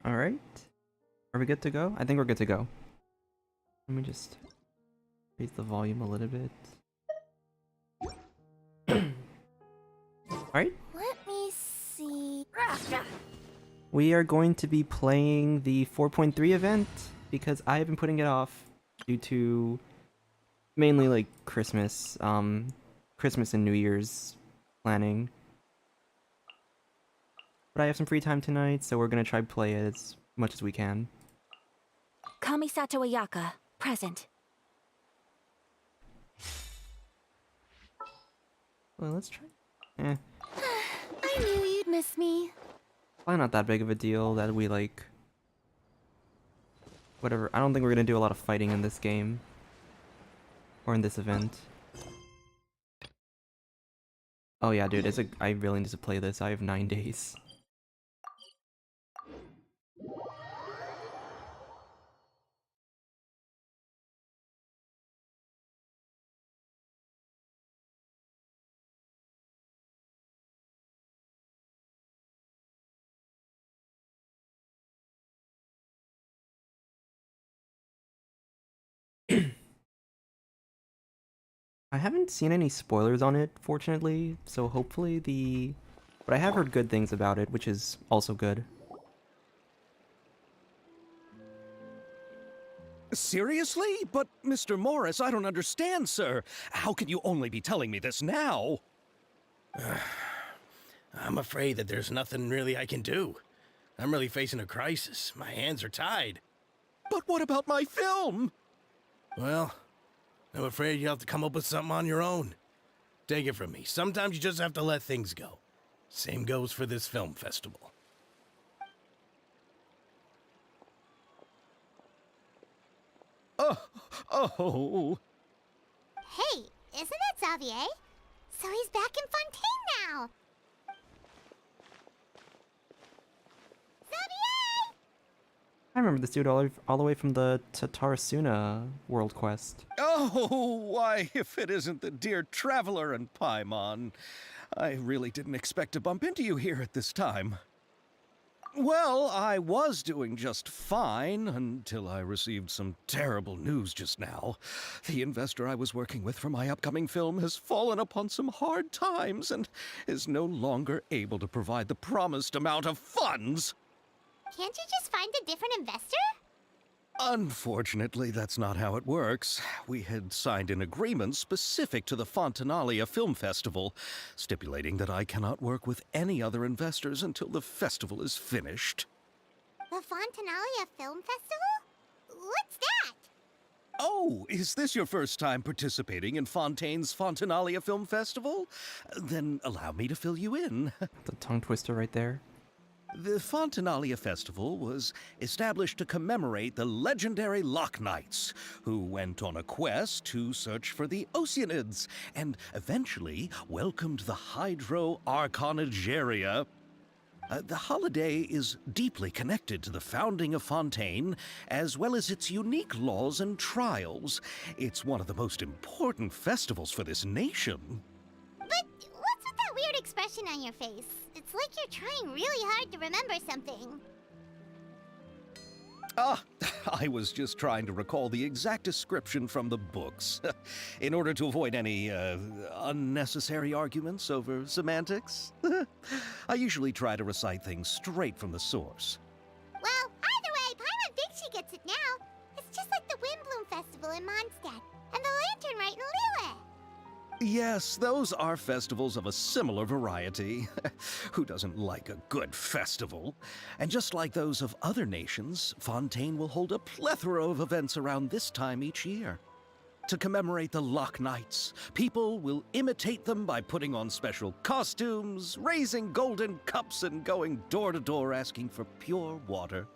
Alright. Are we good to go? I think we're good to go. Let me just raise the volume a little bit. Alright. Let me see. We are going to be playing the 4.3 event because I have been putting it off due to mainly like Christmas and New Year's planning. But I have some free time tonight, so we're gonna try to play it as much as we can. Kamisato Ayaka, present. Well, let's try. I knew you'd miss me. Probably not that big of a deal that we like. Whatever. I don't think we're gonna do a lot of fighting in this game. Or in this event. Oh yeah, dude, I really need to play this. I have 9 days. I haven't seen any spoilers on it, fortunately, so hopefully But I have heard good things about it, which is also good. Seriously? But, Mr. Morris, I don't understand, sir. How can you only be telling me this now? I'm afraid that there's nothing really I can do. I'm really facing a crisis. My hands are tied. But what about my film? Well, I'm afraid you have to come up with something on your own. Take it from me. Sometimes you just have to let things go. Same goes for this film festival. Oh. Hey, isn't that Xavier? So he's back in Fontaine now! Xavier! I remember this dude all the way from the Tatarasuna World Quest. Oh, why, if it isn't the dear Traveler and Paimon. I really didn't expect to bump into you here at this time. Well, I was doing just fine until I received some terrible news just now. The investor I was working with for my upcoming film has fallen upon some hard times and is no longer able to provide the promised amount of funds. Can't you just find a different investor? Unfortunately, that's not how it works. We had signed an agreement specific to the Fontaine Film Festival, stipulating that I cannot work with any other investors until the festival is finished. The Fontaine Film Festival? What's that? Oh, is this your first time participating in Fontaine's Fontaine Film Festival? Then allow me to fill you in. The tongue twister right there. The Fontaine Festival was established to commemorate the legendary Loch Knights, who went on a quest to search for the Oceanids, and eventually welcomed the Hydro Arconageria. The holiday is deeply connected to the founding of Fontaine, as well as its unique laws and trials. It's one of the most important festivals for this nation. But what's with that weird expression on your face? It's like you're trying really hard to remember something. I was just trying to recall the exact description from the books, in order to avoid any unnecessary arguments over semantics. I usually try to recite things straight from the source. Well, either way, Paimon thinks she gets it now. It's just like the Windbloom Festival in Mondstadt, and the Lantern Rite in Lille. Yes, those are festivals of a similar variety. Who doesn't like a good festival? And just like those of other nations, Fontaine will hold a plethora of events around this time each year. To commemorate the Loch Knights, people will imitate them by putting on special costumes, raising golden cups, and going door to door asking for pure water.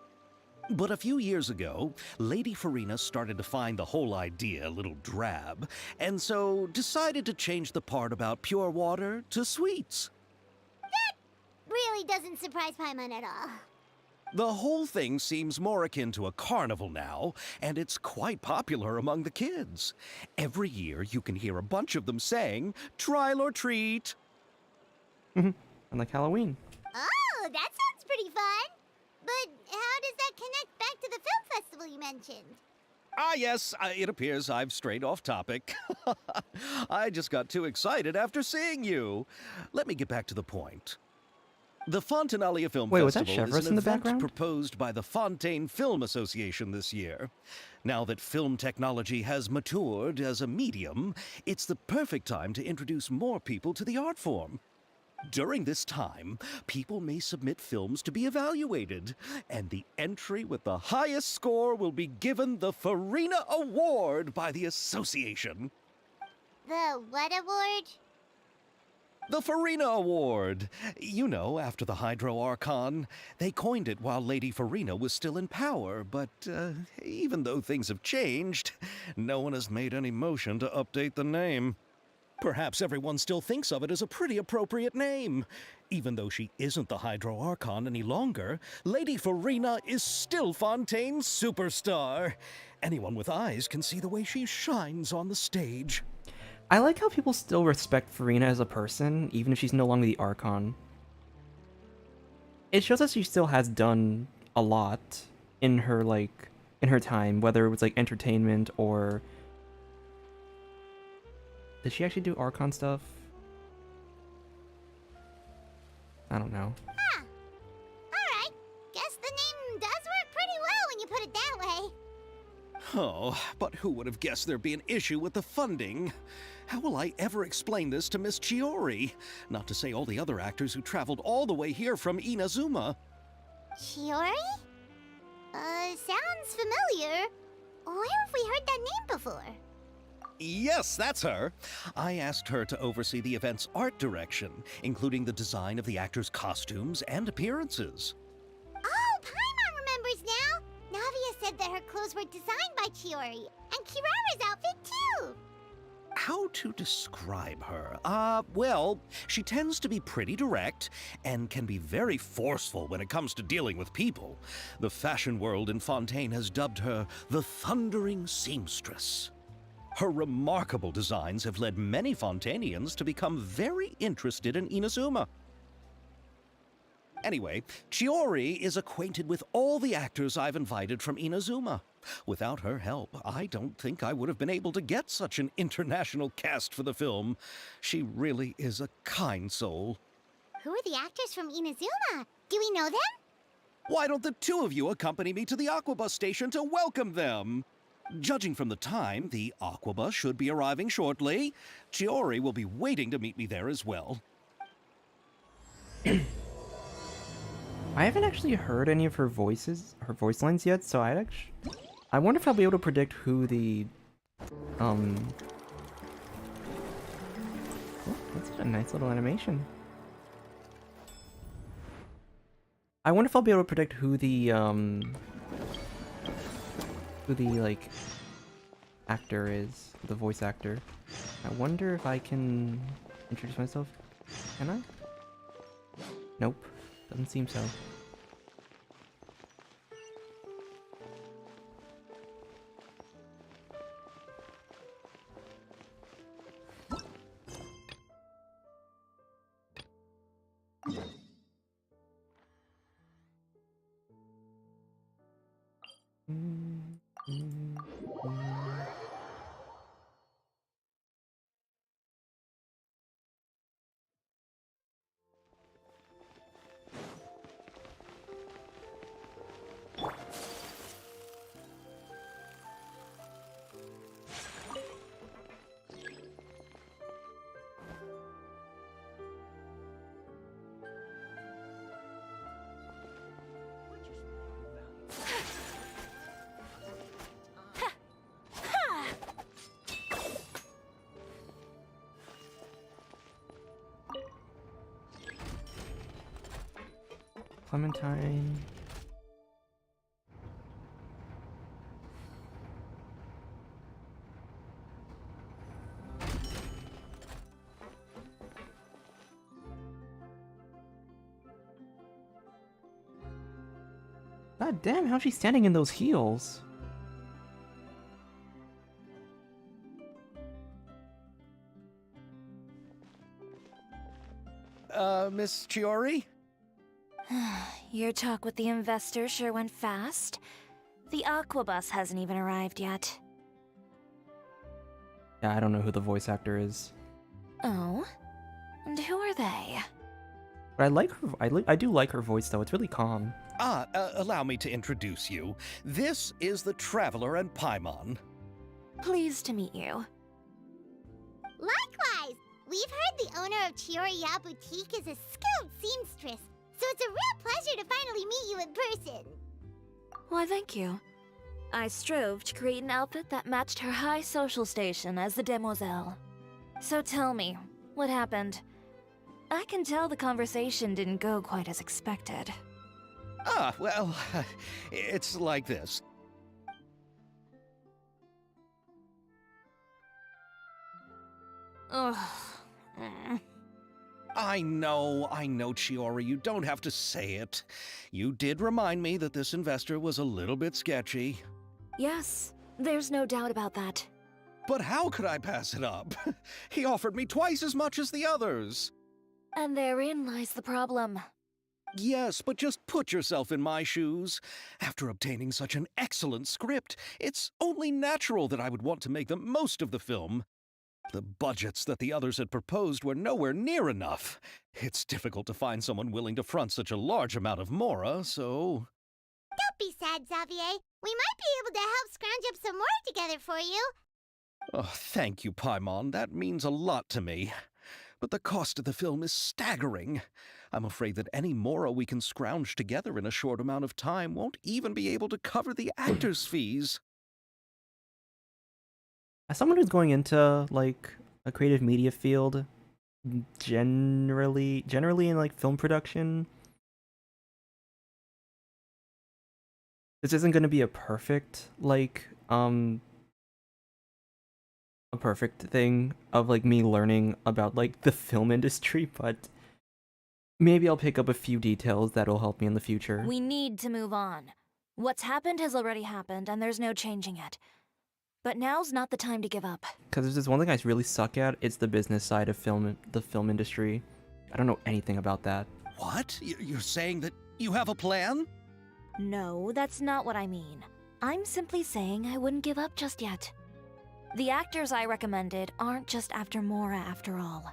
But a few years ago, Lady Farina started to find the whole idea a little drab, and so decided to change the part about pure water to sweets. That really doesn't surprise Paimon at all. The whole thing seems more akin to a carnival now, and it's quite popular among the kids. Every year you can hear a bunch of them saying, "Trial or treat." And like Halloween. Oh, that sounds pretty fun. But how does that connect back to the film festival you mentioned? Ah, yes, it appears I've strayed off topic. I just got too excited after seeing you. Let me get back to the point. The Fontaine Film Wait, was that Festival is Chevros an in the event background? proposed by the Fontaine Film Association this year. Now that film technology has matured as a medium, it's the perfect time to introduce more people to the art form. During this time, people may submit films to be evaluated, and the entry with the highest score will be given the Farina Award by the association. The what award? The Farina Award. You know, after the Hydro Archon. They coined it while Lady Farina was still in power, but even though things have changed, no one has made any motion to update the name. Perhaps everyone still thinks of it as a pretty appropriate name. Even though she isn't the Hydro Archon any longer, Lady Farina is still Fontaine's superstar. Anyone with eyes can see the way she shines on the stage. I like how people still respect Farina as a person, even if she's no longer the Archon. It shows that she still has done a lot in her time, whether it was like entertainment or did she actually do Archon stuff? I don't know. Huh. Alright. Guess the name does work pretty well when you put it that way. Oh, but who would have guessed there'd be an issue with the funding? How will I ever explain this to Miss Chiori? Not to say all the other actors who traveled all the way here from Inazuma. Chiori? Sounds familiar. Where have we heard that name before? Yes, that's her. I asked her to oversee the event's art direction, including the design of the actors' costumes and appearances. Oh, Paimon remembers now! Navia said that her clothes were designed by Chiori, and Kirara's outfit too! How to describe her? Well, she tends to be pretty direct and can be very forceful when it comes to dealing with people. The fashion world in Fontaine has dubbed her the Thundering Seamstress. Her remarkable designs have led many Fontainians to become very interested in Inazuma. Anyway, Chiori is acquainted with all the actors I've invited from Inazuma. Without her help, I don't think I would have been able to get such an international cast for the film. She really is a kind soul. Who are the actors from Inazuma? Do we know them? Why don't the two of you accompany me to the Aquabus station to welcome them? Judging from the time, the Aquabus should be arriving shortly. Chiori will be waiting to meet me there as well. I haven't actually heard any of her voice lines yet, so I wonder if I'll be able to predict who the oh, that's a nice little animation. I wonder if I'll be able to predict who the like actor is, the voice actor. I wonder if I can introduce myself. Can I? Nope. Doesn't seem so. Clementine. God damn, how's she standing in those heels? Miss Chiori? Your talk with the investor sure went fast. The Aquabus hasn't even arrived yet. Yeah, I don't know who the voice actor is. Oh? And who are they? But I like her. I do like her voice though. It's really calm. Allow me to introduce you. This is the Traveler and Paimon. Pleased to meet you. Likewise! We've heard the owner of Chioriya Boutique is a skilled seamstress, so it's a real pleasure to finally meet you in person. Why, thank you. I strove to create an outfit that matched her high social station as the demoiselle. So tell me, what happened? I can tell the conversation didn't go quite as expected. Well, it's like this. Ugh. I know, Chiori, you don't have to say it. You did remind me that this investor was a little bit sketchy. Yes, there's no doubt about that. But how could I pass it up? He offered me twice as much as the others. And therein lies the problem. Yes, but just put yourself in my shoes. After obtaining such an excellent script, it's only natural that I would want to make the most of the film. The budgets that the others had proposed were nowhere near enough. It's difficult to find someone willing to front such a large amount of mora, so... Don't be sad, Xavier. We might be able to help scrounge up some more together for you. Oh, thank you, Paimon. That means a lot to me. But the cost of the film is staggering. I'm afraid that any mora we can scrounge together in a short amount of time won't even be able to cover the actors' fees. As someone who's going into like a creative media field, generally in like film production, this isn't going to be a perfect a perfect thing of like me learning about like the film industry, but maybe I'll pick up a few details that'll help me in the future. We need to move on. What's happened has already happened, and there's no changing it. But now's not the time to give up. Because there's this one thing I really suck at, it's the business side of the film industry. I don't know anything about that. What? You're saying that you have a plan? No, that's not what I mean. I'm simply saying I wouldn't give up just yet. The actors I recommended aren't just after Mora after all.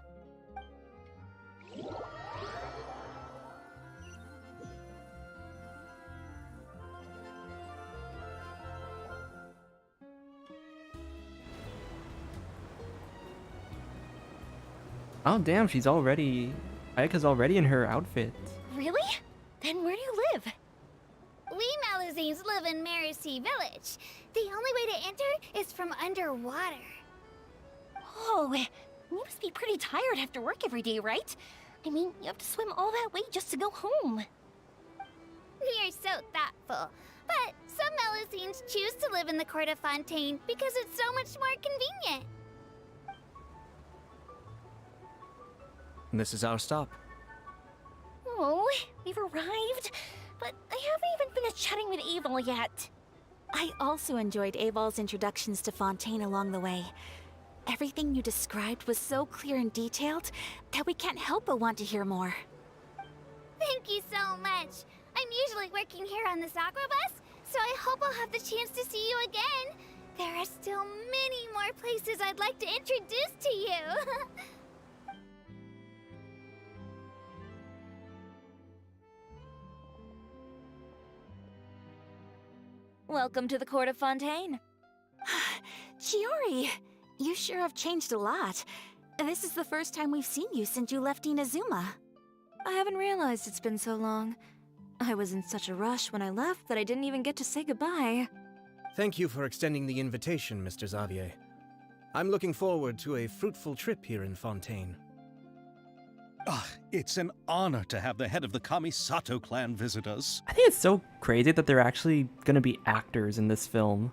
Oh damn, Ayaka's already in her outfit. Really? Then where do you live? We Malazines live in Mercy Village. The only way to enter is from underwater. Oh, you must be pretty tired after work every day, right? I mean, you have to swim all that way just to go home. We are so thoughtful. But some Malazines choose to live in the court of Fontaine because it's so much more convenient. This is our stop. Oh, we've arrived, but I haven't even finished chatting with Aval yet. I also enjoyed Aval's introductions to Fontaine along the way. Everything you described was so clear and detailed that we can't help but want to hear more. Thank you so much. I'm usually working here on this Aquabus, so I hope I'll have the chance to see you again. There are still many more places I'd like to introduce to you. Welcome to the court of Fontaine. Chiori, you sure have changed a lot. This is the first time we've seen you since you left Inazuma. I haven't realized it's been so long. I was in such a rush when I left that I didn't even get to say goodbye. Thank you for extending the invitation, Mr. Xavier. I'm looking forward to a fruitful trip here in Fontaine. It's an honor to have the head of the Kamisato clan visit us. I think it's so crazy that they're actually gonna be actors in this film.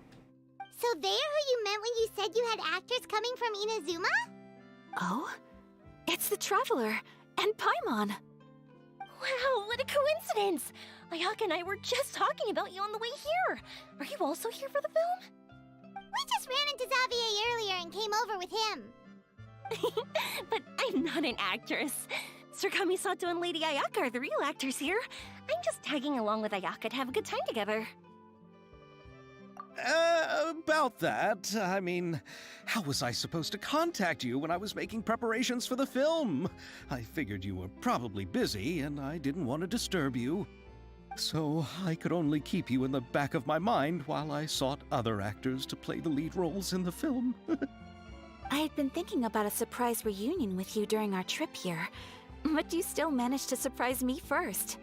So they're who you meant when you said you had actors coming from Inazuma? Oh? It's the Traveler and Paimon. Wow, what a coincidence! Ayaka and I were just talking about you on the way here. Are you also here for the film? We just ran into Xavier earlier and came over with him. But I'm not an actress. Sir Kamisato and Lady Ayaka are the real actors here. I'm just tagging along with Ayaka to have a good time together. About that, I mean, how was I supposed to contact you when I was making preparations for the film? I figured you were probably busy, and I didn't want to disturb you. So I could only keep you in the back of my mind while I sought other actors to play the lead roles in the film. I had been thinking about a surprise reunion with you during our trip here, but you still managed to surprise me first.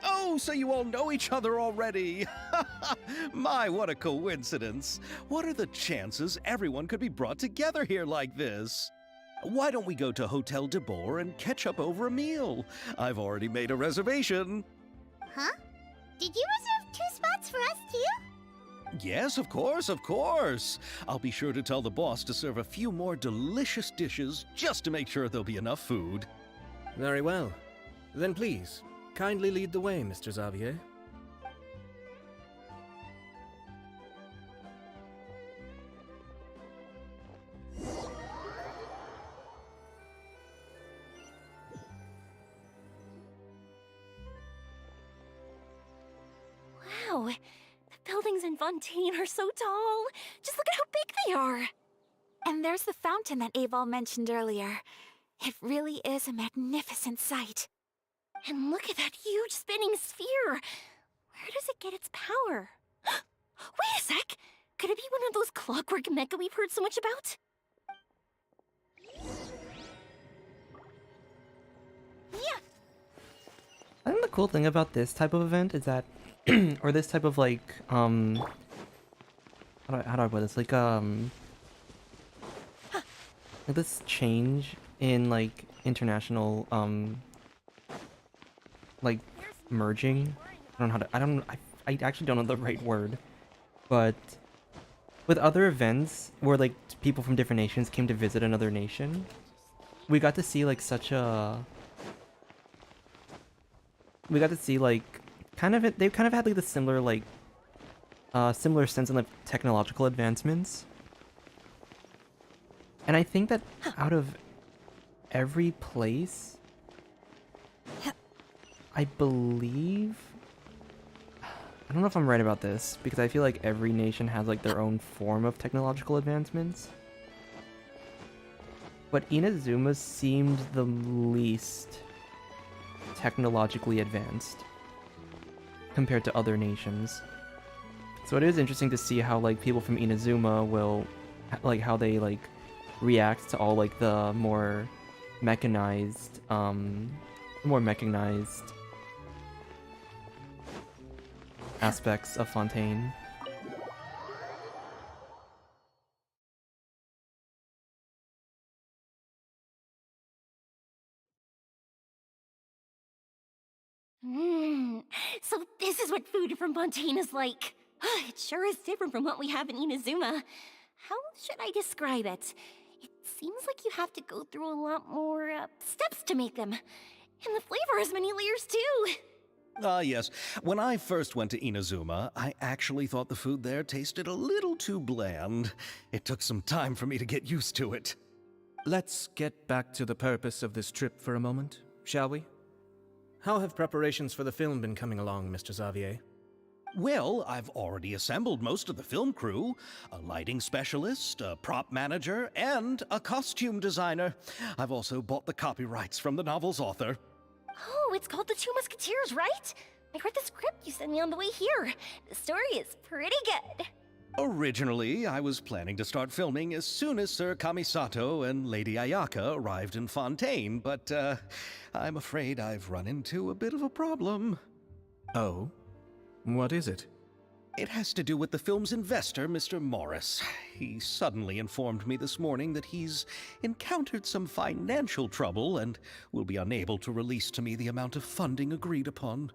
Oh, so you all know each other already! My, what a coincidence! What are the chances everyone could be brought together here like this? Why don't we go to Hotel de Boer and catch up over a meal? I've already made a reservation. Huh? Did you reserve 2 spots for us too? Yes, of course, of course. I'll be sure to tell the boss to serve a few more delicious dishes just to make sure there'll be enough food. Very well. Then please, kindly lead the way, Mr. Xavier. Wow, the buildings in Fontaine are so tall. Just look at how big they are. And there's the fountain that Aval mentioned earlier. It really is a magnificent sight. And look at that huge spinning sphere. Where does it get its power? Wait a sec! Could it be one of those clockwork mecha we've heard so much about? Yeah. I think the cool thing about this type of event is that, or this type of like, how do I put this? Like this change in like international, like merging. I actually don't know the right word, but with other events where like people from different nations came to visit another nation, we got to see like we got to see like they kind of had like the similar like similar sense of like technological advancements. And I think that out of every place, I believe, I don't know if I'm right about this, because I feel like every nation has like their own form of technological advancements. But Inazuma seemed the least technologically advanced compared to other nations. So it is interesting to see how like people from Inazuma will, like how they like react to all like the more mechanized aspects of Fontaine. So this is what food from Fontaine is like. It sure is different from what we have in Inazuma. How should I describe it? It seems like you have to go through a lot more steps to make them. And the flavor has many layers too. Yes. When I first went to Inazuma, I actually thought the food there tasted a little too bland. It took some time for me to get used to it. Let's get back to the purpose of this trip for a moment, shall we? How have preparations for the film been coming along, Mr. Xavier? Well, I've already assembled most of the film crew. A lighting specialist, a prop manager, and a costume designer. I've also bought the copyrights from the novel's author. Oh, it's called The Two Musketeers, right? I read the script you sent me on the way here. The story is pretty good. Originally, I was planning to start filming as soon as Sir Kamisato and Lady Ayaka arrived in Fontaine, but I'm afraid I've run into a bit of a problem. Oh? What is it? It has to do with the film's investor, Mr. Morris. He suddenly informed me this morning that he's encountered some financial trouble and will be unable to release to me the amount of funding agreed upon.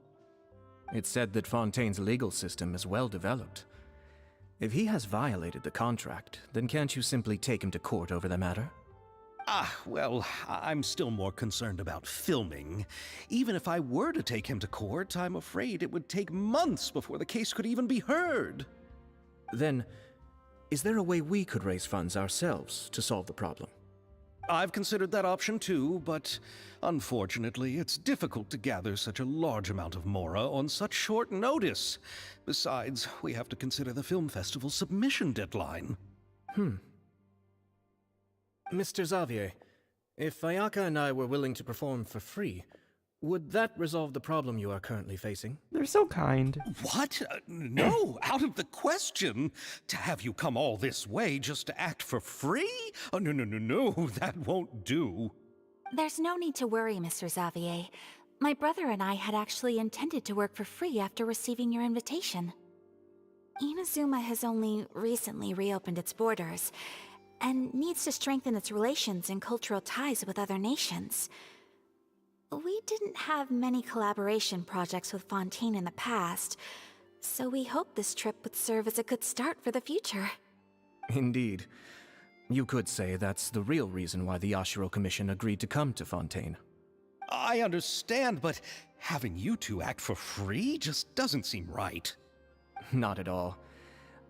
It's said that Fontaine's legal system is well developed. If he has violated the contract, then can't you simply take him to court over the matter? Well, I'm still more concerned about filming. Even if I were to take him to court, I'm afraid it would take months before the case could even be heard. Then, is there a way we could raise funds ourselves to solve the problem? I've considered that option too, but unfortunately, it's difficult to gather such a large amount of Mora on such short notice. Besides, we have to consider the film festival's submission deadline. Mr. Xavier, if Ayaka and I were willing to perform for free, would that resolve the problem you are currently facing? They're so kind. What? No, out of the question. To have you come all this way just to act for free? Oh, no, that won't do. There's no need to worry, Mr. Xavier. My brother and I had actually intended to work for free after receiving your invitation. Inazuma has only recently reopened its borders, and needs to strengthen its relations and cultural ties with other nations. We didn't have many collaboration projects with Fontaine in the past, so we hoped this trip would serve as a good start for the future. Indeed. You could say that's the real reason why the Yashiro Commission agreed to come to Fontaine. I understand, but having you two act for free just doesn't seem right. Not at all.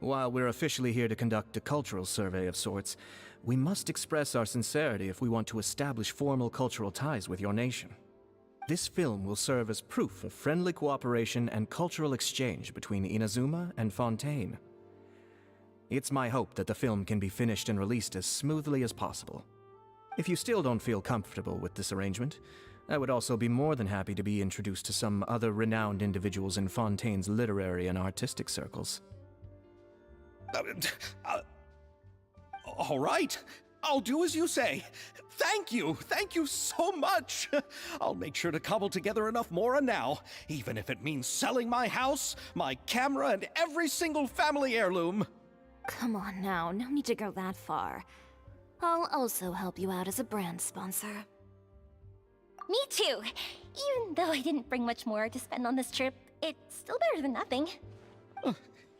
While we're officially here to conduct a cultural survey of sorts, we must express our sincerity if we want to establish formal cultural ties with your nation. This film will serve as proof of friendly cooperation and cultural exchange between Inazuma and Fontaine. It's my hope that the film can be finished and released as smoothly as possible. If you still don't feel comfortable with this arrangement, I would also be more than happy to be introduced to some other renowned individuals in Fontaine's literary and artistic circles. All right, I'll do as you say. Thank you so much. I'll make sure to cobble together enough Mora now, even if it means selling my house, my camera, and every single family heirloom. Come on now, no need to go that far. I'll also help you out as a brand sponsor. Me too. Even though I didn't bring much more to spend on this trip, it's still better than nothing.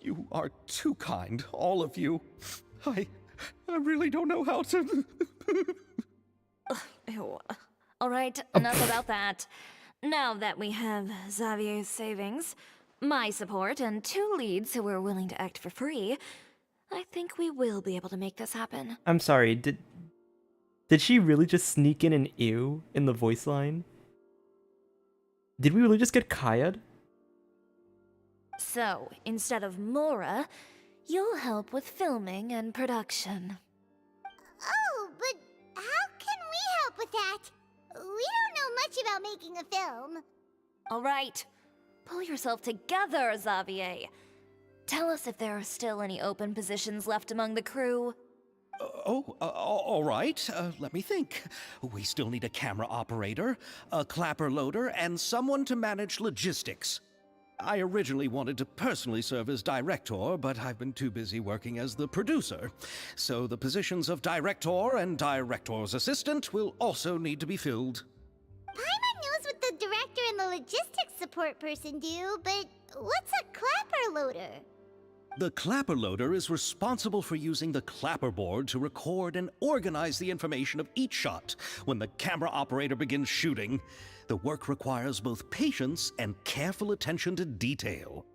You are too kind, all of you. I really don't know how to... Ew. Alright, enough about that. Now that we have Xavier's savings, my support, and 2 leads who are willing to act for free, I think we will be able to make this happen. I'm sorry, did she really just sneak in an ew in the voice line? Did we really just get Kaya'd? So, instead of Mora, you'll help with filming and production. Oh, but how can we help with that? We don't know much about making a film. Alright, pull yourself together, Xavier. Tell us if there are still any open positions left among the crew. All right. Let me think. We still need a camera operator, a clapper loader, and someone to manage logistics. I originally wanted to personally serve as director, but I've been too busy working as the producer. So the positions of director and director's assistant will also need to be filled. Paimon knows what the director and the logistics support person do, but what's a clapper loader? The clapper loader is responsible for using the clapper board to record and organize the information of each shot when the camera operator begins shooting. The work requires both patience and careful attention to detail.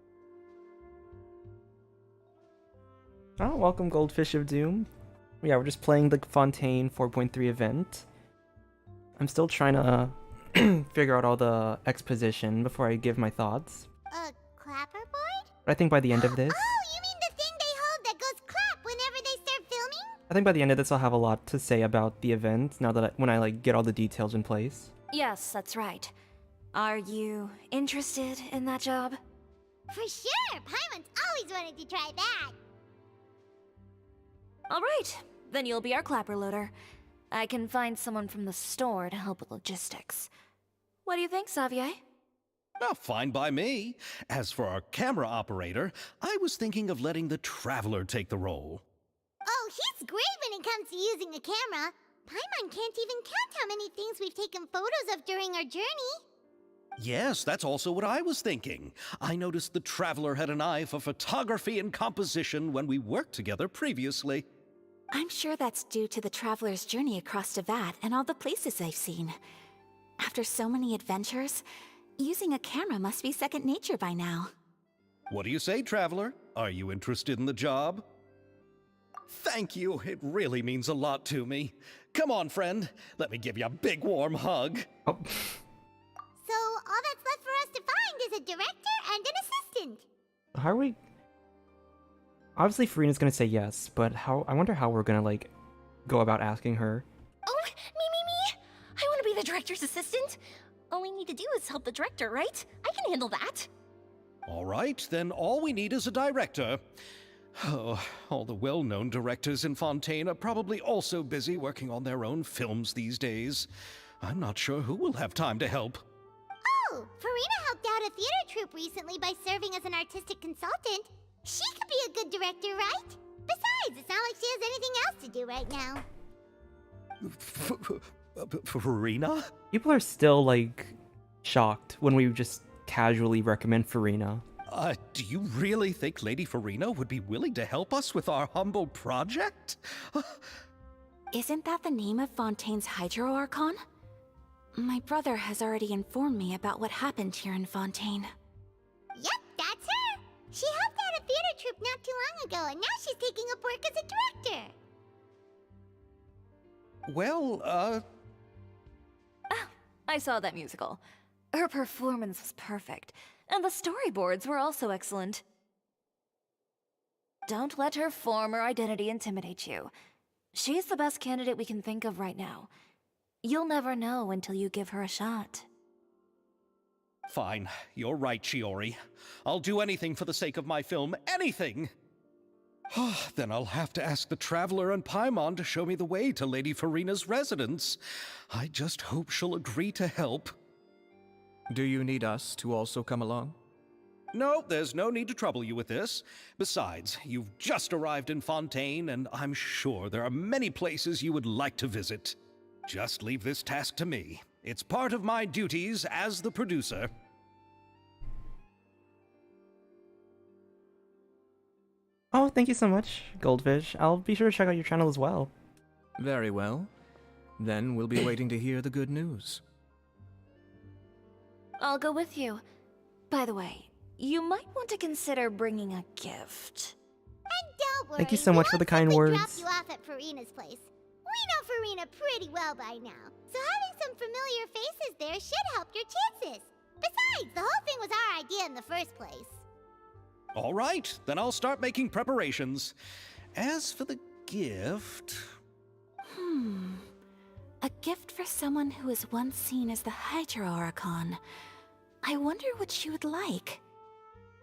Oh, welcome Goldfish of Doom. Yeah, we're just playing the Fontaine 4.3 event. I'm still trying to figure out all the exposition before I give my thoughts. A clapper board? But I think by the end of this... Oh, you mean the thing they hold that goes clap whenever they start filming? I think by the end of this I'll have a lot to say about the event, now that when I get all the details in place. Yes, that's right. Are you interested in that job? For sure! Paimon's always wanted to try that! Alright, then you'll be our clapper loader. I can find someone from the store to help with logistics. What do you think, Xavier? Oh, fine by me. As for our camera operator, I was thinking of letting the Traveler take the role. Oh, he's great when it comes to using a camera. Paimon can't even count how many things we've taken photos of during our journey. Yes, that's also what I was thinking. I noticed the Traveler had an eye for photography and composition when we worked together previously. I'm sure that's due to the traveler's journey across Teyvat and all the places they've seen. After so many adventures, using a camera must be second nature by now. What do you say, Traveler? Are you interested in the job? Thank you. It really means a lot to me. Come on, friend. Let me give you a big warm hug. Oh, So all that's left for us to find is a director and an assistant. how are we? Obviously, Farina's gonna say yes, but how? I wonder how we're gonna like go about asking her. Oh, me! I want to be the director's assistant. All we need to do is help the director, right? I can handle that. All right, then all we need is a director. Oh, all the well-known directors in Fontaine are probably also busy working on their own films these days. I'm not sure who will have time to help. Oh, Farina helped out a theater troupe recently by serving as an artistic consultant. She could be a good director, right? Besides, it's not like she has anything else to do right now. Farina? People are still like shocked when we just casually recommend Farina. Do you really think Lady Farina would be willing to help us with our humble project? Isn't that the name of Fontaine's Hydro Archon? My brother has already informed me about what happened here in Fontaine. Yep, that's her. She helped out a theater troupe not too long ago, and now she's taking up work as a director. Well, I saw that musical. Her performance was perfect, and the storyboards were also excellent. Don't let her former identity intimidate you. She's the best candidate we can think of right now. You'll never know until you give her a shot. Fine. You're right, Shiori. I'll do anything for the sake of my film. Anything! Then I'll have to ask the Traveler and Paimon to show me the way to Lady Farina's residence. I just hope she'll agree to help. Do you need us to also come along? No, there's no need to trouble you with this. Besides, you've just arrived in Fontaine, and I'm sure there are many places you would like to visit. Just leave this task to me. It's part of my duties as the producer. Oh, thank you so much, Goldfish. I'll be sure to check out your channel as well. Very well. Then we'll be waiting to hear the good news. I'll go with you. By the way, you might want to consider bringing a gift. And don't worry, Thank you so much for the kind we'll words. drop you off at Farina's place. We know Farina pretty well by now, so having some familiar faces there should help your chances. Besides, the whole thing was our idea in the first place. All right, then I'll start making preparations. As for the gift... A gift for someone who was once seen as the Hydro Archon. I wonder what she would like.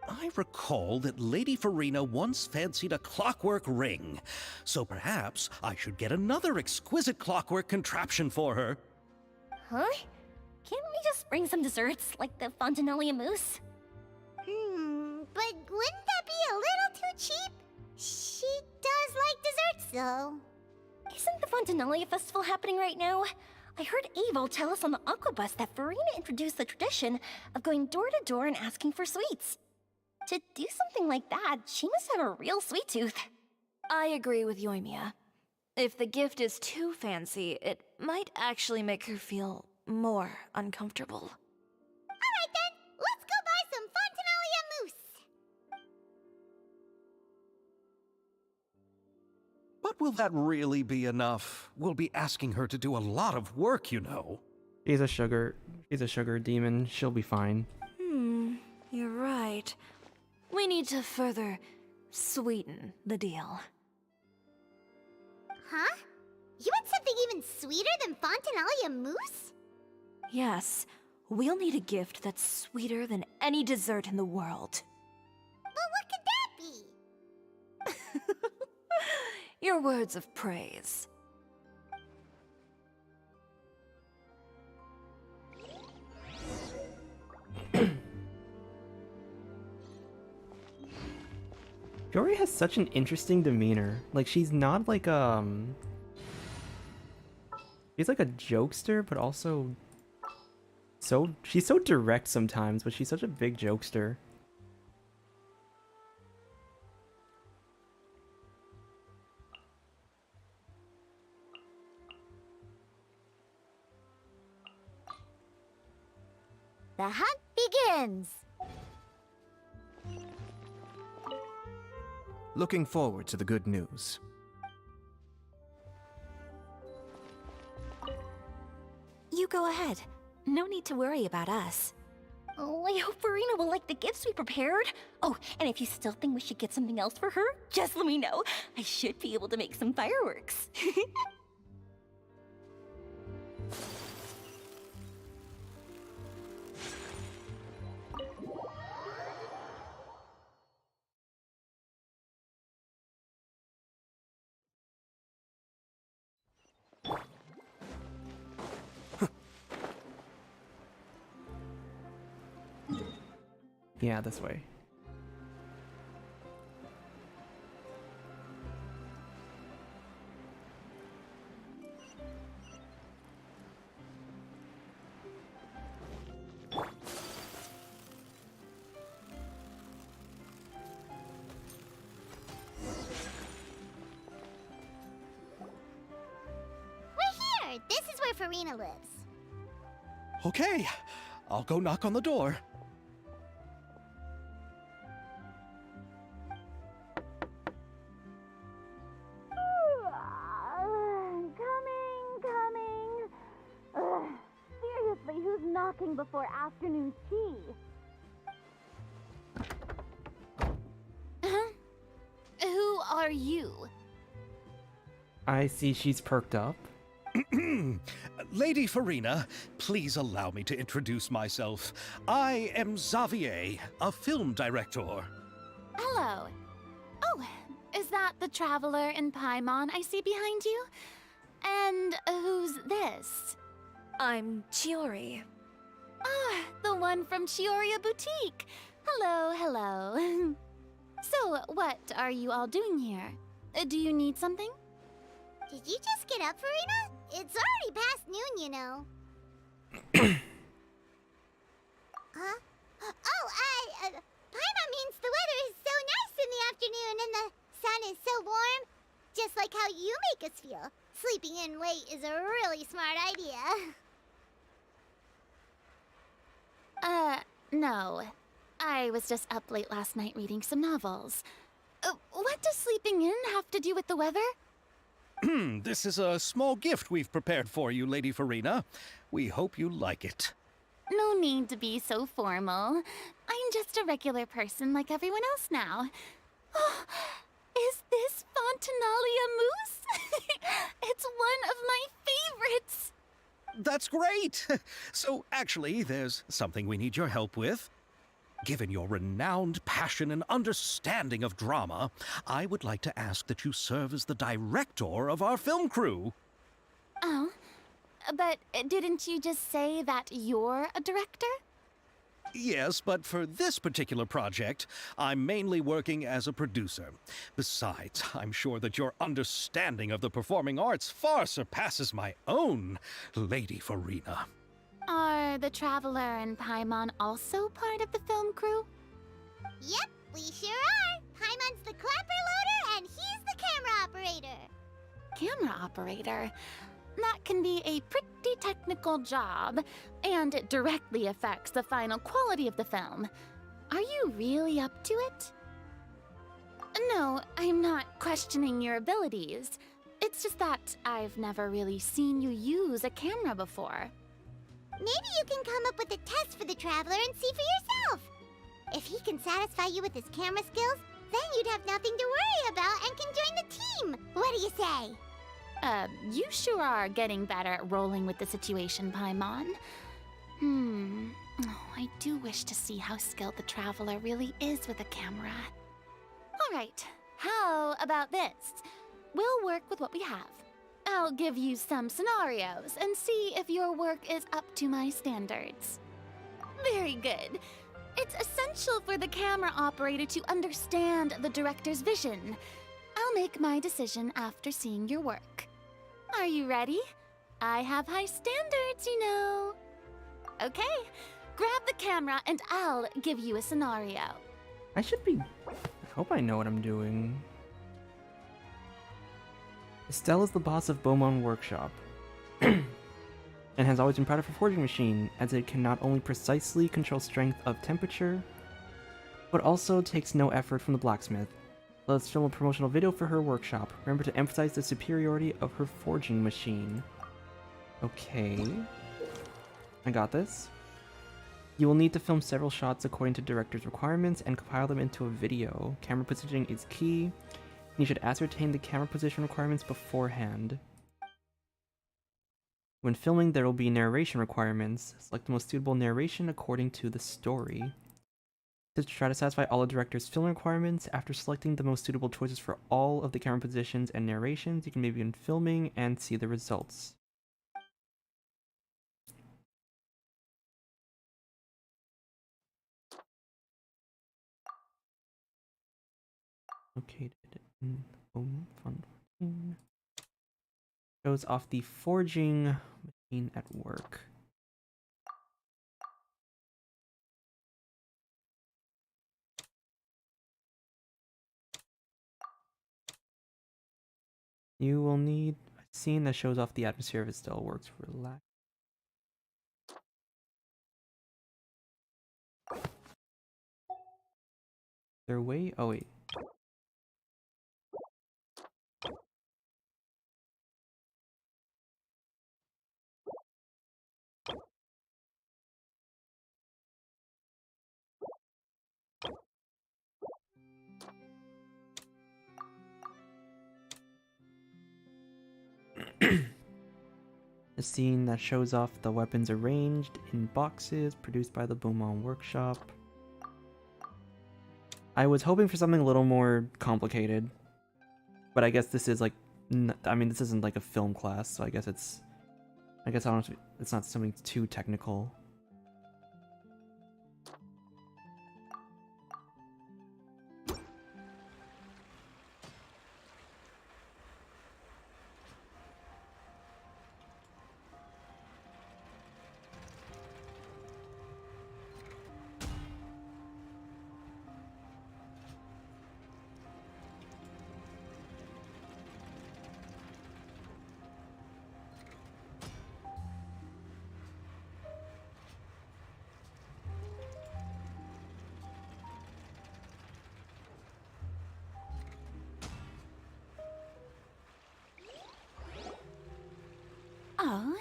I recall that Lady Farina once fancied a clockwork ring, so perhaps I should get another exquisite clockwork contraption for her. Huh? Can't we just bring some desserts, like the Fontaine mousse? But wouldn't that be a little too cheap? She does like desserts, though. Isn't the Fontaine festival happening right now? I heard Abel tell us on the Aquabus that Farina introduced the tradition of going door to door and asking for sweets. To do something like that, she must have a real sweet tooth. I agree with Yoimiya. If the gift is too fancy, it might actually make her feel more uncomfortable. Alright then, let's go buy some Fontaine mousse. But will that really be enough? We'll be asking her to do a lot of work, you know. She's a sugar demon. She'll be fine. You're right. We need to further sweeten the deal. Huh? You want something even sweeter than Fontaine mousse? Yes, we'll need a gift that's sweeter than any dessert in the world. Well, what could that be? Your words of praise. Fiori has such an interesting demeanor. Like, she's not like she's like a jokester, but also she's so direct sometimes, but she's such a big jokester. The hunt begins. Looking forward to the good news. go ahead. No need to worry about us. Oh, I hope Farina will like the gifts we prepared. Oh, and if you still think we should get something else for her, just let me know. I should be able to make some fireworks. Yeah, this way. We're here! This is where Farina lives. Okay, I'll go knock on the door. Coming. Seriously, who's knocking before afternoon tea? Who are you? I see she's perked up. Lady Farina, please allow me to introduce myself. I am Xavier, a film director. Hello. Oh, is that the traveler in Paimon I see behind you? And who's this? I'm Chiori. Ah, the one from Chioria Boutique. Hello. So, what are you all doing here? Do you need something? Did you just get up, Farina? It's already past noon, you know. Huh? Paimon means the weather is so nice in the afternoon and the sun is so warm. Just like how you make us feel. Sleeping in late is a really smart idea. No. I was just up late last night reading some novels. What does sleeping in have to do with the weather? This is a small gift we've prepared for you, Lady Farina. We hope you like it. No need to be so formal. I'm just a regular person like everyone else now. Oh, is this Fontainalia mousse? It's one of my favorites. That's great! So, actually, there's something we need your help with. Given your renowned passion and understanding of drama, I would like to ask that you serve as the director of our film crew. Oh, but didn't you just say that you're a director? Yes, but for this particular project, I'm mainly working as a producer. Besides, I'm sure that your understanding of the performing arts far surpasses my own, Lady Farina. Are the Traveler and Paimon also part of the film crew? Yep, we sure are. Paimon's the clapper loader and he's the camera operator. Camera operator? That can be a pretty technical job, and it directly affects the final quality of the film. Are you really up to it? No, I'm not questioning your abilities. It's just that I've never really seen you use a camera before. Maybe you can come up with a test for the Traveler and see for yourself. If he can satisfy you with his camera skills, then you'd have nothing to worry about and can join the team. What do you say? You sure are getting better at rolling with the situation, Paimon. Oh, I do wish to see how skilled the Traveler really is with a camera. Alright, how about this? We'll work with what we have. I'll give you some scenarios and see if your work is up to my standards. Very good. It's essential for the camera operator to understand the director's vision. I'll make my decision after seeing your work. Are you ready? I have high standards, you know. Okay, grab the camera and I'll give you a scenario. I hope I know what I'm doing. Estelle is the boss of Beaumont Workshop, and has always been proud of her forging machine, as it can not only precisely control strength of temperature, but also takes no effort from the blacksmith. Let's film a promotional video for her workshop. Remember to emphasize the superiority of her forging machine. Okay. I got this. You will need to film several shots according to director's requirements and compile them into a video. Camera positioning is key. You should ascertain the camera position requirements beforehand. When filming, there will be narration requirements. Select the most suitable narration according to the story. To try to satisfy all the director's film requirements, after selecting the most suitable choices for all of the camera positions and narrations, you can maybe begin filming and see the results. Located in Fontaine. Shows off the forging machine at work. You will need a scene that shows off the atmosphere if it still works. Relax. Their way? Oh wait. A scene that shows off the weapons arranged in boxes produced by the Beaumont workshop. I was hoping for something a little more complicated, but I guess this is like, I mean, this isn't like a film class, so I guess it's not something too technical. Oh,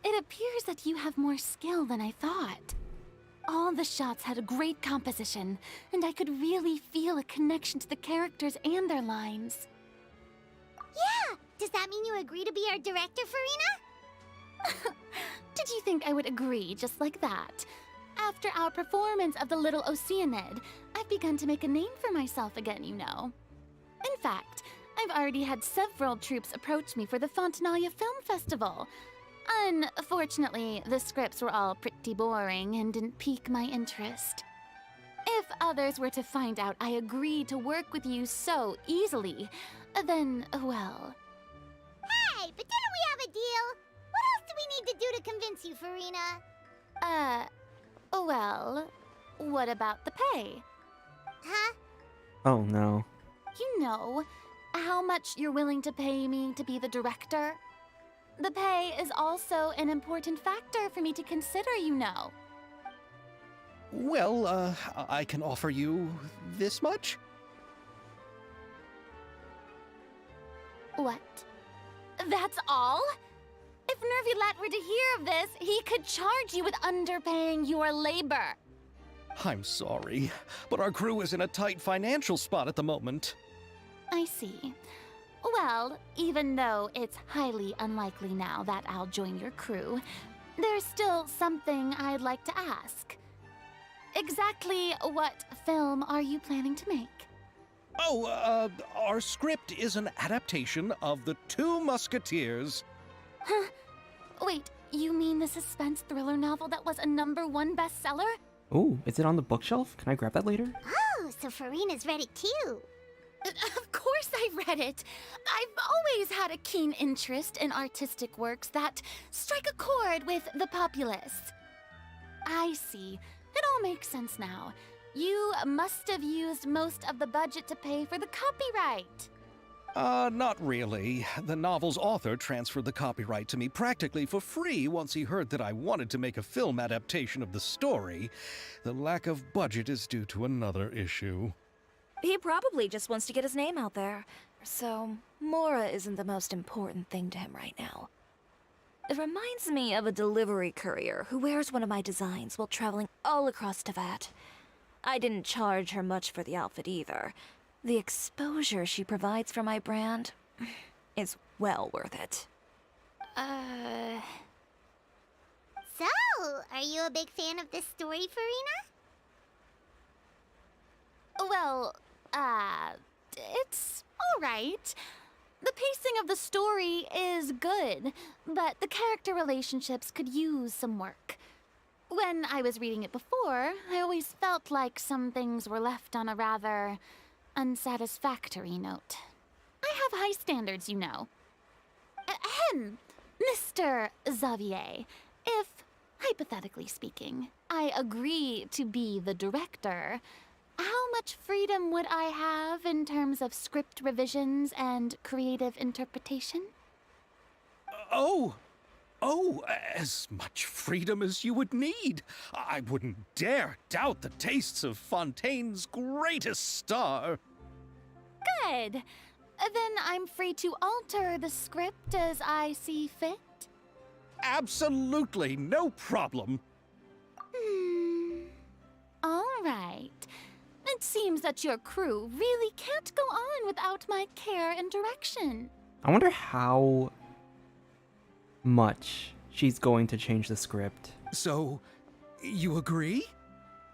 it appears that you have more skill than I thought. All the shots had a great composition, and I could really feel a connection to the characters and their lines. Yeah! Does that mean you agree to be our director, Farina? Did you think I would agree just like that? After our performance of The Little Oceanid, I've begun to make a name for myself again, you know. In fact, I've already had several troops approach me for the Fontaine Film Festival. Unfortunately, the scripts were all pretty boring and didn't pique my interest. If others were to find out I agreed to work with you so easily, then, well... Hey, but didn't we have a deal? What else do we need to do to convince you, Farina? Well, what about the pay? Huh? Oh no. You know, how much you're willing to pay me to be the director? The pay is also an important factor for me to consider, you know. Well, I can offer you this much? What? That's all? If Nervilat were to hear of this, he could charge you with underpaying your labor. I'm sorry, but our crew is in a tight financial spot at the moment. I see. Well, even though it's highly unlikely now that I'll join your crew, there's still something I'd like to ask. Exactly what film are you planning to make? Oh, our script is an adaptation of The Two Musketeers. Huh? Wait, you mean the suspense thriller novel that was a #1 bestseller? Ooh, is it on the bookshelf? Can I grab that later? Oh, so Farina's read it too. Of course I read it. I've always had a keen interest in artistic works that strike a chord with the populace. I see. It all makes sense now. You must have used most of the budget to pay for the copyright. Not really. The novel's author transferred the copyright to me practically for free once he heard that I wanted to make a film adaptation of the story. The lack of budget is due to another issue. He probably just wants to get his name out there. So, Mora isn't the most important thing to him right now. It reminds me of a delivery courier who wears one of my designs while traveling all across Teyvat. I didn't charge her much for the outfit either. The exposure she provides for my brand is well worth it. So, are you a big fan of this story, Farina? Well, it's alright. The pacing of the story is good, but the character relationships could use some work. When I was reading it before, I always felt like some things were left on a rather unsatisfactory note. I have high standards, you know. Ahem, Mr. Xavier, if, hypothetically speaking, I agree to be the director, how much freedom would I have in terms of script revisions and creative interpretation? Oh, as much freedom as you would need. I wouldn't dare doubt the tastes of Fontaine's greatest star. Good. Then I'm free to alter the script as I see fit. Absolutely no problem. All right. It seems that your crew really can't go on without my care and direction. I wonder how much she's going to change the script. So, you agree?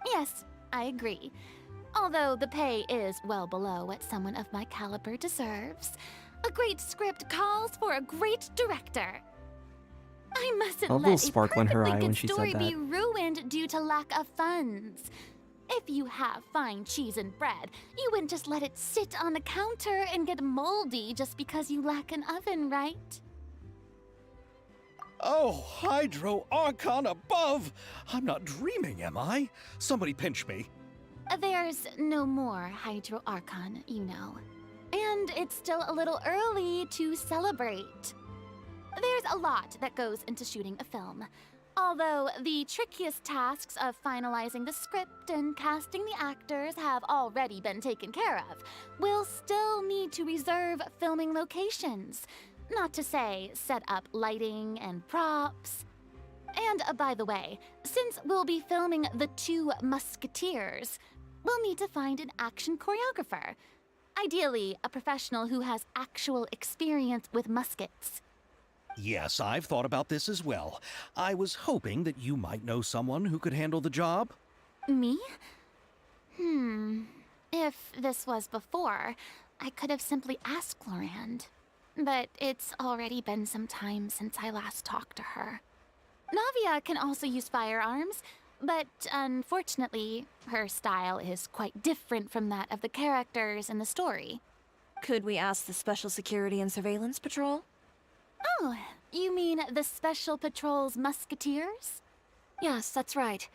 Yes, I agree. Although the pay is well below what someone of my caliber deserves, a great script calls for a great director. I mustn't A little let sparkle in her perfectly eye good when she said story be that. ruined due to lack of funds. If you have fine cheese and bread, you wouldn't just let it sit on the counter and get moldy just because you lack an oven, right? Oh, Hydro Archon above! I'm not dreaming, am I? Somebody pinch me. There's no more Hydro Archon, you know. And it's still a little early to celebrate. There's a lot that goes into shooting a film. Although the trickiest tasks of finalizing the script and casting the actors have already been taken care of, we'll still need to reserve filming locations. Not to say set up lighting and props. And by the way, since we'll be filming the 2 Musketeers, we'll need to find an action choreographer. Ideally, a professional who has actual experience with muskets. Yes, I've thought about this as well. I was hoping that you might know someone who could handle the job. Me? If this was before, I could have simply asked Lorand. But it's already been some time since I last talked to her. Navia can also use firearms, but unfortunately, her style is quite different from that of the characters in the story. Could we ask the Special Security and Surveillance Patrol? Oh, you mean the Special Patrol's Musketeers? Yes, that's right.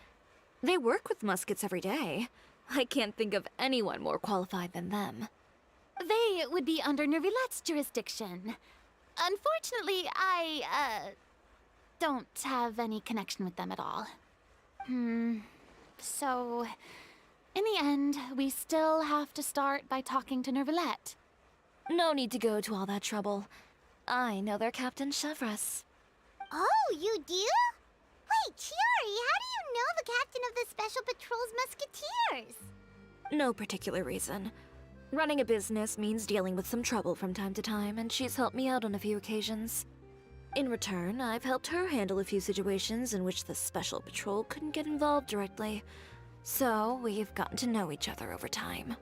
They work with muskets every day. I can't think of anyone more qualified than them. They would be under Nervilette's jurisdiction. Unfortunately, I, don't have any connection with them at all. So, in the end, we still have to start by talking to Nervilette. No need to go to all that trouble. I know their Captain Chevres. Oh, you do? Wait, Chiori, how do you know the captain of the Special Patrol's Musketeers? No particular reason. Running a business means dealing with some trouble from time to time, and she's helped me out on a few occasions. In return, I've helped her handle a few situations in which the Special Patrol couldn't get involved directly. So, we've gotten to know each other over time.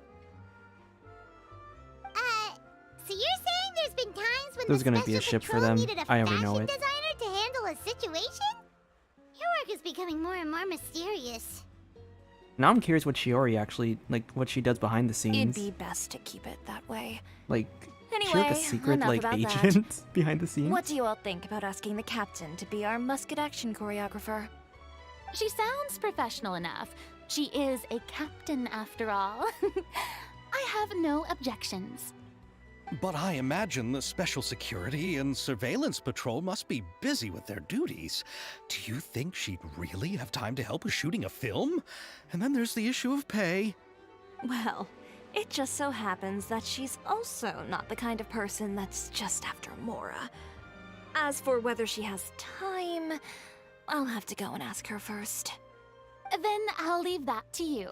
So you're saying there's been times when There's the gonna Special be a ship for Patrol them. needed a I already fashion know it. designer to handle a situation? Your work is becoming more and more mysterious. Now I'm curious what Shiori actually, like, what she does behind the It'd scenes. be best to keep it that way. Like, is she like Anyway, a secret, enough like, about that. agent behind the scenes? What do you all think about asking the captain to be our musket action choreographer? She sounds professional enough. She is a captain, after all. I have no objections. But I imagine the Special Security and Surveillance Patrol must be busy with their duties. Do you think she'd really have time to help with shooting a film? And then there's the issue of pay. Well, it just so happens that she's also not the kind of person that's just after Mora. As for whether she has time, I'll have to go and ask her first. Then I'll leave that to you.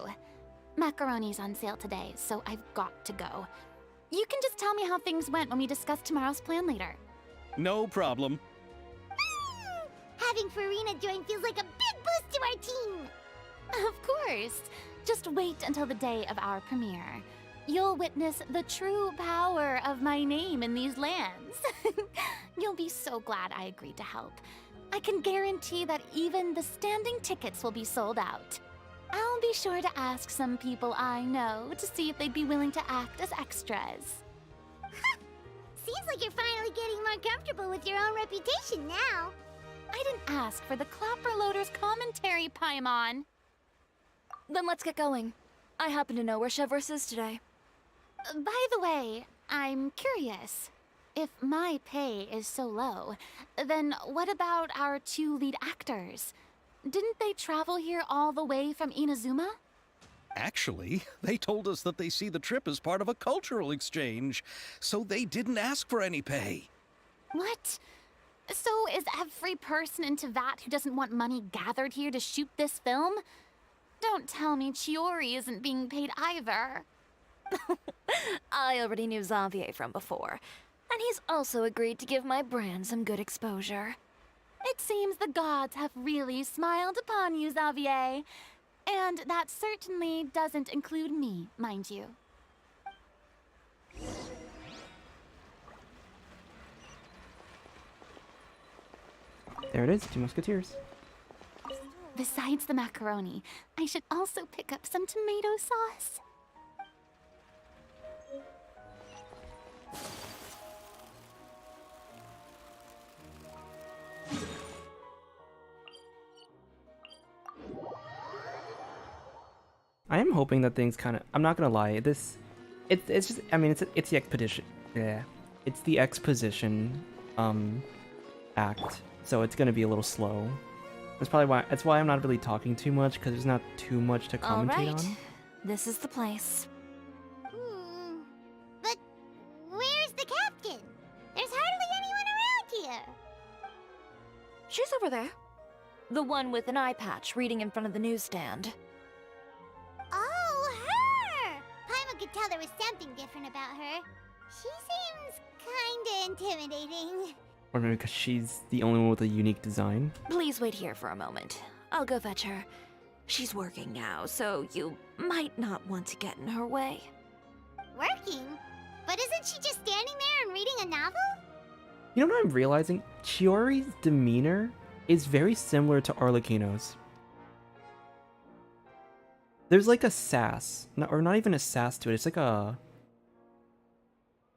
Macaroni's on sale today, so I've got to go. You can just tell me how things went when we discuss tomorrow's plan later. No problem. Having Farina join feels like a big boost to our team! Of course. Just wait until the day of our premiere. You'll witness the true power of my name in these lands. You'll be so glad I agreed to help. I can guarantee that even the standing tickets will be sold out. I'll be sure to ask some people I know to see if they'd be willing to act as extras. Seems like you're finally getting more comfortable with your own reputation now. I didn't ask for the Clapper Loader's commentary, Paimon. Then let's get going. I happen to know where Chevreuse is today. By the way, I'm curious. If my pay is so low, then what about our 2 lead actors? Didn't they travel here all the way from Inazuma? Actually, they told us that they see the trip as part of a cultural exchange, so they didn't ask for any pay. What? So is every person in Tevat who doesn't want money gathered here to shoot this film? Don't tell me Chiori isn't being paid either. I already knew Xavier from before, and he's also agreed to give my brand some good exposure. It seems the gods have really smiled upon you, Xavier. And that certainly doesn't include me, mind you. There it is, 2 musketeers. Besides the macaroni, I should also pick up some tomato sauce. I am hoping that things kind of. I'm not gonna lie. It's just. I mean, it's the expedition. Yeah, it's the exposition, act. So it's gonna be a little slow. That's probably why. That's why I'm not really talking too much because there's not too much to All commentate right, on. this is the place. But where's the captain? There's hardly anyone around here. She's over there. The one with an eye patch reading in front of the newsstand. Oh, her! Paimon could tell there was something different about her. She seems kinda intimidating. Or maybe because she's the only one with a unique design. Please wait here for a moment. I'll go fetch her. She's working now, so you might not want to get in her way. Working? But isn't she just standing there and reading a novel? You know what I'm realizing? Chiori's demeanor is very similar to Arlecchino's. There's like a sass, or not even a sass to it. It's like a.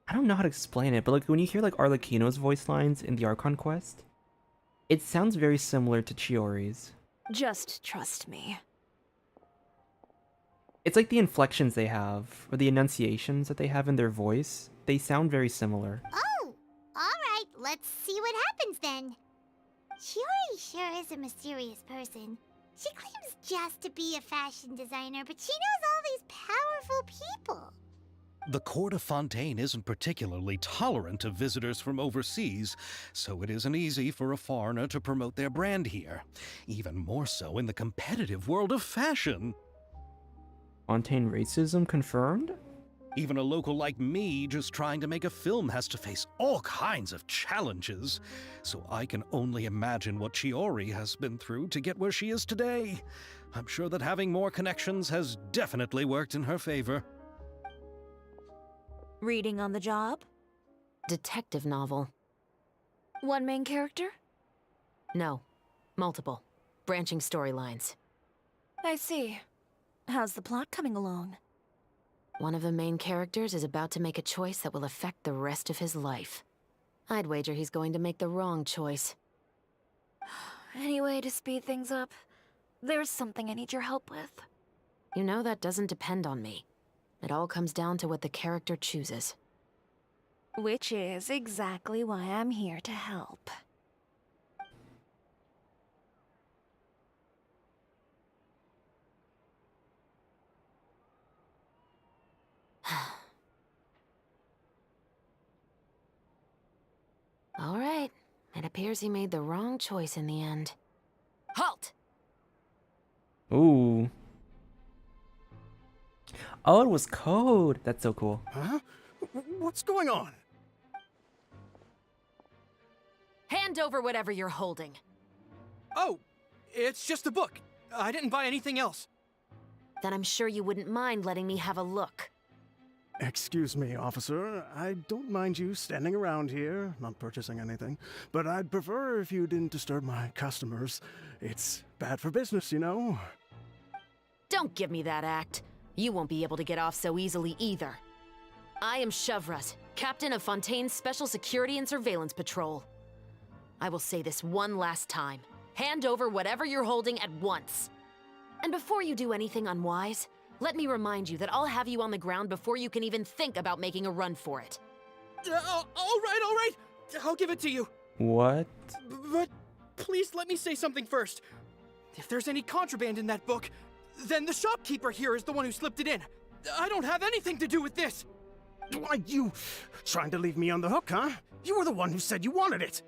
I don't know how to explain it, but like when you hear like Arlecchino's voice lines in the Archon quest, it sounds very similar to Chiori's. Just trust me. It's like the inflections they have, or the enunciations that they have in their voice. They sound very similar. Oh! Alright, let's see what happens then. Shiori sure is a mysterious person. She claims just to be a fashion designer, but she knows all these powerful people. The court of Fontaine isn't particularly tolerant of visitors from overseas, so it isn't easy for a foreigner to promote their brand here. Even more so in the competitive world of fashion. Fontaine racism confirmed? Even a local like me just trying to make a film has to face all kinds of challenges. So I can only imagine what Chiori has been through to get where she is today. I'm sure that having more connections has definitely worked in her favor. Reading on the job? Detective novel. One main character? No. Multiple. Branching storylines. I see. How's the plot coming along? One of the main characters is about to make a choice that will affect the rest of his life. I'd wager he's going to make the wrong choice. Any way to speed things up? There's something I need your help with. You know that doesn't depend on me. It all comes down to what the character chooses. Which is exactly why I'm here to help. All right. It appears he made the wrong choice in the end. Halt! Ooh. Oh, it was code. That's so cool. Huh? What's going on? Hand over whatever you're holding. Oh, it's just a book. I didn't buy anything else. Then I'm sure you wouldn't mind letting me have a look. Excuse me, officer. I don't mind you standing around here, not purchasing anything, but I'd prefer if you didn't disturb my customers. It's bad for business, you know? Don't give me that act. You won't be able to get off so easily either. I am Chevraz, captain of Fontaine's Special Security and Surveillance Patrol. I will say this one last time. Hand over whatever you're holding at once. And before you do anything unwise, let me remind you that I'll have you on the ground before you can even think about making a run for it. All right. I'll give it to you. What? But please let me say something first. If there's any contraband in that book, then the shopkeeper here is the one who slipped it in. I don't have anything to do with this. Why, you trying to leave me on the hook, huh? You were the one who said you wanted it.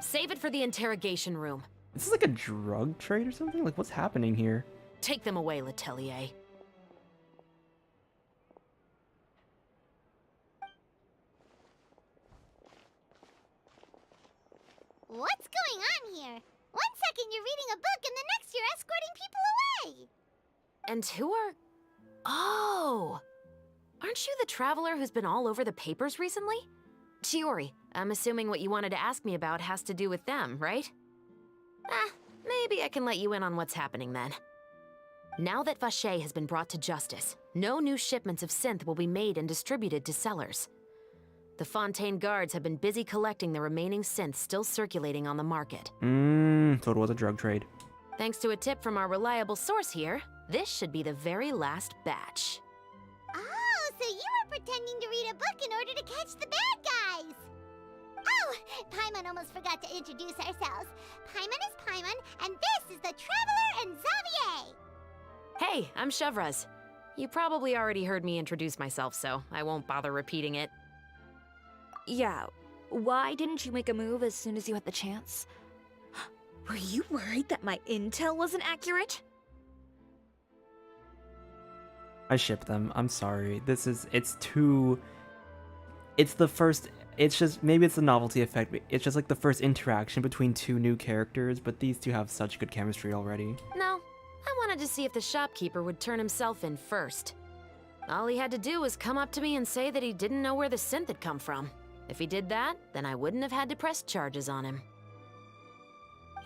Save it for the interrogation room. This is like a drug trade or something? Like, what's happening here? Take them away, Letelier. What's going on here? One second you're reading a book and the next you're escorting people away. And who are... Oh! Aren't you the traveler who's been all over the papers recently? Chiori, I'm assuming what you wanted to ask me about has to do with them, right? Maybe I can let you in on what's happening then. Now that Vacher has been brought to justice, no new shipments of synth will be made and distributed to sellers. The Fontaine guards have been busy collecting the remaining synths still circulating on the market. So it was a drug trade. Thanks to a tip from our reliable source here, this should be the very last batch. Oh, so you were pretending to read a book in order to catch the bad guys. Oh, Paimon almost forgot to introduce ourselves. Paimon is Paimon, and this is the Traveler and Xavier. Hey, I'm Chevraz. You probably already heard me introduce myself, so I won't bother repeating it. Yeah, why didn't you make a move as soon as you had the chance? Were you worried that my intel wasn't accurate? I ship them. I'm sorry. It's just, maybe it's the novelty effect. But it's just like the first interaction between two new characters, but these two have such good chemistry already. No, I wanted to see if the shopkeeper would turn himself in first. All he had to do was come up to me and say that he didn't know where the synth had come from. If he did that, then I wouldn't have had to press charges on him.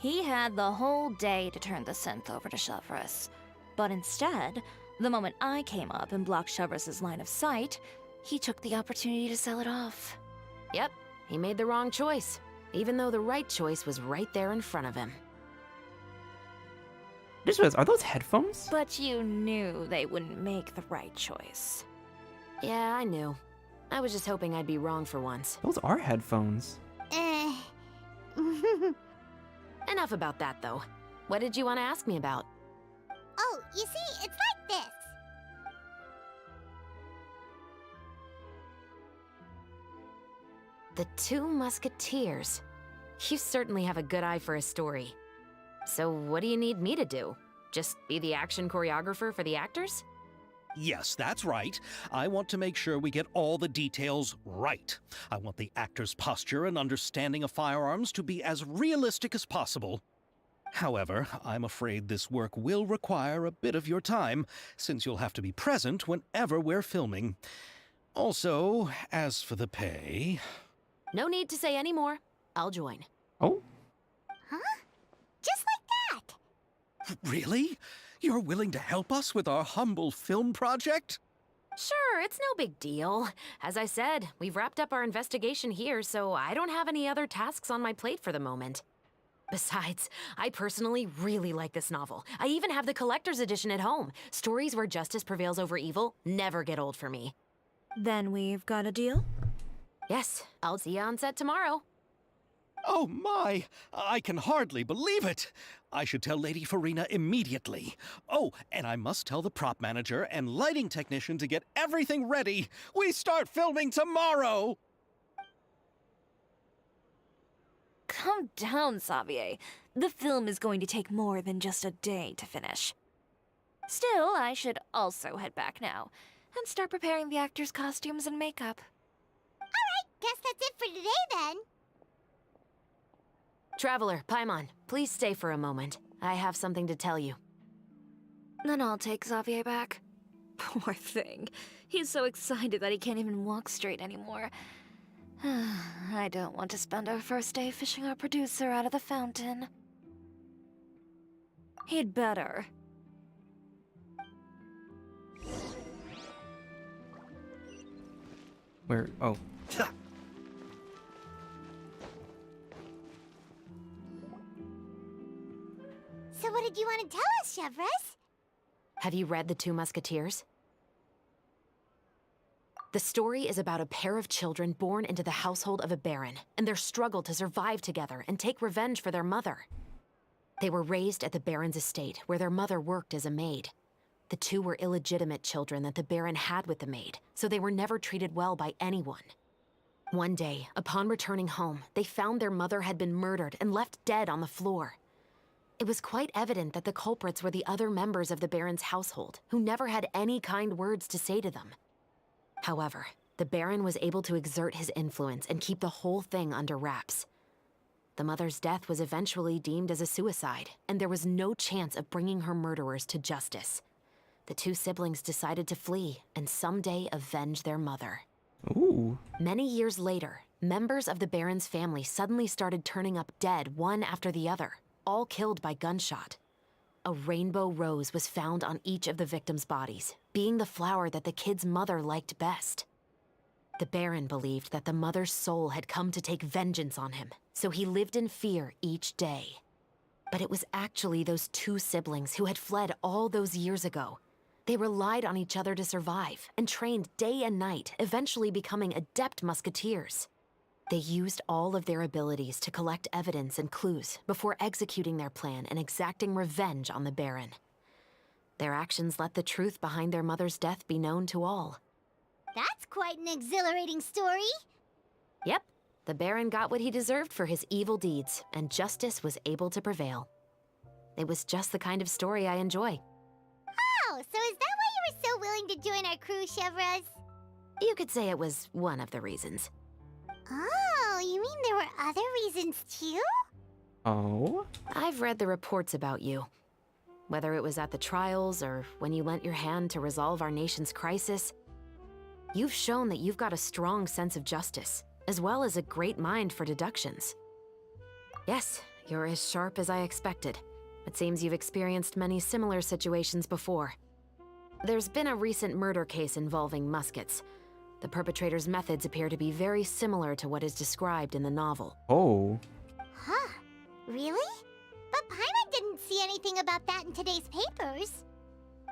He had the whole day to turn the synth over to Chevraz. But instead, the moment I came up and blocked Chevraz's line of sight, he took the opportunity to sell it off. Yep, he made the wrong choice, even though the right choice was right there in front of him. Just realized, are those headphones? But you knew they wouldn't make the right choice. Yeah, I knew. I was just hoping I'd be wrong for once. Those are headphones. Enough about that, though. What did you want to ask me about? Oh, you see, it's like this. The Two Musketeers. You certainly have a good eye for a story. So what do you need me to do? Just be the action choreographer for the actors? Yes, that's right. I want to make sure we get all the details right. I want the actor's posture and understanding of firearms to be as realistic as possible. However, I'm afraid this work will require a bit of your time, since you'll have to be present whenever we're filming. Also, as for the pay... No need to say any more. I'll join. Oh? Huh? Just like that. Really? You're willing to help us with our humble film project? Sure, it's no big deal. As I said, we've wrapped up our investigation here, so I don't have any other tasks on my plate for the moment. Besides, I personally really like this novel. I even have the collector's edition at home. Stories where justice prevails over evil never get old for me. Then we've got a deal? Yes, I'll see you on set tomorrow. Oh my! I can hardly believe it! I should tell Lady Farina immediately. Oh, and I must tell the prop manager and lighting technician to get everything ready. We start filming tomorrow! calm down, Xavier. The film is going to take more than just a day to finish. Still, I should also head back now and start preparing the actors' costumes and makeup. Guess that's it for today then. Traveler, Paimon, please stay for a moment. I have something to tell you. Then I'll take Xavier back. Poor thing. He's so excited that he can't even walk straight anymore. I don't want to spend our first day fishing our producer out of the fountain. He'd better. Where? Oh. So what did you want to tell us, Chevres? Have you read The Two Musketeers? The story is about a pair of children born into the household of a baron, and their struggle to survive together and take revenge for their mother. They were raised at the baron's estate, where their mother worked as a maid. The two were illegitimate children that the baron had with the maid, so they were never treated well by anyone. One day, upon returning home, they found their mother had been murdered and left dead on the floor. It was quite evident that the culprits were the other members of the baron's household, who never had any kind words to say to them. However, the baron was able to exert his influence and keep the whole thing under wraps. The mother's death was eventually deemed as a suicide, and there was no chance of bringing her murderers to justice. The two siblings decided to flee and someday avenge their mother. Ooh. Many years later, members of the baron's family suddenly started turning up dead one after the other, all killed by gunshot. A rainbow rose was found on each of the victims' bodies, being the flower that the kid's mother liked best. The baron believed that the mother's soul had come to take vengeance on him, so he lived in fear each day. But it was actually those two siblings who had fled all those years ago. They relied on each other to survive and trained day and night, eventually becoming adept musketeers. They used all of their abilities to collect evidence and clues before executing their plan and exacting revenge on the baron. Their actions let the truth behind their mother's death be known to all. That's quite an exhilarating story. Yep, the baron got what he deserved for his evil deeds, and justice was able to prevail. It was just the kind of story I enjoy. Oh, so is that why you were so willing to join our crew, Chevres? You could say it was one of the reasons. Oh, you mean there were other reasons too? Oh? I've read the reports about you. Whether it was at the trials or when you lent your hand to resolve our nation's crisis, you've shown that you've got a strong sense of justice, as well as a great mind for deductions. Yes, you're as sharp as I expected. It seems you've experienced many similar situations before. There's been a recent murder case involving Muskets. The perpetrator's methods appear to be very similar to what is described in the novel. Oh. Huh. Really? But Paimon didn't see anything about that in today's papers.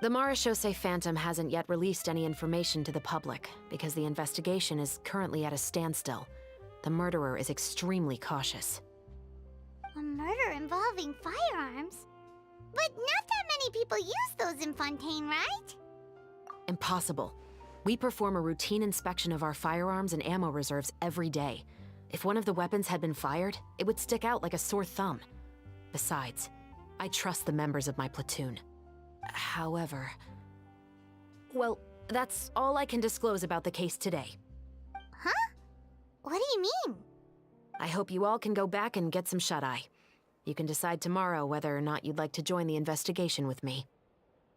The Marechaussee Phantom hasn't yet released any information to the public because the investigation is currently at a standstill. The murderer is extremely cautious. A murder involving firearms? But not that many people use those in Fontaine, right? Impossible. We perform a routine inspection of our firearms and ammo reserves every day. If one of the weapons had been fired, it would stick out like a sore thumb. Besides, I trust the members of my platoon. However... Well, that's all I can disclose about the case today. Huh? What do you mean? I hope you all can go back and get some shut-eye. You can decide tomorrow whether or not you'd like to join the investigation with me.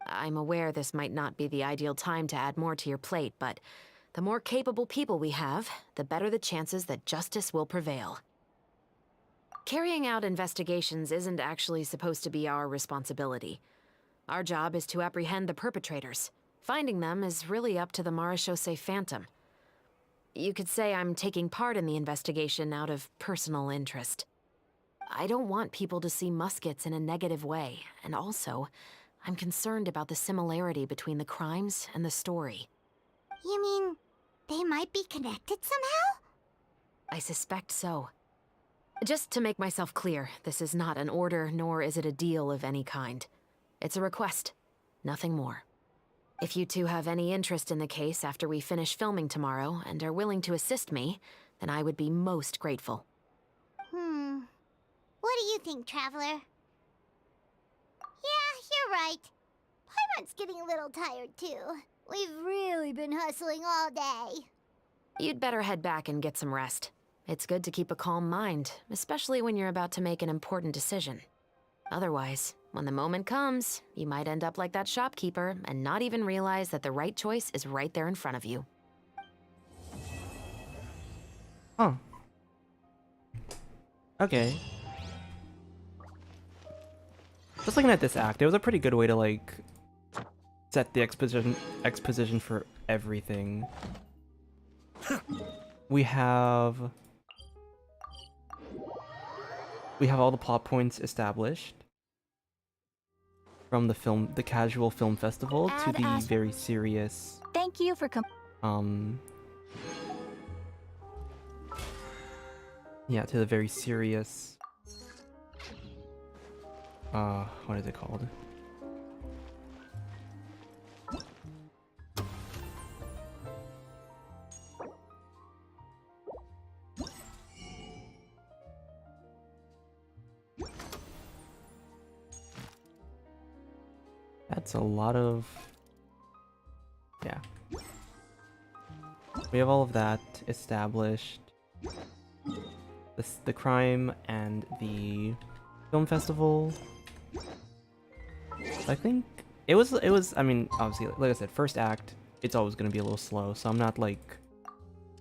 I'm aware this might not be the ideal time to add more to your plate, but the more capable people we have, the better the chances that justice will prevail. Carrying out investigations isn't actually supposed to be our responsibility. Our job is to apprehend the perpetrators. Finding them is really up to the Marechaussee Phantom. You could say I'm taking part in the investigation out of personal interest. I don't want people to see Muskets in a negative way, and also, I'm concerned about the similarity between the crimes and the story. You mean they might be connected somehow? I suspect so. Just to make myself clear, this is not an order, nor is it a deal of any kind. It's a request, nothing more. If you two have any interest in the case after we finish filming tomorrow and are willing to assist me, then I would be most grateful. What do you think, Traveler? Yeah, you're right. Paimon's getting a little tired, too. We've really been hustling all day. You'd better head back and get some rest. It's good to keep a calm mind, especially when you're about to make an important decision. Otherwise, when the moment comes, you might end up like that shopkeeper and not even realize that the right choice is right there in front of you. Huh. Okay. Just looking at this act, it was a pretty good way to, like, set the exposition for everything. We have all the plot points established. From the casual film festival to the very serious. Thank you for Yeah, to the very serious. What is it called? That's a lot of... Yeah. We have all of that established. The crime and the film festival. I think it was, I mean, obviously, like I said, first act, it's always going to be a little slow, so I'm not like...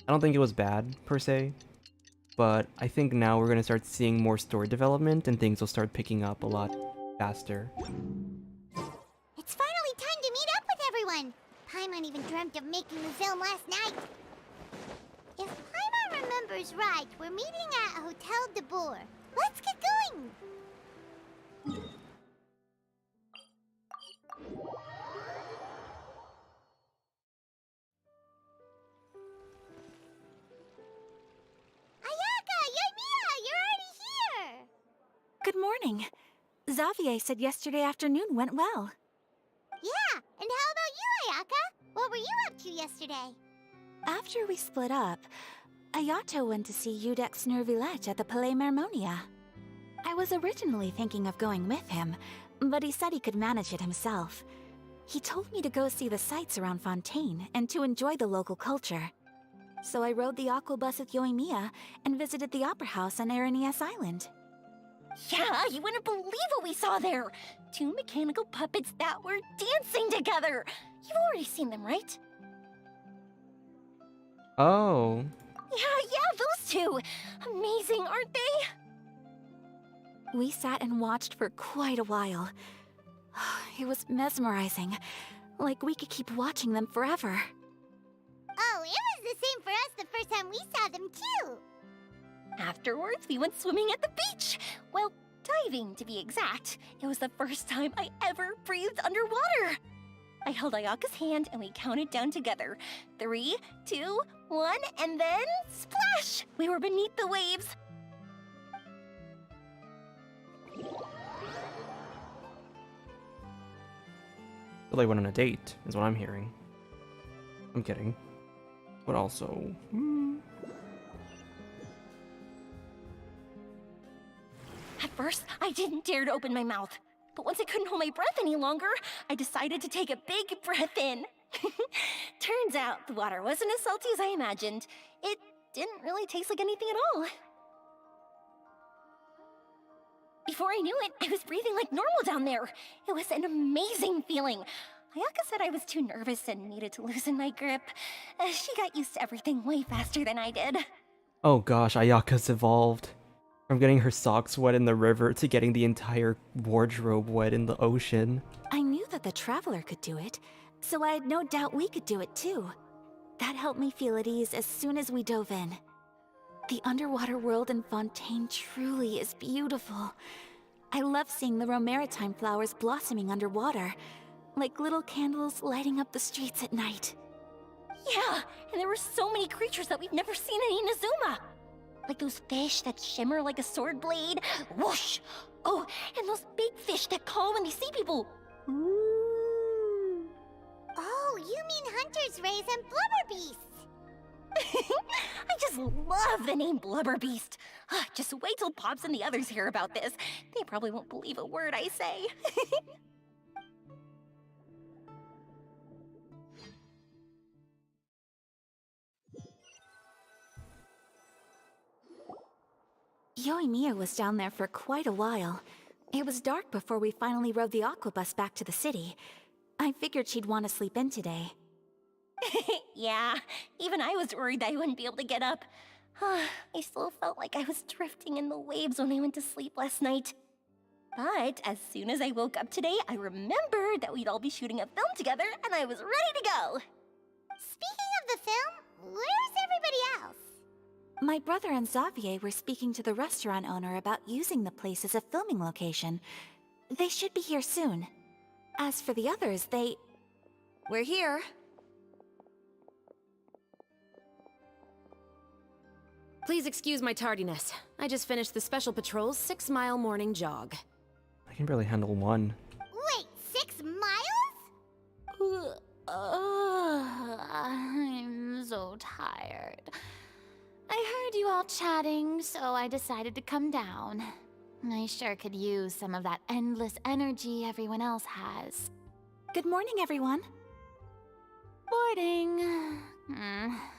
I don't think it was bad, per se. But I think now we're going to start seeing more story development and things will start picking up a lot faster. It's finally time to meet up with everyone! Paimon even dreamt of making the film last night. If Paimon remembers right, we're meeting at Hotel de Boer. Let's get going! Ayaka! Yoimiya! You're already here! Good morning. Xavier said yesterday afternoon went well. Yeah, and how about you, Ayaka? What were you up to yesterday? After we split up, Ayato went to see Udex Nervillette at the Palais Mermonia. I was originally thinking of going with him, but he said he could manage it himself. He told me to go see the sights around Fontaine and to enjoy the local culture. So I rode the aqua bus with Yoimiya and visited the opera house on Aranias Island. Yeah, you wouldn't believe what we saw there! 2 mechanical puppets that were dancing together! You've already seen them, right? Oh. Yeah, those two! Amazing, aren't they? We sat and watched for quite a while. It was mesmerizing. Like we could keep watching them forever. Oh, it was the same for us the first time we saw them, too! Afterwards, we went swimming at the beach! Well, diving, to be exact. It was the first time I ever breathed underwater! I held Ayaka's hand and we counted down together. 3, 2, 1, and then splash! We were beneath the waves. So they went on a date, is what I'm hearing. I'm kidding. But also... At first, I didn't dare to open my mouth. But once I couldn't hold my breath any longer, I decided to take a big breath in. Turns out the water wasn't as salty as I imagined. It didn't really taste like anything at all. Before I knew it, I was breathing like normal down there. It was an amazing feeling. Ayaka said I was too nervous and needed to loosen my grip. She got used to everything way faster than I did. Oh gosh, Ayaka's evolved. From getting her socks wet in the river to getting the entire wardrobe wet in the ocean. I knew that the Traveler could do it, so I had no doubt we could do it too. That helped me feel at ease as soon as we dove in. The underwater world in Fontaine truly is beautiful. I love seeing the Romaritime flowers blossoming underwater, like little candles lighting up the streets at night. Yeah, and there were so many creatures that we've never seen in Inazuma. Like those fish that shimmer like a sword blade. Whoosh! Oh, and those big fish that call when they see people. Oh, you mean hunter's rays and blubber beasts! I just love the name Blubber Beast. Just wait till Pops and the others hear about this. They probably won't believe a word I say. Yoimiya was down there for quite a while. It was dark before we finally rode the aqua bus back to the city. I figured she'd want to sleep in today. Yeah, even I was worried I wouldn't be able to get up. I still felt like I was drifting in the waves when I went to sleep last night. But as soon as I woke up today, I remembered that we'd all be shooting a film together, and I was ready to go. Speaking of the film, where's everybody else? My brother and Xavier were speaking to the restaurant owner about using the place as a filming location. They should be here soon. As for the others, We're here. Please excuse my tardiness. I just finished the Special Patrol's 6-mile morning jog. I can barely handle one. Wait, 6 miles? I'm so tired. I heard you all chatting, so I decided to come down. I sure could use some of that endless energy everyone else has. good morning, everyone. Morning.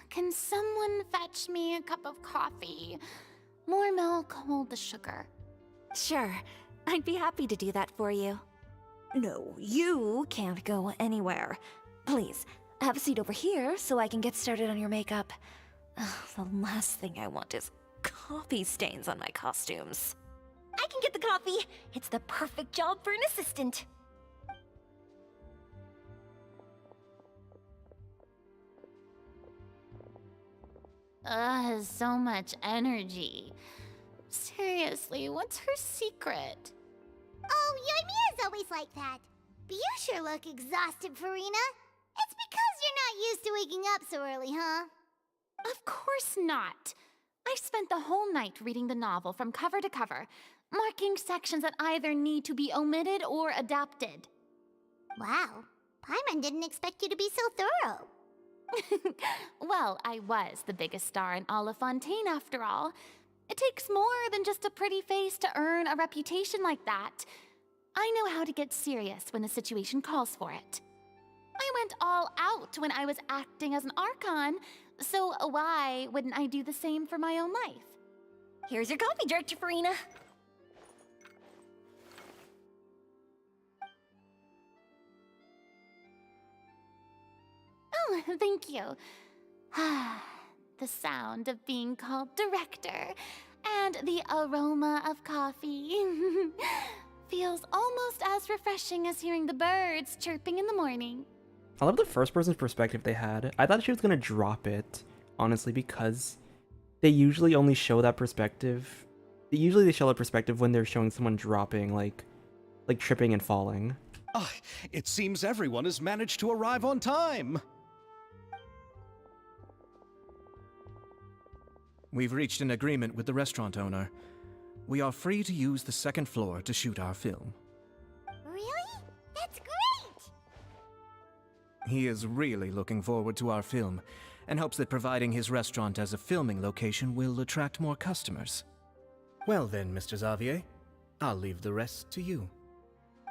Can someone fetch me a cup of coffee? More milk, hold the sugar. Sure, I'd be happy to do that for you. No, you can't go anywhere. Please, have a seat over here so I can get started on your makeup. The last thing I want is coffee stains on my costumes. I can get the coffee. It's the perfect job for an assistant. So much energy. Seriously, what's her secret? Oh, Yoimiya's always like that. But you sure look exhausted, Farina. It's because you're not used to waking up so early, huh? Of course not. I spent the whole night reading the novel from cover to cover, marking sections that either need to be omitted or adapted. Wow. Paimon didn't expect you to be so thorough. Well, I was the biggest star in all of Fontaine after all. It takes more than just a pretty face to earn a reputation like that. I know how to get serious when the situation calls for it. I went all out when I was acting as an Archon, so why wouldn't I do the same for my own life? Here's your coffee, Director Farina. Oh, thank you. The sound of being called director and the aroma of coffee feels almost as refreshing as hearing the birds chirping in the morning. I love the first person's perspective they had. I thought she was gonna drop it, honestly, because they usually only show that perspective. Usually they show that perspective when they're showing someone dropping, like tripping and falling. It seems everyone has managed to arrive on time. We've reached an agreement with the restaurant owner. We are free to use the second floor to shoot our film. Really? That's great! He is really looking forward to our film, and hopes that providing his restaurant as a filming location will attract more customers. Well then, Mr. Xavier, I'll leave the rest to you.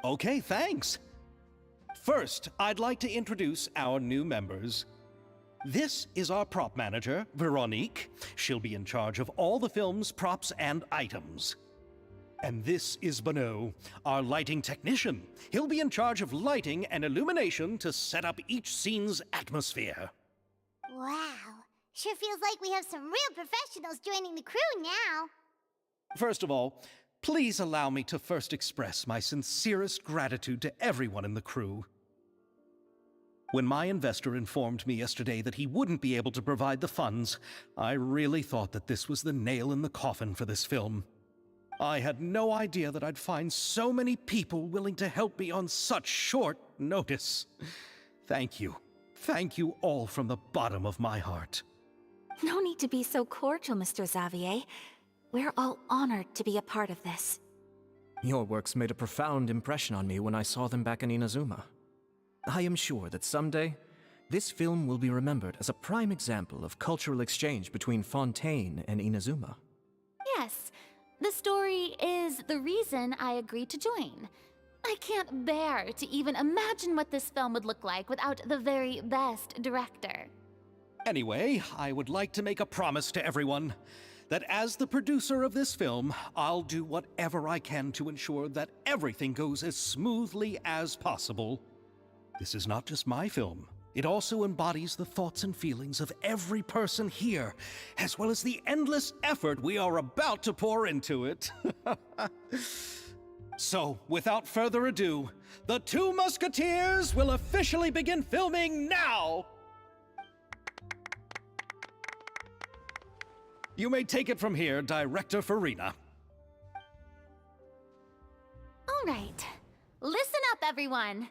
Okay, thanks. First, I'd like to introduce our new members. This is our prop manager, Veronique. She'll be in charge of all the film's props and items. And this is Bonneau, our lighting technician. He'll be in charge of lighting and illumination to set up each scene's atmosphere. Wow. Sure feels like we have some real professionals joining the crew now. First of all, please allow me to first express my sincerest gratitude to everyone in the crew. When my investor informed me yesterday that he wouldn't be able to provide the funds, I really thought that this was the nail in the coffin for this film. I had no idea that I'd find so many people willing to help me on such short notice. Thank you. Thank you all from the bottom of my heart. No need to be so cordial, Mr. Xavier. We're all honored to be a part of this. Your works made a profound impression on me when I saw them back in Inazuma. I am sure that someday, This film will be remembered as a prime example of cultural exchange between Fontaine and Inazuma. Yes, the story is the reason I agreed to join. I can't bear to even imagine what this film would look like without the very best director. Anyway, I would like to make a promise to everyone that as the producer of this film, I'll do whatever I can to ensure that everything goes as smoothly as possible. This is not just my film. It also embodies the thoughts and feelings of every person here, as well as the endless effort we are about to pour into it. So, without further ado, the Two Musketeers will officially begin filming now! You may take it from here, Director Farina. All right, listen up, everyone.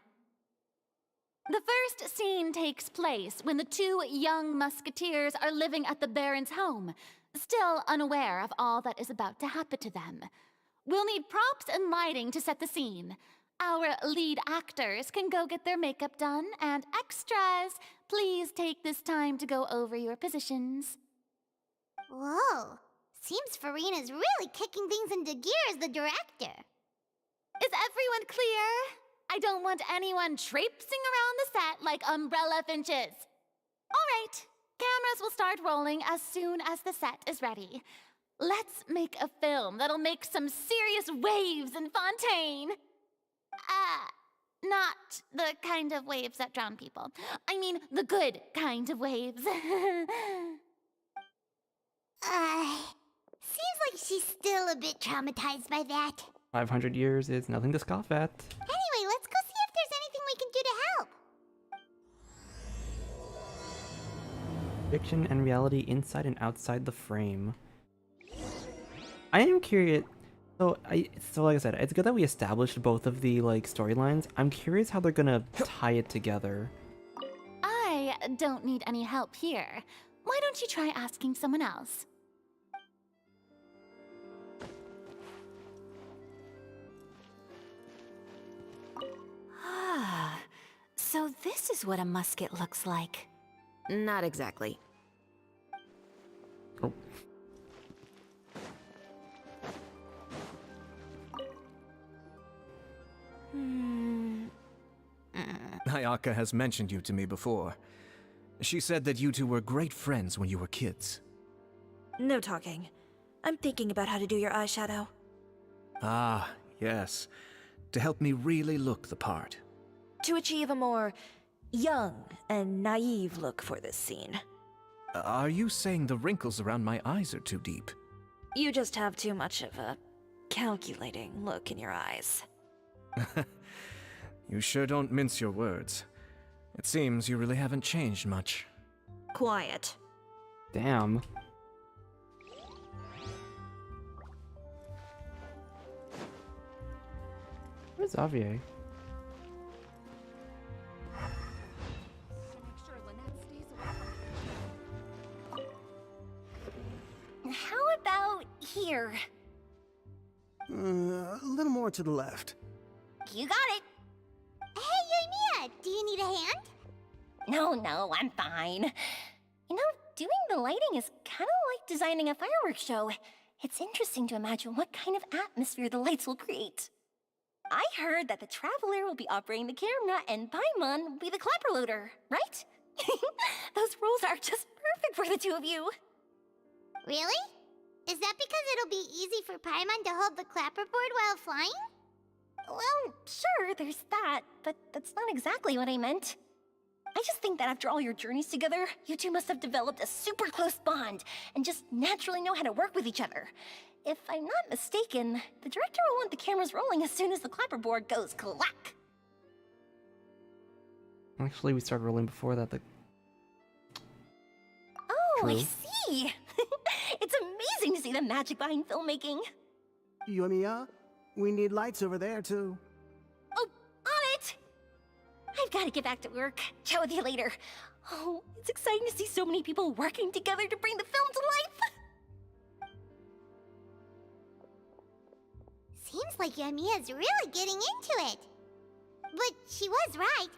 The first scene takes place when the two young musketeers are living at the Baron's home, still unaware of all that is about to happen to them. We'll need props and lighting to set the scene. Our lead actors can go get their makeup done, and extras, please take this time to go over your positions. Whoa. Seems Farina's really kicking things into gear as the director. Is everyone clear? I don't want anyone traipsing around the set like umbrella finches. All right, cameras will start rolling as soon as the set is ready. Let's make a film that'll make some serious waves in Fontaine. Not the kind of waves that drown people. I mean, the good kind of waves. Seems like she's still a bit traumatized by that. 500 years is nothing to scoff at. Anyway, let's go see if there's anything we can do to help. Fiction and reality inside and outside the frame. I am curious. So like I said, it's good that we established both of the storylines. I'm curious how they're gonna tie it together. I don't need any help here. Why don't you try asking someone else? So this is what a musket looks like. Not exactly. Oh. Ayaka has mentioned you to me before. She said that you two were great friends when you were kids. No talking. I'm thinking about how to do your eyeshadow. Ah, yes. To help me really look the part. To achieve a more young and naive look for this scene. Are you saying the wrinkles around my eyes are too deep? You just have too much of a calculating look in your eyes. You sure don't mince your words. It seems you really haven't changed much. Quiet. Damn. Where's Xavier? How about here? A little more to the left. You got it. Hey, Yoimiya, do you need a hand? No, I'm fine. You know, doing the lighting is kind of like designing a fireworks show. It's interesting to imagine what kind of atmosphere the lights will create. I heard that the Traveler will be operating the camera and Paimon will be the clapper loader, right? Those roles are just perfect for the two of you. Really? Is that because it'll be easy for Paimon to hold the clapperboard while flying? Well, sure, there's that, but that's not exactly what I meant. I just think that after all your journeys together, you two must have developed a super close bond and just naturally know how to work with each other. If I'm not mistaken, the director will want the cameras rolling as soon as the clapperboard goes clack. Actually, we started rolling before that. Oh, True. I see. It's amazing to see the magic behind filmmaking. Yoimiya, we need lights over there, too. Oh, on it! I've got to get back to work. Chat with you later. Oh, it's exciting to see so many people working together to bring the film to life. Seems like Yoimiya's really getting into it. But she was right.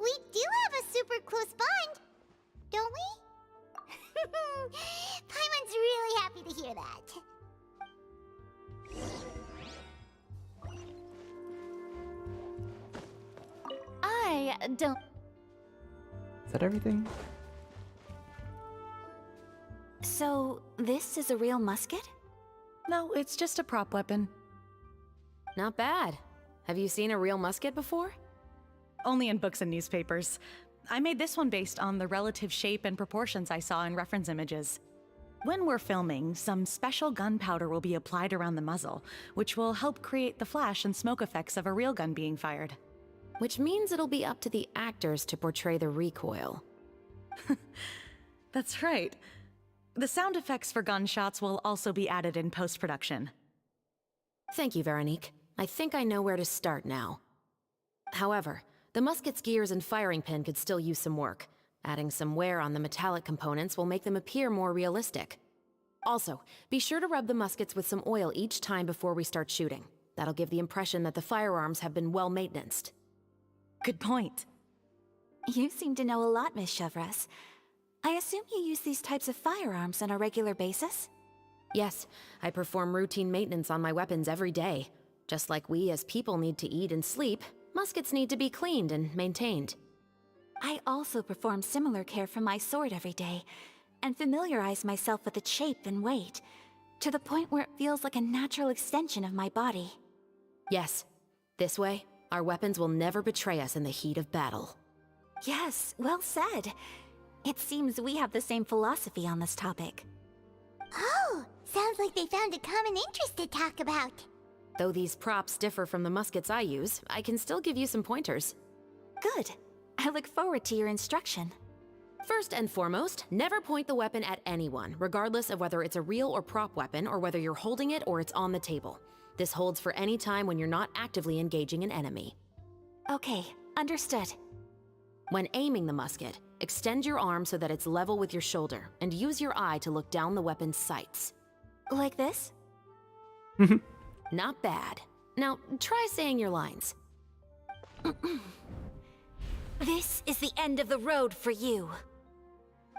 We do have a super close bond, don't we? Paimon's really happy to hear that. I don't. Is that everything? So, this is a real musket? No, it's just a prop weapon. Not bad. Have you seen a real musket before? Only in books and newspapers. I made this one based on the relative shape and proportions I saw in reference images. When we're filming, some special gunpowder will be applied around the muzzle, which will help create the flash and smoke effects of a real gun being fired. Which means it'll be up to the actors to portray the recoil. That's right. The sound effects for gunshots will also be added in post-production. Thank you, Veronique. I think I know where to start now. However, the musket's gears and firing pin could still use some work. Adding some wear on the metallic components will make them appear more realistic. Also, be sure to rub the muskets with some oil each time before we start shooting. That'll give the impression that the firearms have been well maintained. Good point. You seem to know a lot, Miss Chevres. I assume you use these types of firearms on a regular basis? Yes, I perform routine maintenance on my weapons every day. Just like we as people need to eat and sleep, muskets need to be cleaned and maintained. I also perform similar care for my sword every day, and familiarize myself with its shape and weight, to the point where it feels like a natural extension of my body. Yes, this way, our weapons will never betray us in the heat of battle. Yes, well said. It seems we have the same philosophy on this topic. Oh, sounds like they found a common interest to talk about. Though these props differ from the muskets I use, I can still give you some pointers. Good. I look forward to your instruction. First and foremost, never point the weapon at anyone, regardless of whether it's a real or prop weapon or whether you're holding it or it's on the table. This holds for any time when you're not actively engaging an enemy. Okay, understood. When aiming the musket, extend your arm so that it's level with your shoulder, and use your eye to look down the weapon's sights. Like this? Not bad. Now, try saying your lines. This is the end of the road for you.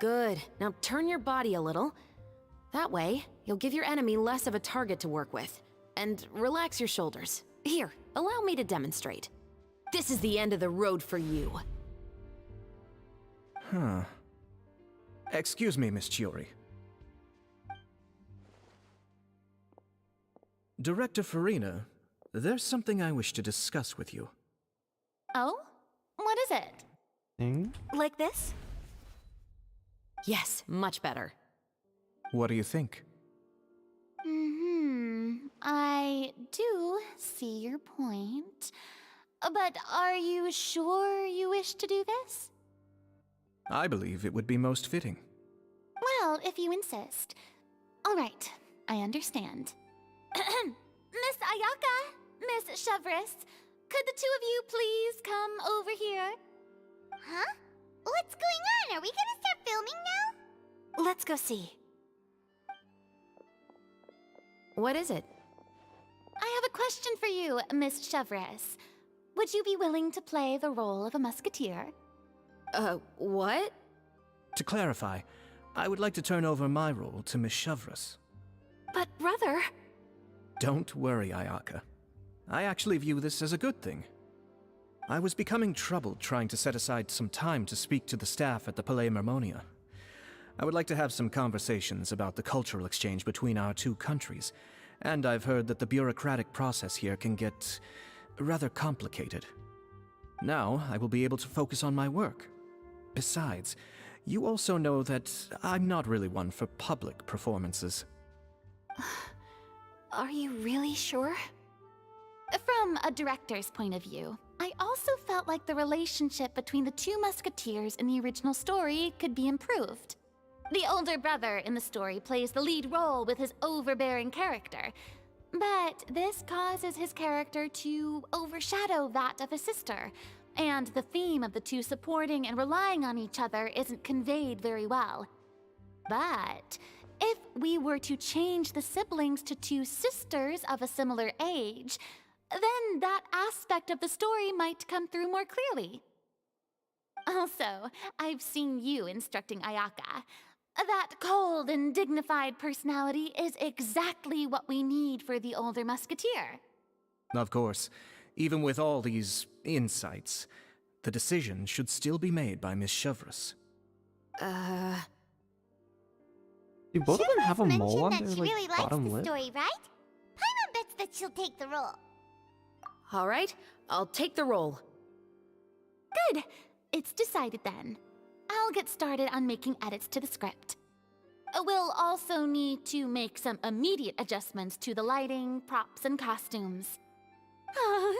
Good. Now turn your body a little. That way, you'll give your enemy less of a target to work with. And relax your shoulders. Here, allow me to demonstrate. This is the end of the road for you. Huh. Excuse me, Miss Chiori. Director Farina, there's something I wish to discuss with you. Oh? What is it? Thing? Like this? Yes, much better. What do you think? I do see your point. But are you sure you wish to do this? I believe it would be most fitting. Well, if you insist. All right, I understand. Miss Ayaka, Miss Chevres, could the two of you please come over here? Huh? What's going on? Are we gonna start filming now? Let's go see. What is it? I have a question for you, Miss Chevres. Would you be willing to play the role of a musketeer? What? To clarify, I would like to turn over my role to Miss Chevres. But brother... Don't worry, Ayaka. I actually view this as a good thing. I was becoming troubled trying to set aside some time to speak to the staff at the Palais Mermonia. I would like to have some conversations about the cultural exchange between our two countries, and I've heard that the bureaucratic process here can get rather complicated. Now, I will be able to focus on my work. Besides, you also know that I'm not really one for public performances. Are you really sure? From a director's point of view, I also felt like the relationship between the two musketeers in the original story could be improved. The older brother in the story plays the lead role with his overbearing character, but this causes his character to overshadow that of his sister, and the theme of the two supporting and relying on each other isn't conveyed very well. But if we were to change the siblings to two sisters of a similar age, then that aspect of the story might come through more clearly. Also, I've seen you instructing Ayaka. That cold and dignified personality is exactly what we need for the older musketeer. Of course, even with all these insights, the decision should still be made by Miss Chevreuse. Do both of them have a Chevreuse mole on mentioned their that she really likes bottom the lip? story, right? Paimon bets that she'll take the role. All right, I'll take the role. Good. It's decided then. I'll get started on making edits to the script. We'll also need to make some immediate adjustments to the lighting, props, and costumes. I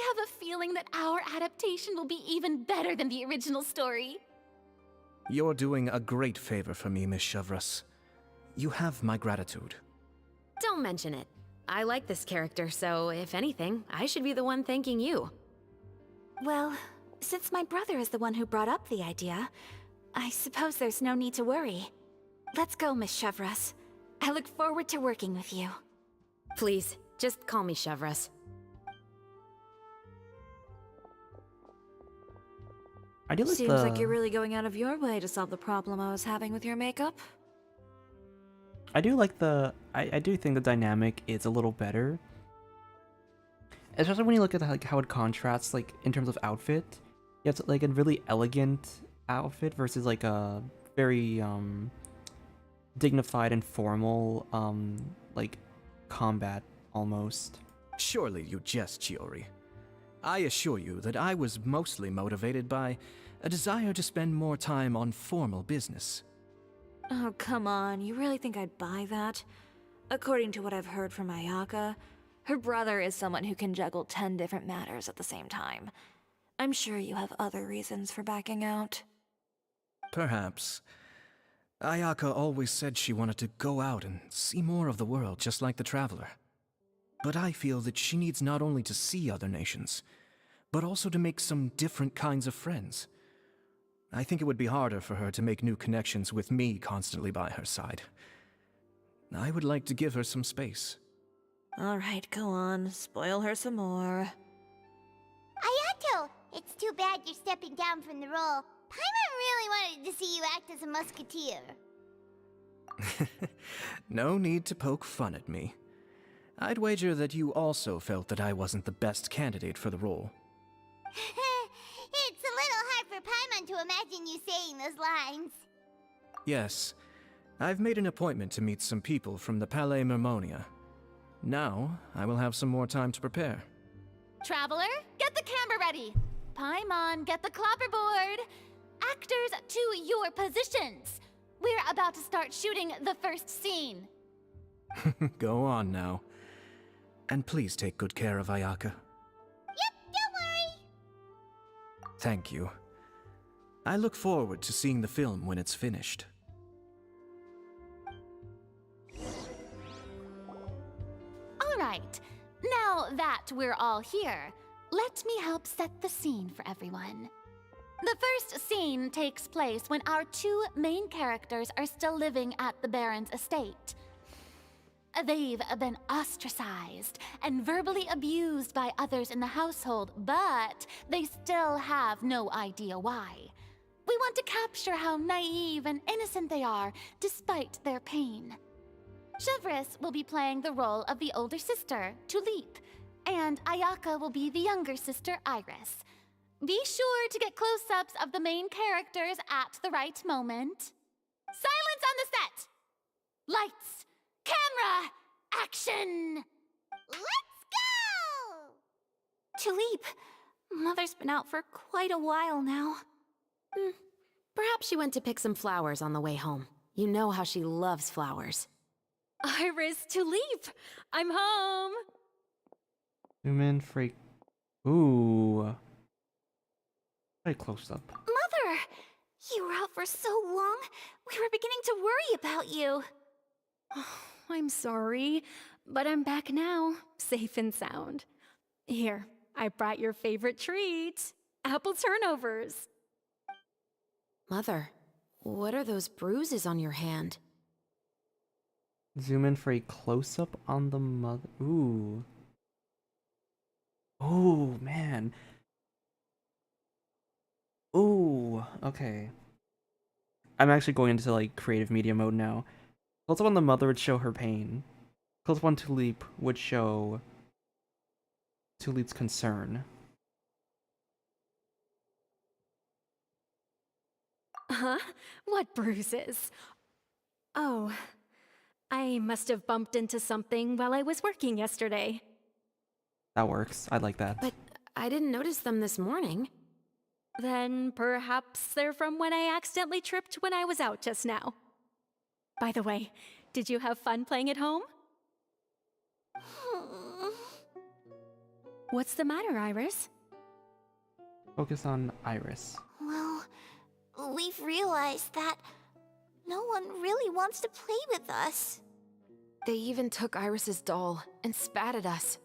have a feeling that our adaptation will be even better than the original story. You're doing a great favor for me, Miss Chevreuse. You have my gratitude. Don't mention it. I like this character, so if anything, I should be the one thanking you. Well, since my brother is the one who brought up the idea, I suppose there's no need to worry. Let's go, Miss Chevreuse. I look forward to working with you. Please, just call me Chevreuse. I do like Seems the... like you're really going out of your way to solve the problem I was having with your makeup. I do like the... I do think the dynamic is a little better. Especially when you look at like how it contrasts like in terms of outfit. You have like a really elegant outfit versus like a very dignified and formal like combat almost. Surely you jest, Chiori. I assure you that I was mostly motivated by a desire to spend more time on formal business. Oh, come on. You really think I'd buy that? According to what I've heard from Ayaka, her brother is someone who can juggle 10 different matters at the same time. I'm sure you have other reasons for backing out. Perhaps. Ayaka always said she wanted to go out and see more of the world, just like the Traveler. But I feel that she needs not only to see other nations, but also to make some different kinds of friends. I think it would be harder for her to make new connections with me constantly by her side. I would like to give her some space. Alright, go on. Spoil her some more. Ayato, it's too bad you're stepping down from the role. Paimon really wanted to see you act as a musketeer. No need to poke fun at me. I'd wager that you also felt that I wasn't the best candidate for the role. It's a little hard for Paimon to imagine you saying those lines. Yes, I've made an appointment to meet some people from the Palais Mermonia. Now, I will have some more time to prepare. Traveler, get the camera ready. Paimon, get the clapperboard. Actors, to your positions. We're about to start shooting the first scene. Go on now. And please take good care of Ayaka. Yep, don't worry. Thank you. I look forward to seeing the film when it's finished. All right, now that we're all here, let me help set the scene for everyone. The first scene takes place when our two main characters are still living at the Baron's estate. They've been ostracized and verbally abused by others in the household, but they still have no idea why. We want to capture how naive and innocent they are, despite their pain. Chevreuse will be playing the role of the older sister, Tulip, and Ayaka will be the younger sister, Iris. Be sure to get close-ups of the main characters at the right moment. Silence on the set! Lights! Camera! Action! Let's go! Tulip, Mother's been out for quite a while now. Perhaps she went to pick some flowers on the way home. You know how she loves flowers. Iris, Tulip! I'm home! Zoom in, freak. Ooh. Very close up. Mother! You were out for so long, we were beginning to worry about you. I'm sorry, but I'm back now, safe and sound. Here, I brought your favorite treat, apple turnovers. Mother, what are those bruises on your hand? Zoom in for a close-up on the mother. Ooh. Oh, man. Ooh. Ooh, okay. I'm actually going into like creative media mode now. Close up on the mother would show her pain. Close up on Tulip would show Tulip's concern. Huh? What bruises? Oh, I must have bumped into something while I was working yesterday. That works. I like that. But I didn't notice them this morning. Then perhaps they're from when I accidentally tripped when I was out just now. By the way, did you have fun playing at home? What's the matter, Iris? Focus on Iris. Well, we've realized that no one really wants to play with us. They even took Iris's doll and spat at us.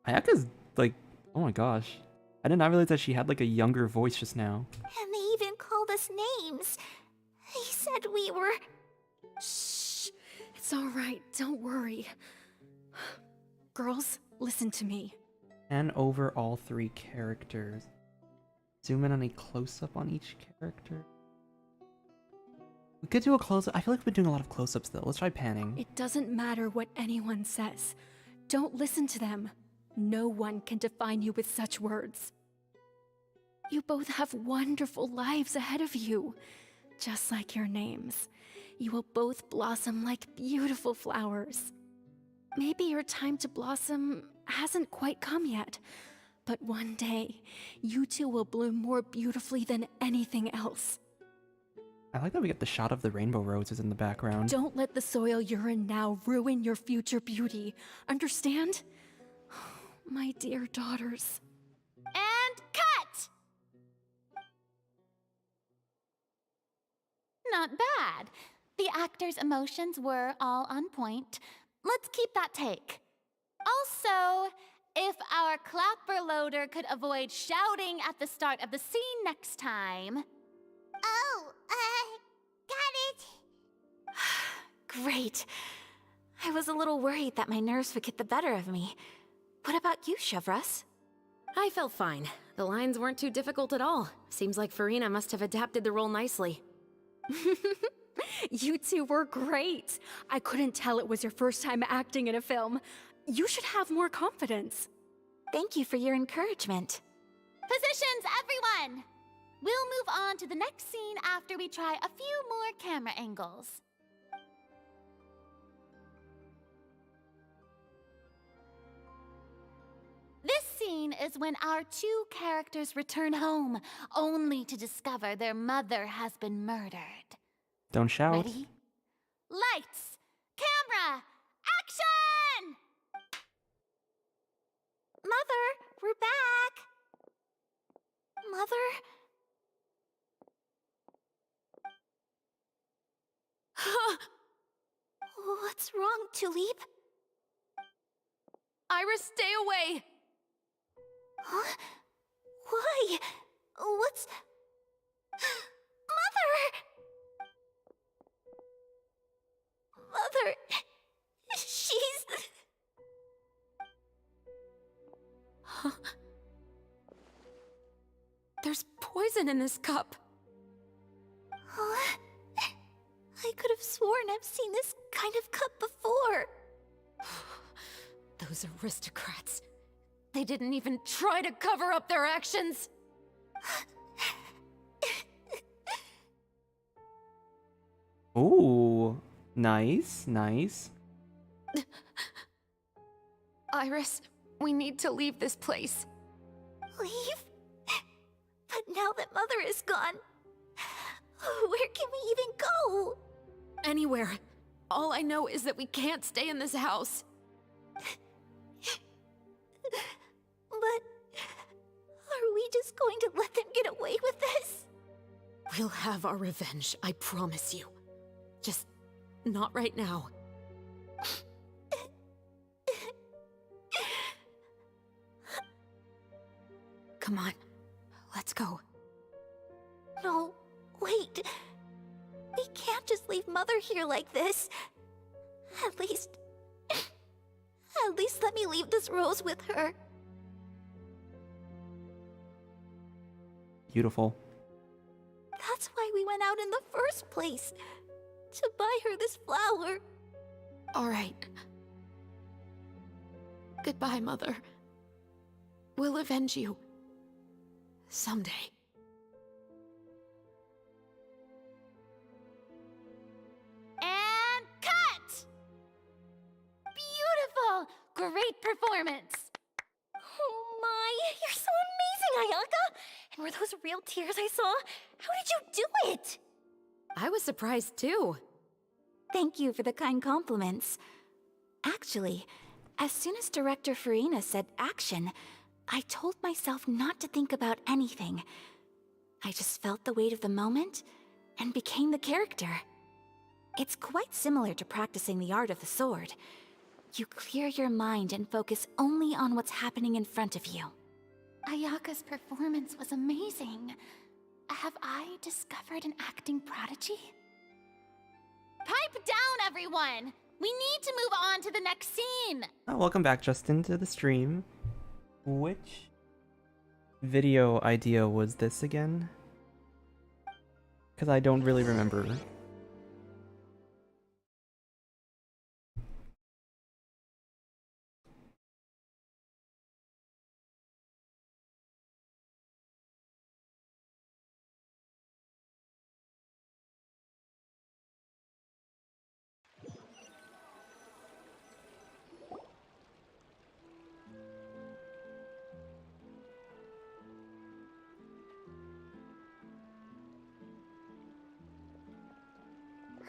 Ayaka's like, oh my gosh. I did not realize that she had like a younger voice just now. And they even called us names. They said we were... Shh. It's all right. Don't worry. Girls, listen to me. And over all three characters. Zoom in on a close-up on each character. We could do a close-up. I feel like we're doing a lot of close-ups though. Let's try panning. It doesn't matter what anyone says. Don't listen to them. No one can define you with such words. You both have wonderful lives ahead of you. Just like your names. You will both blossom like beautiful flowers. Maybe your time to blossom hasn't quite come yet, but one day, you two will bloom more beautifully than anything else. I like that we get the shot of the rainbow roses in the background. Don't let the soil you're in now ruin your future beauty. Understand? My dear daughters. And cut! Not bad. The actors' emotions were all on point. Let's keep that take. Also, if our clapper loader could avoid shouting at the start of the scene next time. Oh, got it. Great. I was a little worried that my nerves would get the better of me. What about you, Chevros? I felt fine. The lines weren't too difficult at all. Seems like Farina must have adapted the role nicely. You two were great. I couldn't tell it was your first time acting in a film. You should have more confidence. Thank you for your encouragement. Positions, everyone! We'll move on to the next scene after we try a few more camera angles. This scene is when our two characters return home, only to discover their mother has been murdered. Don't shout. Ready? Lights! Camera! Action! Mother, we're back! Mother? What's wrong, Tulip? Iris, stay away! Huh? Why? What's... Mother! Mother... She's... Huh? There's poison in this cup. Huh? I could have sworn I've seen this kind of cup before. Those aristocrats. They didn't even try to cover up their actions. Ooh, nice, nice. Iris, we need to leave this place. Leave? But now that Mother is gone, where can we even go? Anywhere. All I know is that we can't stay in this house. But are we just going to let them get away with this? We'll have our revenge, I promise you. Just not right now. Come on, let's go. No, wait. We can't just leave Mother here like this. At least let me leave this rose with her. Beautiful. That's why we went out in the first place. To buy her this flower. All right. Goodbye, Mother. We'll avenge you. Someday. And cut! Beautiful! Great performance! Oh my, you're so amazing, Ayaka! And were those real tears I saw? How did you do it? I was surprised too. Thank you for the kind compliments. Actually, as soon as Director Farina said action, I told myself not to think about anything. I just felt the weight of the moment and became the character. It's quite similar to practicing the art of the sword. You clear your mind and focus only on what's happening in front of you. Ayaka's performance was amazing. Have I discovered an acting prodigy? Pipe down, everyone! We need to move on to the next scene! Oh, welcome back, Justin, to the stream. Which video idea was this again? Because I don't really remember.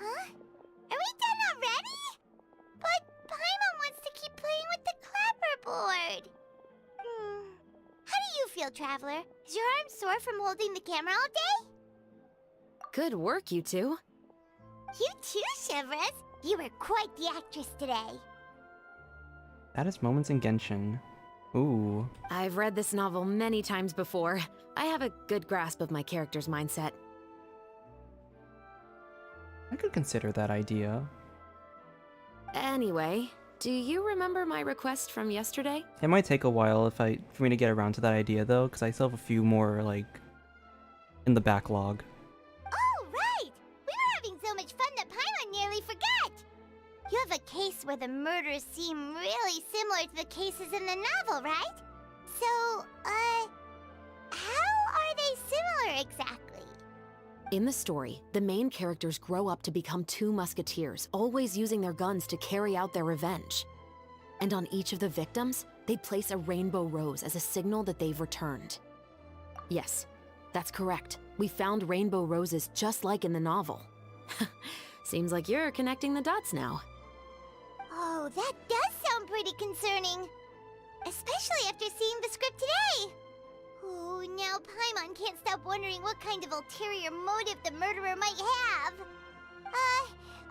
Huh? Are we done already? But Paimon wants to keep playing with the clapperboard. How do you feel, Traveler? Is your arm sore from holding the camera all day? Good work, you two. You too, Shivers. You were quite the actress today. Saddest moments in Genshin. Ooh. I've read this novel many times before. I have a good grasp of my character's mindset. I could consider that idea. Anyway, do you remember my request from yesterday? It might take a while for me to get around to that idea though, because I still have a few more like in the backlog. Oh, right! We were having so much fun that Paimon nearly forgot! You have a case where the murders seem really similar to the cases in the novel, right? So, how are they similar exactly? In the story, the main characters grow up to become two musketeers, always using their guns to carry out their revenge. And on each of the victims, they place a rainbow rose as a signal that they've returned. Yes, that's correct. We found rainbow roses just like in the novel. Seems like you're connecting the dots now. Oh, that does sound pretty concerning. Especially after seeing the script today. Oh, now Paimon can't stop wondering what kind of ulterior motive the murderer might have.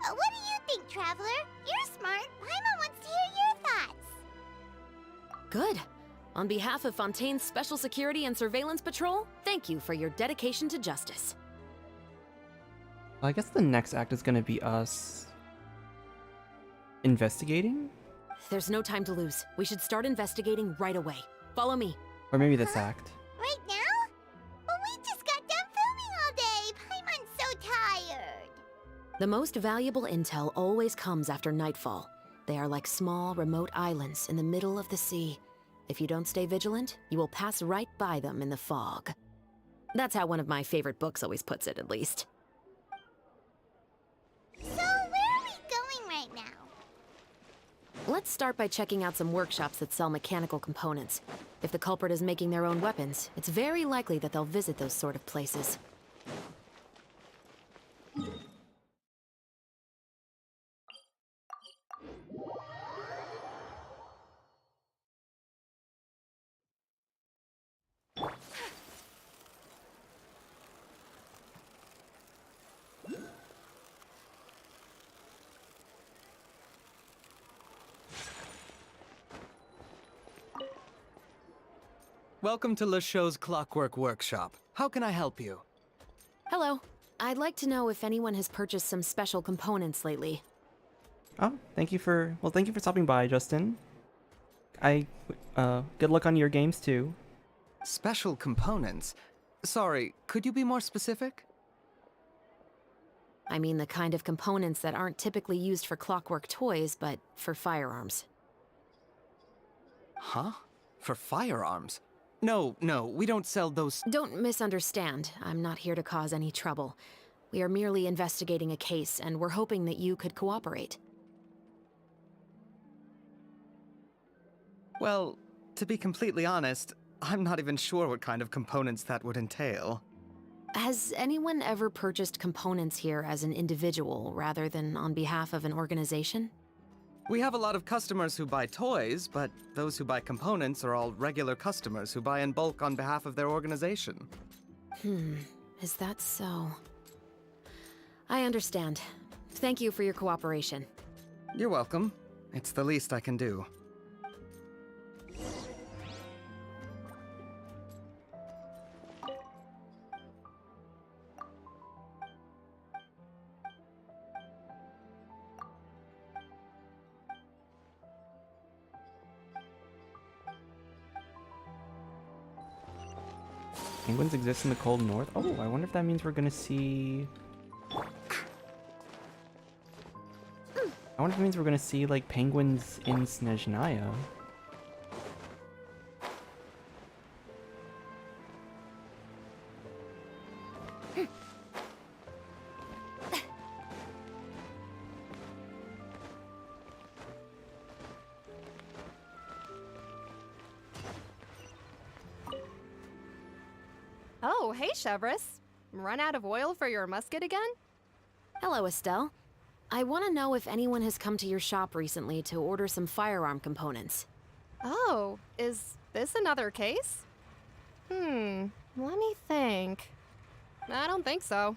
What do you think, Traveler? You're smart. Paimon wants to hear your thoughts. Good. On behalf of Fontaine's Special Security and Surveillance Patrol, thank you for your dedication to justice. Well, I guess the next act is gonna be us investigating? There's no time to lose. We should start investigating right away. Follow me. Or maybe this act. Right now? Well, we just got done filming all day. Paimon's so tired. The most valuable intel always comes after nightfall. They are like small, remote islands in the middle of the sea. If you don't stay vigilant, you will pass right by them in the fog. That's how one of my favorite books always puts it, at least. So, where are we going right now? Let's start by checking out some workshops that sell mechanical components. If the culprit is making their own weapons, it's very likely that they'll visit those sort of places. Welcome to LeChaux's Clockwork Workshop. How can I help you? Hello. I'd like to know if anyone has purchased some special components lately. Oh, thank you for stopping by, Justin. Good luck on your games too. Special components? Sorry, could you be more specific? I mean the kind of components that aren't typically used for clockwork toys, but for firearms. Huh? For firearms? No, we don't sell those. Don't misunderstand. I'm not here to cause any trouble. We are merely investigating a case, and we're hoping that you could cooperate. Well, to be completely honest, I'm not even sure what kind of components that would entail. Has anyone ever purchased components here as an individual rather than on behalf of an organization? We have a lot of customers who buy toys, but those who buy components are all regular customers who buy in bulk on behalf of their organization. Is that so? I understand. Thank you for your cooperation. You're welcome. It's the least I can do. Penguins exist in the cold north? Oh, I wonder if that means we're gonna see... I wonder if it means we're gonna see, like, penguins in Snezhnaya. Oh, hey, Chevris. Run out of oil for your musket again? Hello, Estelle. I want to know if anyone has come to your shop recently to order some firearm components. Oh, is this another case? Let me think. I don't think so.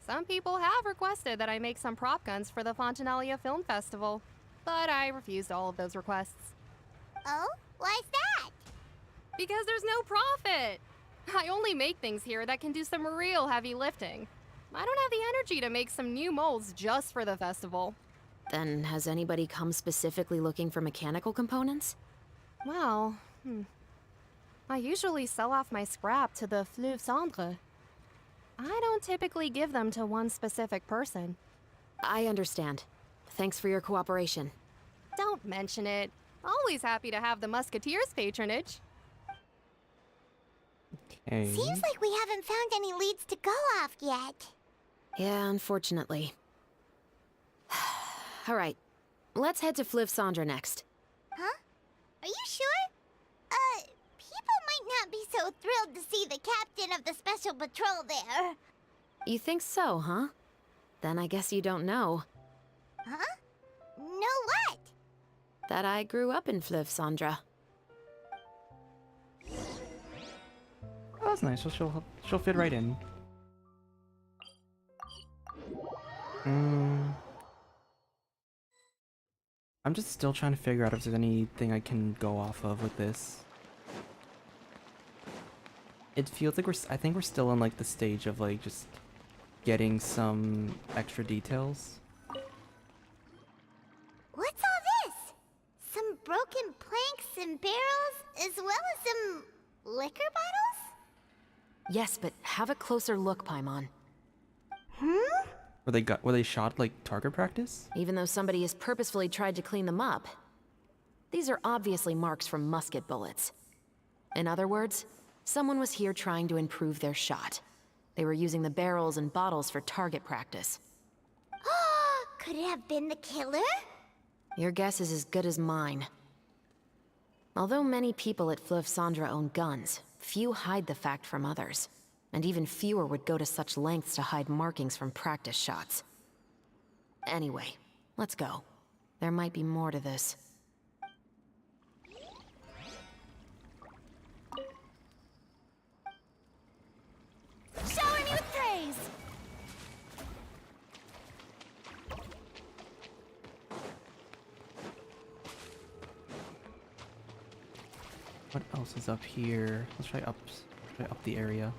Some people have requested that I make some prop guns for the Fontaine Film Festival, but I refused all of those requests. Oh? Why's that? Because there's no profit! I only make things here that can do some real heavy lifting. I don't have the energy to make some new molds just for the festival. Then has anybody come specifically looking for mechanical components? Well, I usually sell off my scrap to the Fleuve Cendre. I don't typically give them to one specific person. I understand. Thanks for your cooperation. Don't mention it. Always happy to have the Musketeers' patronage. Okay. Seems like we haven't found any leads to go off yet. Yeah, unfortunately. All right, let's head to Fleuve Cendre next. Huh? Are you sure? People might not be so thrilled to see the captain of the special patrol there. You think so, huh? Then I guess you don't know. Huh? Know what? That I grew up in Fleuve Cendre. Oh, that's nice. She'll fit right in. I'm just still trying to figure out if there's anything I can go off of with this. It feels like I think we're still in like the stage of like just getting some extra details. What's all this? Some broken planks and barrels, as well as some liquor bottles? Yes, but have a closer look, Paimon. Were they shot like target practice? Even though somebody has purposefully tried to clean them up. These are obviously marks from musket bullets. In other words, someone was here trying to improve their shot. They were using the barrels and bottles for target practice. Could it have been the killer? Your guess is as good as mine. Although many people at Fleuve Cendre own guns, few hide the fact from others. And even fewer would go to such lengths to hide markings from practice shots. Anyway, let's go. There might be more to this. Shower me with praise! What else is up here? Let's try up the area.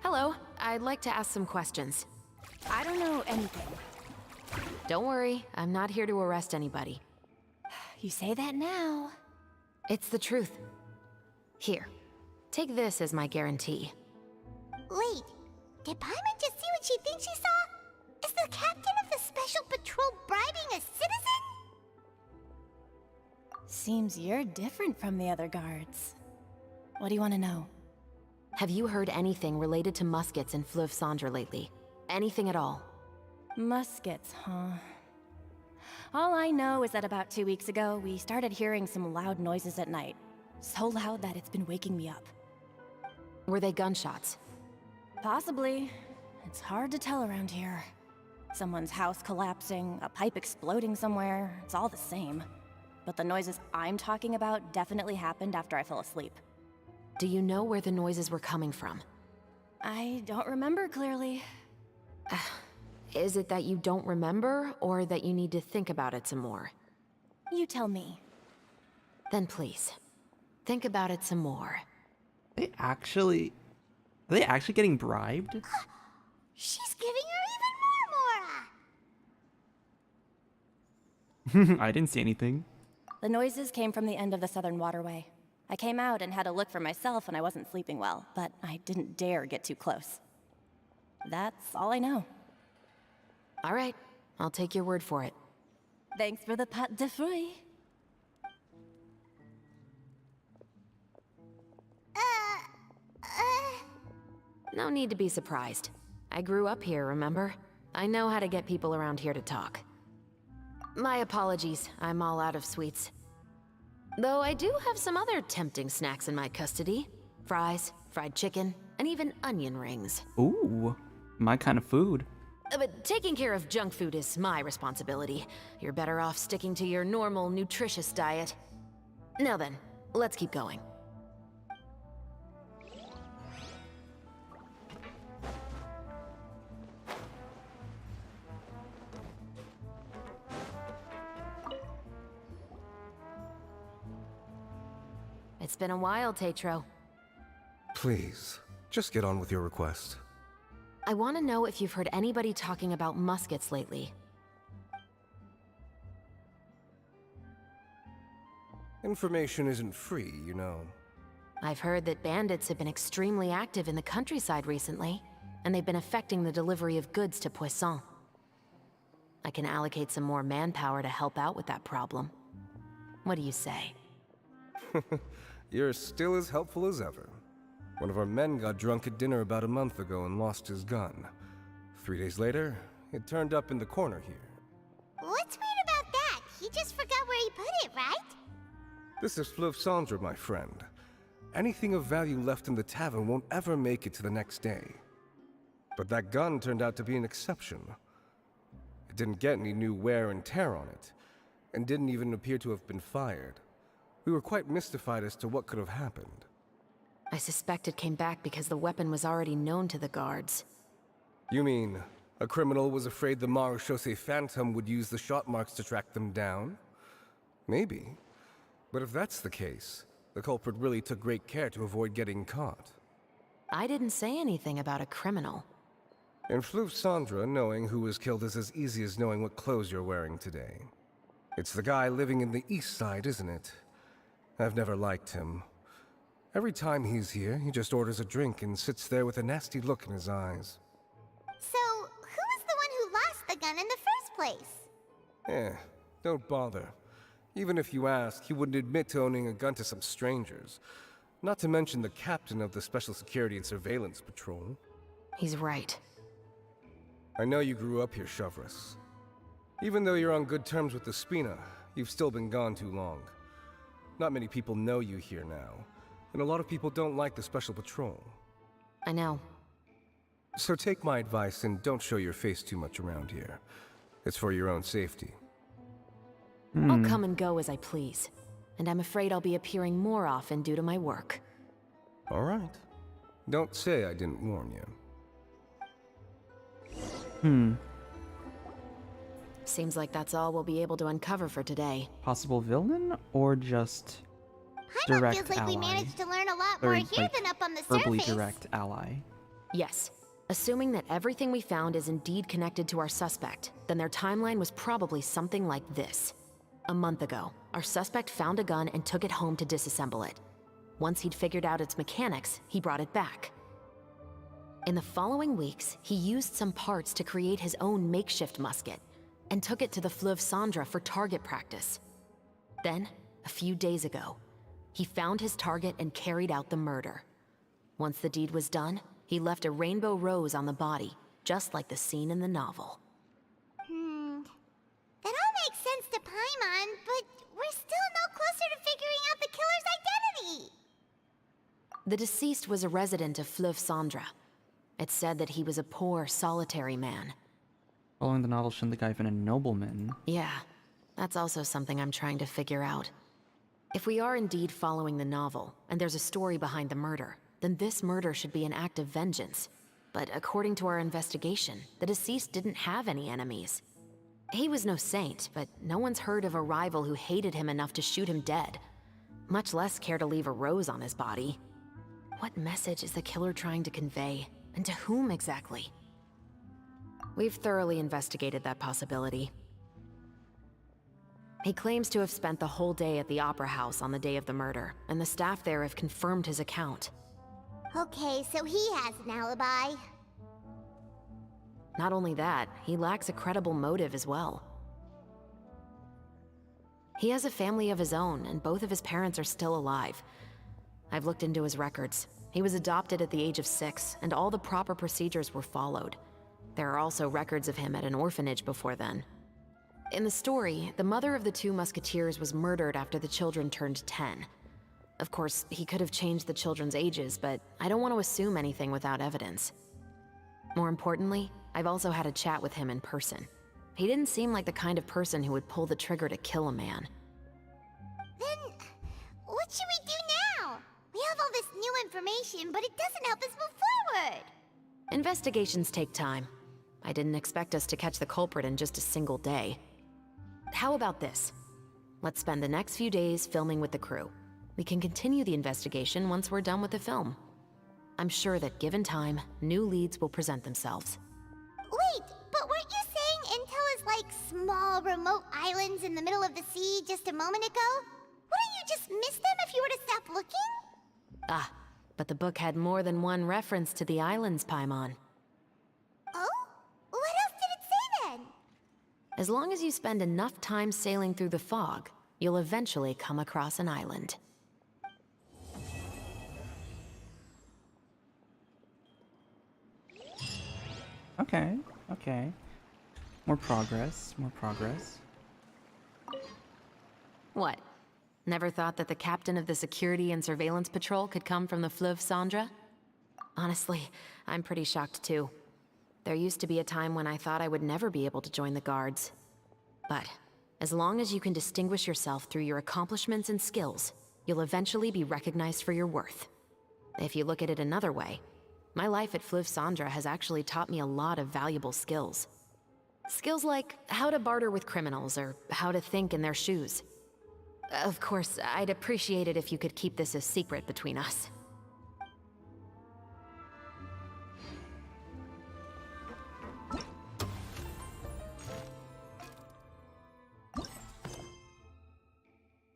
Hello, I'd like to ask some questions. I don't know anything. Don't worry, I'm not here to arrest anybody. You say that now. It's the truth. Here, take this as my guarantee. Wait, did Paimon just see what she thinks she saw? Is the captain of the Special Patrol bribing a citizen? Seems you're different from the other guards. What do you want to know? Have you heard anything related to Muskets and Fleuve Cendre lately? Anything at all? Muskets, huh? All I know is that about 2 weeks ago, we started hearing some loud noises at night. So loud that it's been waking me up. Were they gunshots? Possibly. It's hard to tell around here. Someone's house collapsing, a pipe exploding somewhere, it's all the same. But the noises I'm talking about definitely happened after I fell asleep. Do you know where the noises were coming from? I don't remember clearly. Is it that you don't remember, or that you need to think about it some more? You tell me. Then please, think about it some more. Are they actually getting bribed? She's giving her even more. I didn't see anything. The noises came from the end of the Southern Waterway. I came out and had a look for myself when I wasn't sleeping well, but I didn't dare get too close. That's all I know. All right, I'll take your word for it. Thanks for the pâte de fruits. No need to be surprised. I grew up here, remember? I know how to get people around here to talk. My apologies, I'm all out of sweets. Though I do have some other tempting snacks in my custody. Fries, fried chicken, and even onion rings. Ooh, my kind of food. But taking care of junk food is my responsibility. You're better off sticking to your normal, nutritious diet. Now then, let's keep going. It's been a while, Tetro. Please, just get on with your request. I want to know if you've heard anybody talking about muskets lately. Information isn't free, you know. I've heard that bandits have been extremely active in the countryside recently, and they've been affecting the delivery of goods to Poisson. I can allocate some more manpower to help out with that problem. What do you say? You're still as helpful as ever. One of our men got drunk at dinner about a month ago and lost his gun. 3 days later, it turned up in the corner here. What's weird about that? He just forgot where he put it, right? This is Fleuve Cendre, my friend. Anything of value left in the tavern won't ever make it to the next day. But that gun turned out to be an exception. It didn't get any new wear and tear on it, and didn't even appear to have been fired. We were quite mystified as to what could have happened. I suspect it came back because the weapon was already known to the guards. You mean, a criminal was afraid the Marechaussee Phantom would use the shot marks to track them down? Maybe. But if that's the case, the culprit really took great care to avoid getting caught. I didn't say anything about a criminal. In Fleuve Cendre, knowing who was killed is as easy as knowing what clothes you're wearing today. It's the guy living in the east side, isn't it? I've never liked him. Every time he's here, he just orders a drink and sits there with a nasty look in his eyes. So, who was the one who lost the gun in the first place? Don't bother. Even if you ask, he wouldn't admit to owning a gun to some strangers. Not to mention the captain of the Special Security and Surveillance Patrol. He's right. I know you grew up here, Chevres. Even though you're on good terms with the Spina, you've still been gone too long. Not many people know you here now, and a lot of people don't like the Special Patrol. I know. So take my advice and don't show your face too much around here. It's for your own safety. I'll come and go as I please, and I'm afraid I'll be appearing more often due to my work. All right. Don't say I didn't warn you. Seems like that's all we'll be able to uncover for today. Possible villain or just Paimon direct feels like ally? we managed to learn a lot Or, more here like, than up on the verbally surface. direct ally. Yes, Assuming that everything we found is indeed connected to our suspect, then their timeline was probably something like this. A month ago, our suspect found a gun and took it home to disassemble it. Once he'd figured out its mechanics, he brought it back. In the following weeks, he used some parts to create his own makeshift musket and took it to the Fleuve Cendre for target practice. Then, a few days ago, he found his target and carried out the murder. Once the deed was done, he left a rainbow rose on the body, just like the scene in the novel. That all makes sense to Paimon, but we're still no closer to figuring out the killer's identity. The deceased was a resident of Fleuve Cendre. It's said that he was a poor, solitary man. Following the novel, shouldn't the guy have been a nobleman? Yeah, that's also something I'm trying to figure out. If we are indeed following the novel, and there's a story behind the murder, then this murder should be an act of vengeance. But according to our investigation, the deceased didn't have any enemies. He was no saint, but no one's heard of a rival who hated him enough to shoot him dead, much less care to leave a rose on his body. What message is the killer trying to convey, and to whom exactly? We've thoroughly investigated that possibility. He claims to have spent the whole day at the Opera House on the day of the murder, and the staff there have confirmed his account. Okay, so he has an alibi. Not only that, he lacks a credible motive as well. He has a family of his own, and both of his parents are still alive. I've looked into his records. He was adopted at the age of 6, and all the proper procedures were followed. There are also records of him at an orphanage before then. In the story, the mother of the 2 musketeers was murdered after the children turned 10. Of course, he could have changed the children's ages, but I don't want to assume anything without evidence. More importantly, I've also had a chat with him in person. He didn't seem like the kind of person who would pull the trigger to kill a man. Then, what should we do now? We have all this new information, but it doesn't help us move forward. Investigations take time. I didn't expect us to catch the culprit in just a single day. How about this? Let's spend the next few days filming with the crew. We can continue the investigation once we're done with the film. I'm sure that given time, new leads will present themselves. Wait, but weren't you saying Intel is like small, remote islands in the middle of the sea just a moment ago? Wouldn't you just miss them if you were to stop looking? Ah, but the book had more than one reference to the islands, Paimon. Oh? What else did it say then? As long as you spend enough time sailing through the fog, you'll eventually come across an island. Okay, okay. More progress, more progress. What? Never thought that the captain of the Security and Surveillance Patrol could come from the Fleuve Cendre? Honestly, I'm pretty shocked too. There used to be a time when I thought I would never be able to join the guards. But, as long as you can distinguish yourself through your accomplishments and skills, you'll eventually be recognized for your worth. If you look at it another way, my life at Fleuve Cendre has actually taught me a lot of valuable skills. Skills like how to barter with criminals or how to think in their shoes. Of course, I'd appreciate it if you could keep this a secret between us.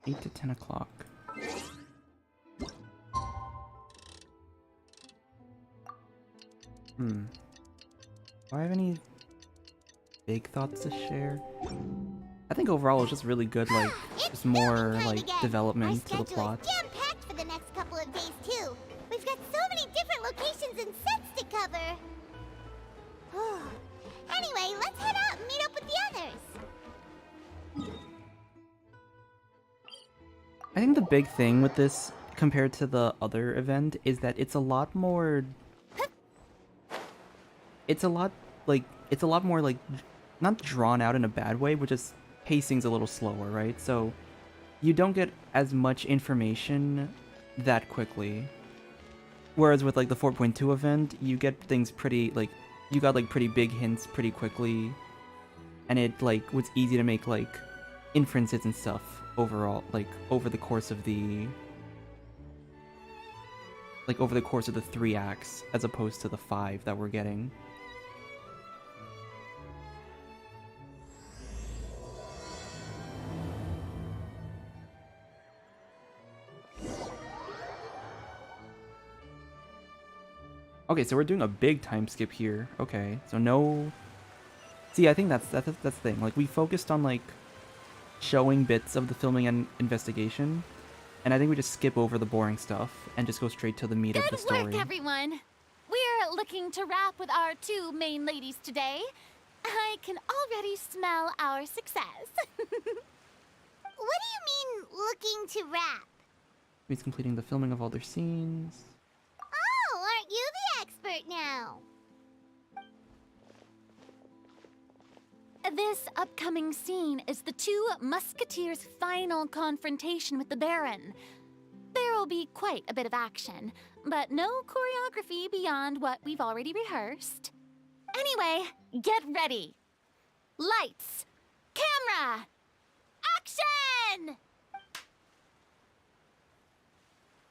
Eight to 10 o'clock. Do I have any big thoughts to share? I think overall it's just really good, like, just more, like, development to the plot. Jam-packed for the next couple of days, too. We've got so many different locations and sets to cover. Anyway, let's head out and meet up with the others. I think the big thing with this, compared to the other event, is that it's a lot more... It's a lot more, like, not drawn out in a bad way, but just pacing's a little slower, right? So you don't get as much information that quickly. Whereas with, like, the 4.2 event, you get things pretty, like, you got, like, pretty big hints pretty quickly. And it, like, was easy to make, like, inferences and stuff overall, like, over the course of the like over the course of the 3 acts, as opposed to the 5 that we're getting. Okay, so we're doing a big time skip here. Okay, so no. See, I think that's the thing. Like, we focused on like showing bits of the filming and investigation, and I think we just skip over the boring stuff and just go straight to the meat of the story. Good work, everyone. We're looking to wrap with our 2 main ladies today. I can already smell our success. What do you mean, looking to wrap? Means completing the filming of all their scenes. Oh, aren't you the expert now? This upcoming scene is the 2 Musketeers' final confrontation with the Baron. There will be quite a bit of action, but no choreography beyond what we've already rehearsed. Anyway, get ready. Lights, camera, action!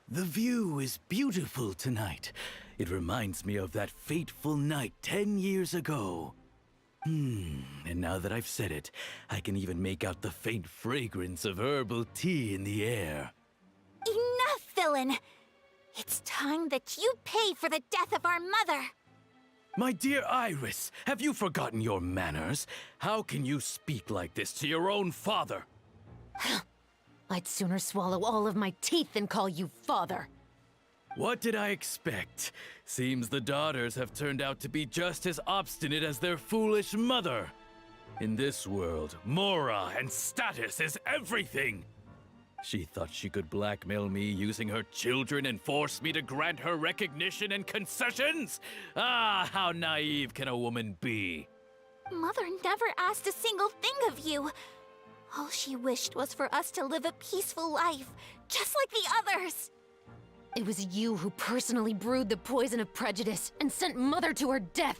The view is beautiful tonight. It reminds me of that fateful night 10 years ago. And now that I've said it, I can even make out the faint fragrance of herbal tea in the air. Enough, villain! It's time that you pay for the death of our mother! My dear Iris, have you forgotten your manners? How can you speak like this to your own father? I'd sooner swallow all of my teeth than call you father. What did I expect? Seems the daughters have turned out to be just as obstinate as their foolish mother. In this world, mora and status is everything. She thought she could blackmail me using her children and force me to grant her recognition and concessions? Ah, how naive can a woman be? Mother never asked a single thing of you. All she wished was for us to live a peaceful life, just like the others. It was you who personally brewed the poison of prejudice and sent Mother to her death.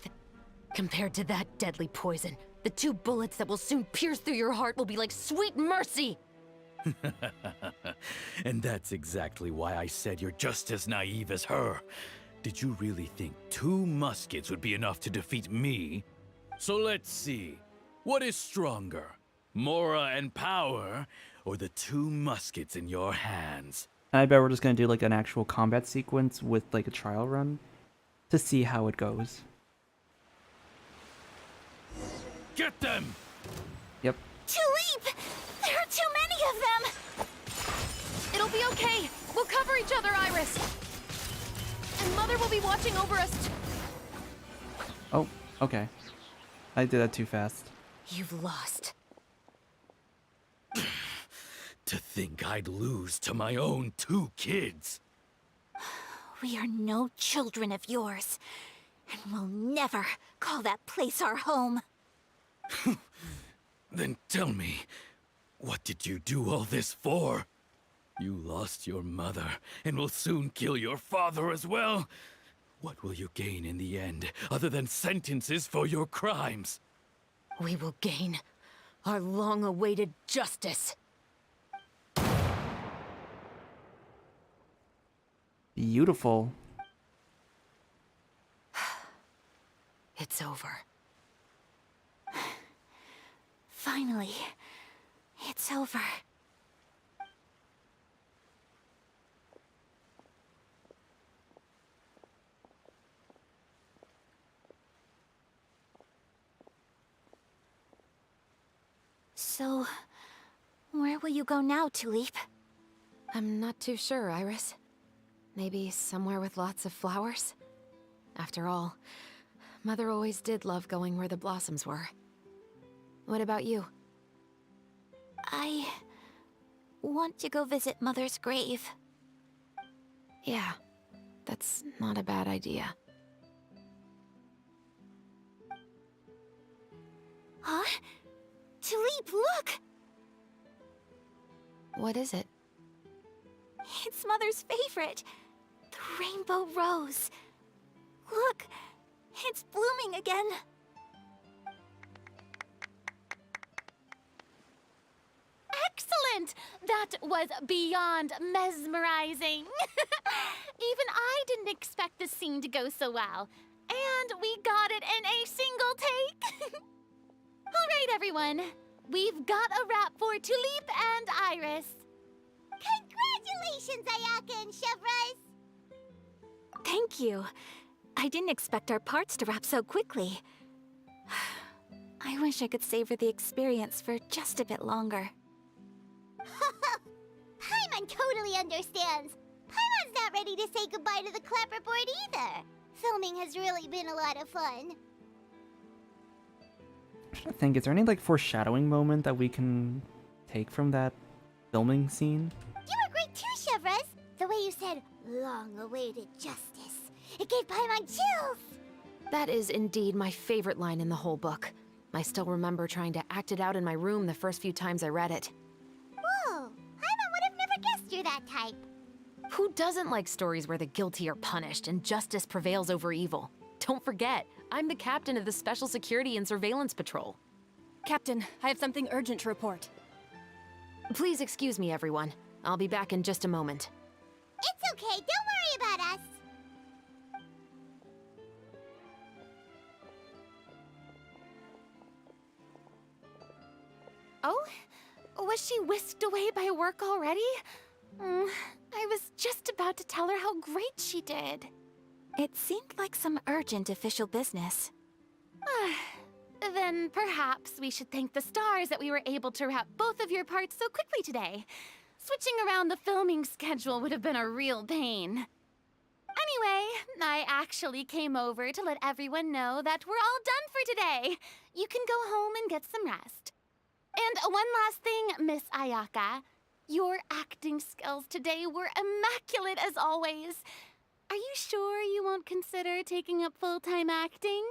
Compared to that deadly poison, the 2 bullets that will soon pierce through your heart will be like sweet mercy. And that's exactly why I said you're just as naive as her. Did you really think 2 muskets would be enough to defeat me? So let's see. What is stronger? Mora and power, or the 2 muskets in your hands? I bet we're just gonna do like an actual combat sequence with like a trial run to see how it goes. Get them! Yep. Tulip! There are too many of them! It'll be okay. We'll cover each other, Iris. And Mother will be watching over us. Oh, okay. I did that too fast. You've lost. To think I'd lose to my own 2 kids. We are no children of yours, and we'll never call that place our home. Then tell me, what did you do all this for? You lost your mother, and will soon kill your father as well. What will you gain in the end, other than sentences for your crimes? We will gain our long-awaited justice. Beautiful. It's over. Finally, it's over. So, where will you go now, Tulip? I'm not too sure, Iris. Maybe somewhere with lots of flowers? After all, Mother always did love going where the blossoms were. What about you? I want to go visit Mother's grave. Yeah, that's not a bad idea. Huh? Tulip, look! What is it? It's Mother's favorite. The rainbow rose. Look, it's blooming again. Excellent! excellent! That was beyond mesmerizing. Even I didn't expect the scene to go so well. And we got it in a single take. All right, everyone. We've got a wrap for Tulip and Iris. Congratulations, Ayaka and Chevres! Thank you. I didn't expect our parts to wrap so quickly. I wish I could savor the experience for just a bit longer. Paimon totally understands. Paimon's not ready to say goodbye to the clapperboard either. Filming has really been a lot of fun. I think, is there any like foreshadowing moment that we can take from that filming scene? You were great too, Chevres. The way you said, long-awaited justice. It gave Paimon chills. That is indeed my favorite line in the whole book. I still remember trying to act it out in my room the first few times I read it. Whoa, Paimon would have never guessed you're that type. Who doesn't like stories where the guilty are punished and justice prevails over evil? Don't forget, I'm the captain of the Special Security and Surveillance Patrol. Captain, I have something urgent to report. Please excuse me, everyone. I'll be back in just a moment. It's okay, don't worry about us. Oh? Was she whisked away by work already? I was just about to tell her how great she did. It seemed like some urgent official business. Then perhaps we should thank the stars that we were able to wrap both of your parts so quickly today. Switching around the filming schedule would have been a real pain. Anyway, I actually came over to let everyone know that we're all done for today. You can go home and get some rest. And one last thing, Miss Ayaka. Your acting skills today were immaculate as always. Are you sure you won't consider taking up full-time acting?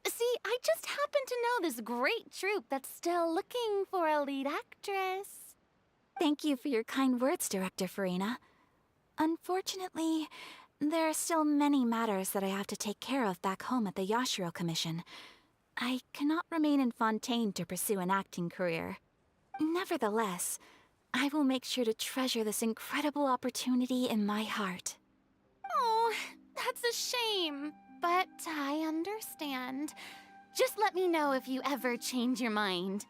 See, I just happen to know this great troupe that's still looking for a lead actress. Thank you for your kind words, Director Farina. Unfortunately, there are still many matters that I have to take care of back home at the Yashiro Commission. I cannot remain in Fontaine to pursue an acting career. Nevertheless, I will make sure to treasure this incredible opportunity in my heart. Oh, that's a shame, but I understand. Just let me know if you ever change your mind.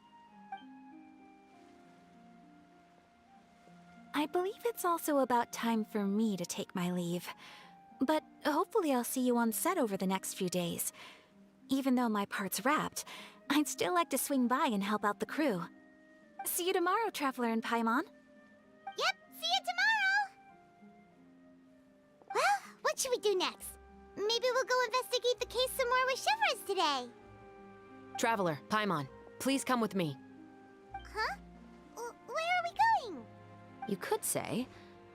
I believe it's also about time for me to take my leave. But hopefully I'll see you on set over the next few days. Even though my part's wrapped, I'd still like to swing by and help out the crew. See you tomorrow, Traveler and Paimon. Yep, see you tomorrow! Well, what should we do next? Maybe we'll go investigate the case some more with Chevres today. Traveler, Paimon, please come with me. Huh? Where are we going? You could say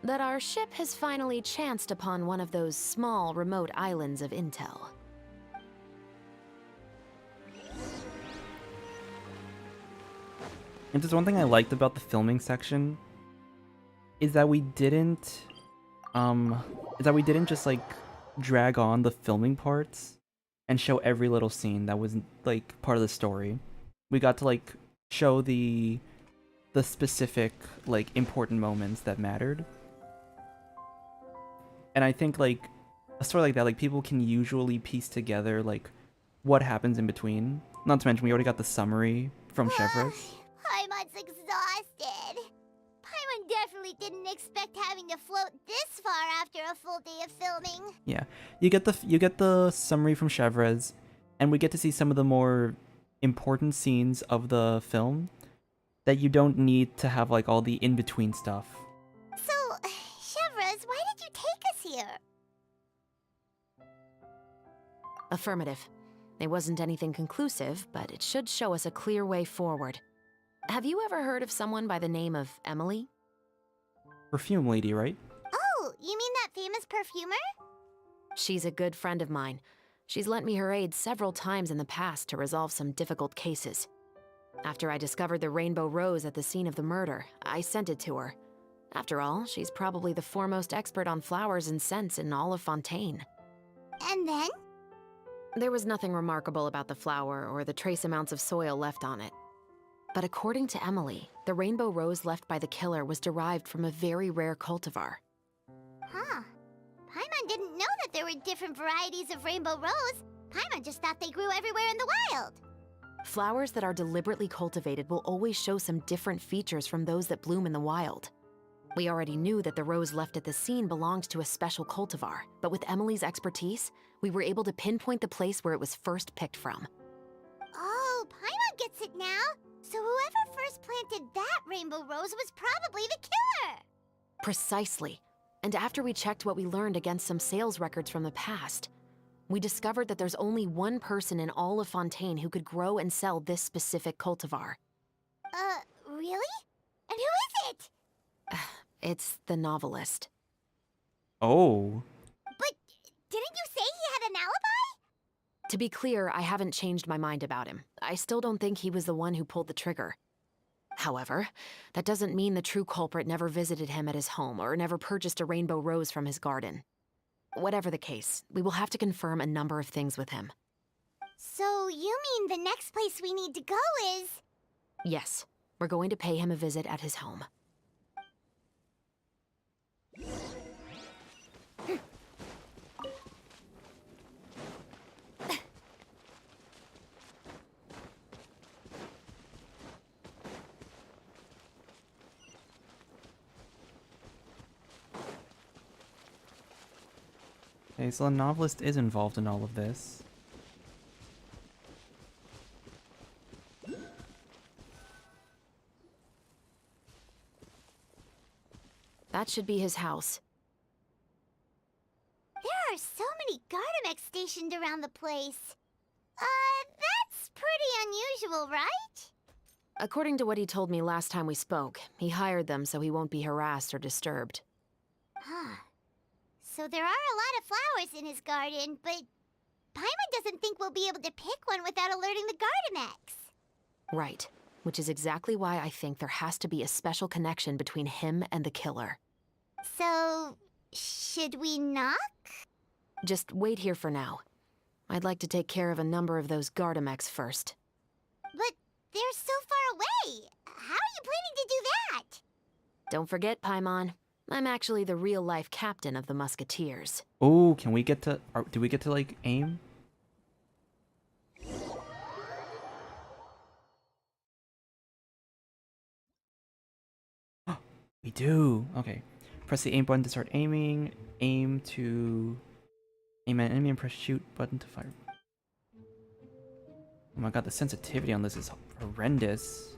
that our ship has finally chanced upon one of those small, remote islands of intel. And just one thing I liked about the filming section is that we didn't just like drag on the filming parts and show every little scene that was like part of the story. We got to like show the specific like important moments that mattered. And I think like a story like that, like people can usually piece together like what happens in between. Not to mention we already got the summary from Chevres. Paimon's exhausted. Paimon definitely didn't expect having to float this far after a full day of filming. Yeah, you get the summary from Chevres, and we get to see some of the more important scenes of the film that you don't need to have like all the in-between stuff. So, Chevres, why did you take us here? Affirmative. It wasn't anything conclusive, but it should show us a clear way forward. Have you ever heard of someone by the name of Emily? Perfume lady, right? Oh, you mean that famous perfumer? She's a good friend of mine. She's lent me her aid several times in the past to resolve some difficult cases. After I discovered the rainbow rose at the scene of the murder, I sent it to her. After all, she's probably the foremost expert on flowers and scents in all of Fontaine. And then? There was nothing remarkable about the flower or the trace amounts of soil left on it. But according to Emily, the rainbow rose left by the killer was derived from a very rare cultivar. Huh. Paimon didn't know that there were different varieties of rainbow rose. Paimon just thought they grew everywhere in the wild. Flowers that are deliberately cultivated will always show some different features from those that bloom in the wild. We already knew that the rose left at the scene belonged to a special cultivar, but with Emily's expertise, we were able to pinpoint the place where it was first picked from. Oh, Paimon gets it now. So whoever first planted that rainbow rose was probably the killer. Precisely. And after we checked what we learned against some sales records from the past, we discovered that there's only one person in all of Fontaine who could grow and sell this specific cultivar. Really? And who is it? It's the novelist. Oh. But didn't you say he had an alibi? To be clear, I haven't changed my mind about him. I still don't think he was the one who pulled the trigger. However, that doesn't mean the true culprit never visited him at his home or never purchased a rainbow rose from his garden. Whatever the case, we will have to confirm a number of things with him. So you mean the next place we need to go is... Yes, we're going to pay him a visit at his home. Okay, so the novelist is involved in all of this. That should be his house. There are so many Gardamex stationed around the place. That's pretty unusual, right? According to what he told me last time we spoke, he hired them so he won't be harassed or disturbed. Huh. So there are a lot of flowers in his garden, but Paimon doesn't think we'll be able to pick one without alerting the Gardamex. Right, which is exactly why I think there has to be a special connection between him and the killer. So, should we knock? Just wait here for now. I'd like to take care of a number of those Gardamex first. But they're so far away. How are you planning to do that? Don't forget, Paimon, I'm actually the real-life captain of the Musketeers. Oh, can we get to... do we get to, like, aim? We do! Okay. Press the aim button to start aiming. Aim to... aim at enemy and press shoot button to fire. Oh my god, the sensitivity on this is horrendous.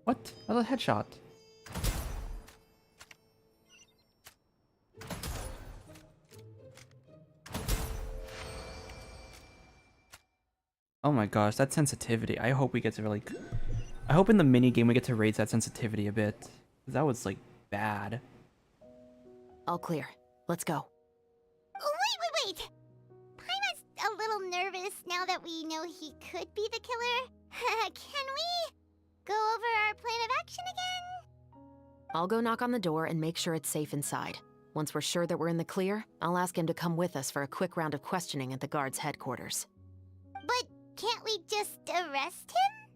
What? That was a headshot. Oh my gosh, that sensitivity. I hope we get to really... I hope in the mini game we get to raise that sensitivity a bit. 'Cause that was, like, bad. All clear. Let's go. Oh, wait! Paimon's a little nervous now that we know he could be the killer. Can we go over our plan of action again? I'll go knock on the door and make sure it's safe inside. Once we're sure that we're in the clear, I'll ask him to come with us for a quick round of questioning at the guard's headquarters. But can't we just arrest him?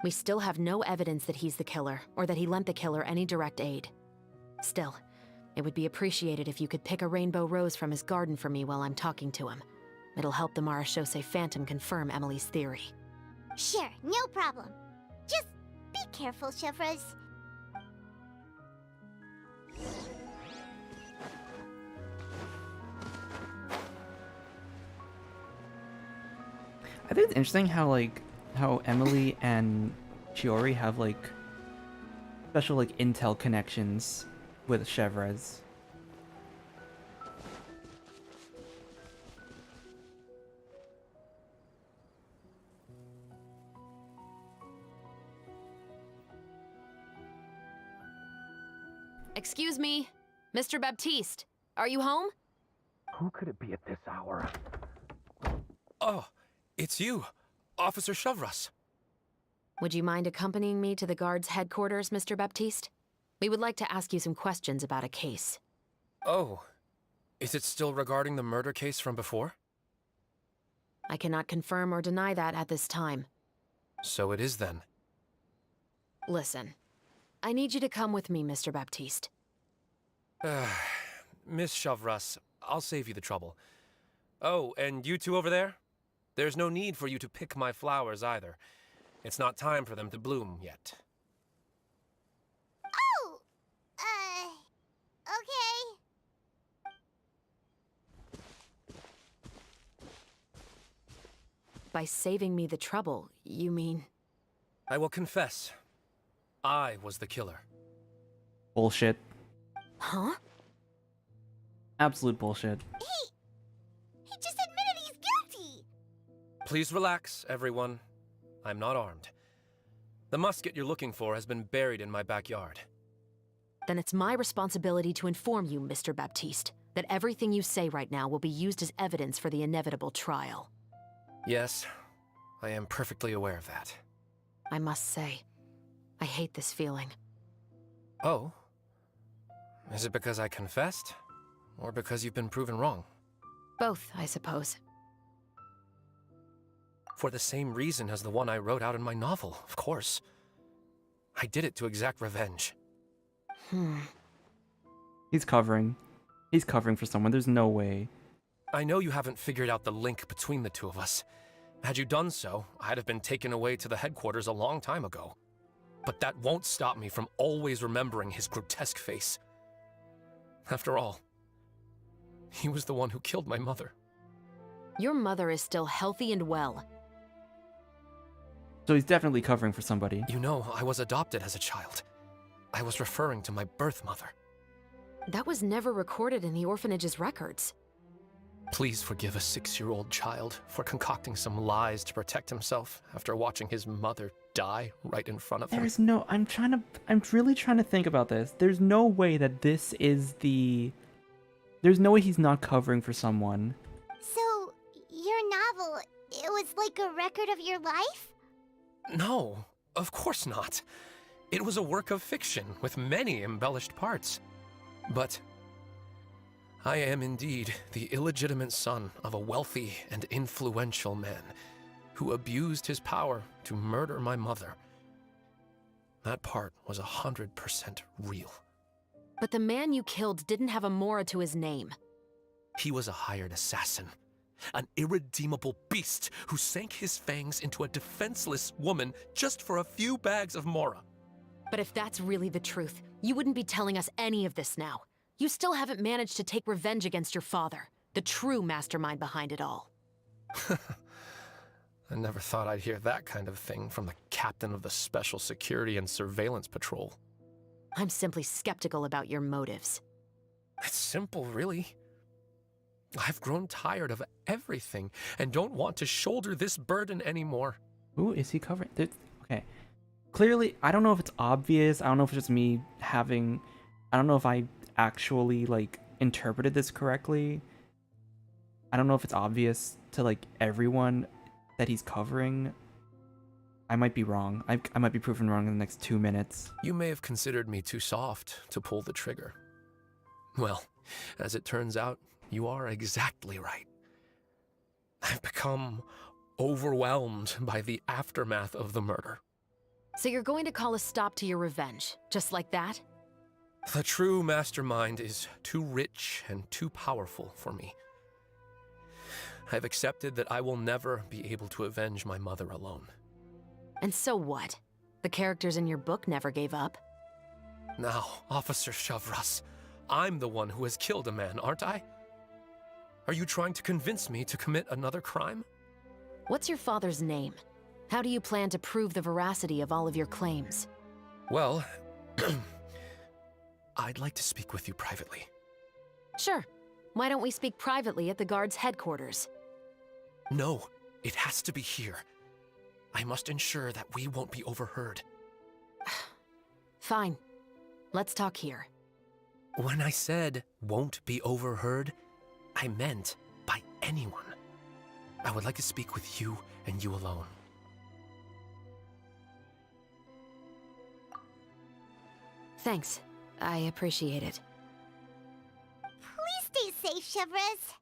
We still have no evidence that he's the killer, or that he lent the killer any direct aid. Still, it would be appreciated if you could pick a rainbow rose from his garden for me while I'm talking to him. It'll help the Marechaussee Phantom confirm Emily's theory. Sure, no problem. Just be careful, Chevres. I think it's interesting how, like, how Emily and Chiori have, like, special, like, intel connections with Chevres. Excuse me, Mr. Baptiste, are you home? Who could it be at this hour? Oh, it's you, Officer Chevres. Would you mind accompanying me to the guard's headquarters, Mr. Baptiste? We would like to ask you some questions about a case. Oh, is it still regarding the murder case from before? I cannot confirm or deny that at this time. So it is then. Listen, I need you to come with me, Mr. Baptiste. Miss Chavras, I'll save you the trouble. Oh, and you two over there? There's no need for you to pick my flowers either. It's not time for them to bloom yet. Oh! Okay. By saving me the trouble, you mean... I will confess. I was the killer. Bullshit. Huh? Absolute bullshit. He just admitted he's guilty! Please relax, everyone. I'm not armed. The musket you're looking for has been buried in my backyard. Then it's my responsibility to inform you, Mr. Baptiste, that everything you say right now will be used as evidence for the inevitable trial. Yes, I am perfectly aware of that. I must say, I hate this feeling. Oh? Is it because I confessed? Or because you've been proven wrong? Both, I suppose. For the same reason as the one I wrote out in my novel, of course. I did it to exact revenge. He's covering. He's covering for someone. There's no way. I know you haven't figured out the link between the two of us. Had you done so, I'd have been taken away to the headquarters a long time ago. But that won't stop me from always remembering his grotesque face. After all, he was the one who killed my mother. Your mother is still healthy and well. So he's definitely covering for somebody. You know, I was adopted as a child. I was referring to my birth mother. That was never recorded in the orphanage's records. Please forgive a 6-year-old child for concocting some lies to protect himself after watching his mother die right in front of him. There's no... I'm really trying to think about this. There's no way that this is the... There's no way he's not covering for someone. So, your novel, it was like a record of your life? No, of course not. It was a work of fiction with many embellished parts. But I am indeed the illegitimate son of a wealthy and influential man who abused his power to murder my mother. That part was 100% real. But the man you killed didn't have a Mora to his name. He was a hired assassin, an irredeemable beast who sank his fangs into a defenseless woman just for a few bags of Mora. But if that's really the truth, you wouldn't be telling us any of this now. You still haven't managed to take revenge against your father, the true mastermind behind it all. I never thought I'd hear that kind of thing from the captain of the Special Security and Surveillance Patrol. I'm simply skeptical about your motives. It's simple, really. I've grown tired of everything and don't want to shoulder this burden anymore. Who is he covering? Okay. Clearly, I don't know if it's obvious. I don't know if it's just me having... I don't know if I actually, like, interpreted this correctly. I don't know if it's obvious to, like, everyone that he's covering. I might be wrong. I might be proven wrong in the next 2 minutes. You may have considered me too soft to pull the trigger. Well, as it turns out, you are exactly right. I've become overwhelmed by the aftermath of the murder. So you're going to call a stop to your revenge, just like that? The true mastermind is too rich and too powerful for me. I've accepted that I will never be able to avenge my mother alone. And so what? The characters in your book never gave up. Now, Officer Chavras, I'm the one who has killed a man, aren't I? Are you trying to convince me to commit another crime? What's your father's name? How do you plan to prove the veracity of all of your claims? Well, I'd like to speak with you privately. Sure. Why don't we speak privately at the guard's headquarters? No, it has to be here. I must ensure that we won't be overheard. Fine. Let's talk here. When I said won't be overheard, I meant by anyone. I would like to speak with you and you alone. Thanks. I appreciate it. Please stay safe, Chevres.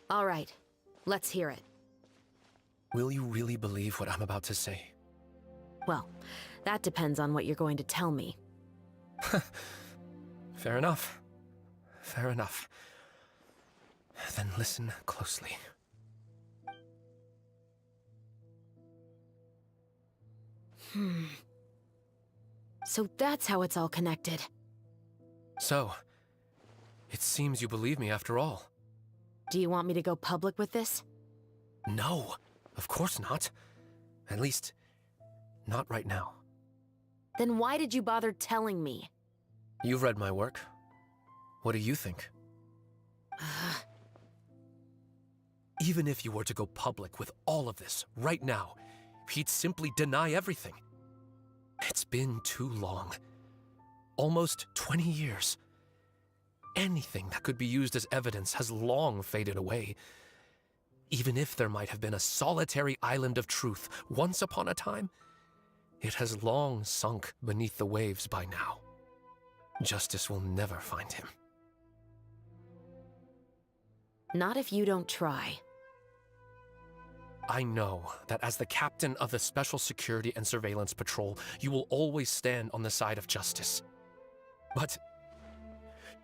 All right. Let's hear it. Will you really believe what I'm about to say? Well, that depends on what you're going to tell me. Fair enough. Fair enough. Then listen closely. So that's how it's all connected. So, it seems you believe me after all. Do you want me to go public with this? No, of course not. At least, not right now. Then why did you bother telling me? You've read my work. What do you think? Even if you were to go public with all of this right now, he'd simply deny everything. It's been too long. Almost 20 years. Anything that could be used as evidence has long faded away. Even if there might have been a solitary island of truth once upon a time, it has long sunk beneath the waves by now. Justice will never find him. Not if you don't try. I know that as the captain of the Special Security and Surveillance Patrol, you will always stand on the side of justice. But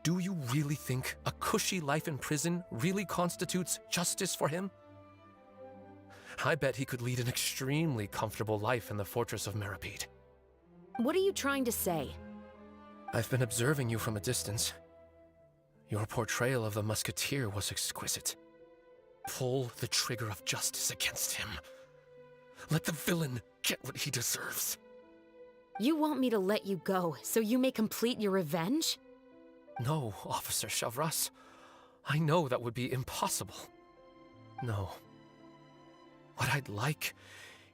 do you really think a cushy life in prison really constitutes justice for him? I bet he could lead an extremely comfortable life in the fortress of Meripede. What are you trying to say? I've been observing you from a distance. Your portrayal of the musketeer was exquisite. Pull the trigger of justice against him. Let the villain get what he deserves. You want me to let you go so you may complete your revenge? No, Officer Chevres. I know that would be impossible. No. What I'd like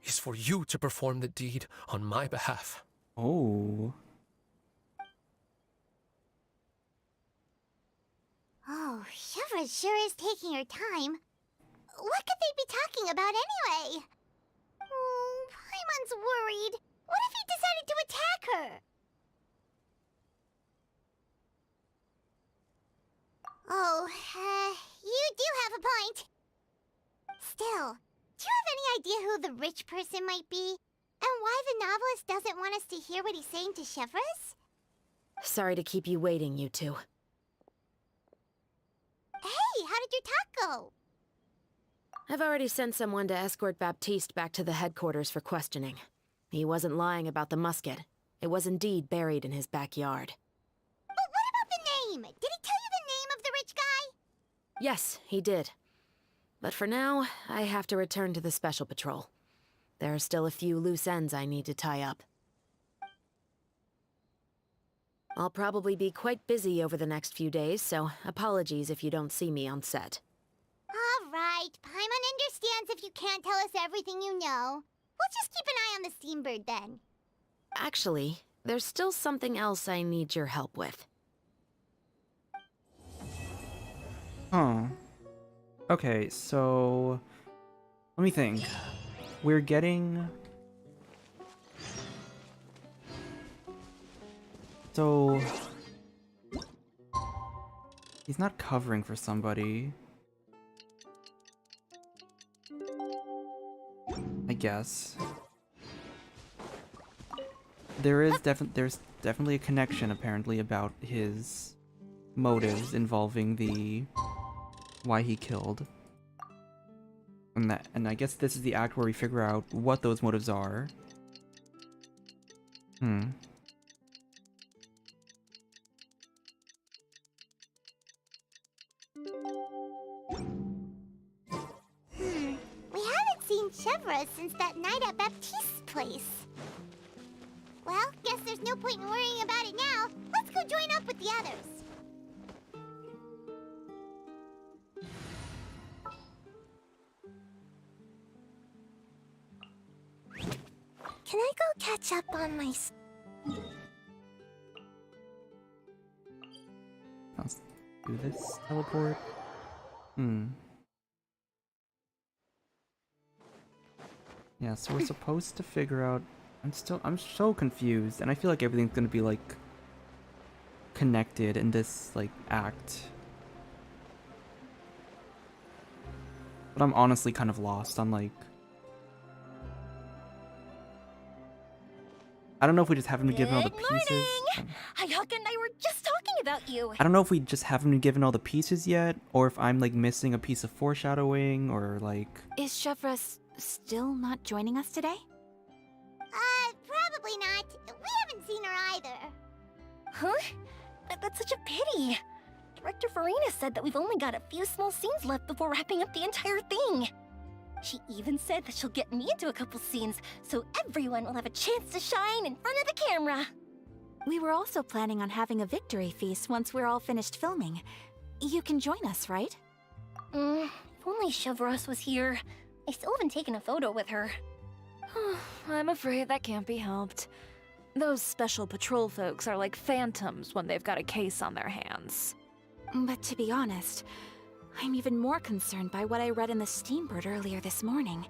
is for you to perform the deed on my behalf. Oh. Oh, Chevres sure is taking her time. What could they be talking about anyway? Oh, Paimon's worried. What if he decided to attack her? Oh, you do have a point. Still, do you have any idea who the rich person might be? And why the novelist doesn't want us to hear what he's saying to Chevres? Sorry to keep you waiting, you two. Hey, how did your talk go? I've already sent someone to escort Baptiste back to the headquarters for questioning. He wasn't lying about the musket. It was indeed buried in his backyard. But what about the name? Did he tell you the name of the rich guy? Yes, he did. But for now, I have to return to the Special Patrol. There are still a few loose ends I need to tie up. I'll probably be quite busy over the next few days, so apologies if you don't see me on set. All right, Paimon understands if you can't tell us everything you know. We'll just keep an eye on the Steambird then. Actually, there's still something else I need your help with. Huh. Okay, so let me think. We're getting... So... He's not covering for somebody. I guess. There's definitely a connection apparently about his motives involving the why he killed. And I guess this is the act where we figure out what those motives are. We haven't seen Chevres since that night at Baptiste's place. Well, guess there's no point in worrying about it now. Let's go join up with the others. Can I go catch up on my... Let's do this teleport. Yeah, so we're supposed to figure out. I'm so confused, and I feel like everything's gonna be like connected in this like act. But I'm honestly kind of lost. I'm like, I don't know if we just haven't been given all the pieces. Ayaka and I were just talking about you. I don't know if we just haven't been given all the pieces yet, or if I'm like missing a piece of foreshadowing, or like. Is Chevra still not joining us today? Probably not. We haven't seen her either. Huh? That's such a pity. Director Farina said that we've only got a few small scenes left before wrapping up the entire thing. She even said that she'll get me into a couple scenes, so everyone will have a chance to shine in front of the camera. We were also planning on having a victory feast once we're all finished filming. You can join us, right? If only Chevros was here. I still haven't taken a photo with her. I'm afraid that can't be helped. Those special patrol folks are like phantoms when they've got a case on their hands. But to be honest, I'm even more concerned by what I read in the Steambird earlier this morning.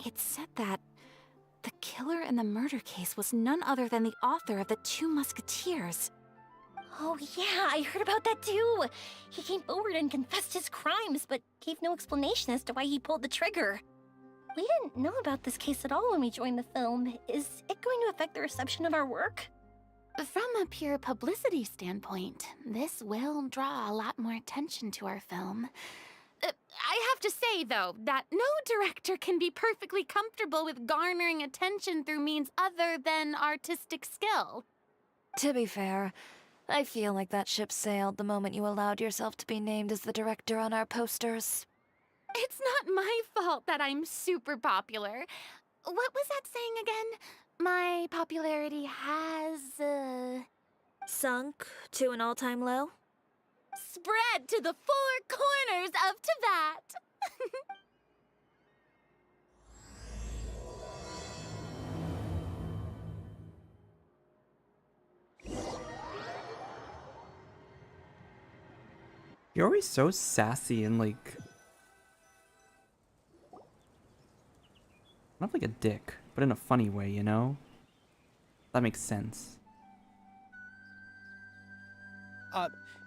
It said that the killer in the murder case was none other than the author of the 2 Musketeers. Oh yeah, I heard about that too. He came forward and confessed his crimes, but gave no explanation as to why he pulled the trigger. We didn't know about this case at all when we joined the film. Is it going to affect the reception of our work? From a pure publicity standpoint, this will draw a lot more attention to our film. I have to say, though, that no director can be perfectly comfortable with garnering attention through means other than artistic skill. To be fair, I feel like that ship sailed the moment you allowed yourself to be named as the director on our posters. It's not my fault that I'm super popular. What was that saying again? My popularity has, Sunk to an all-time low? spread to the 4 corners of Teyvat. You're always so sassy and like. Not like a dick, but in a funny way, you know? That makes sense.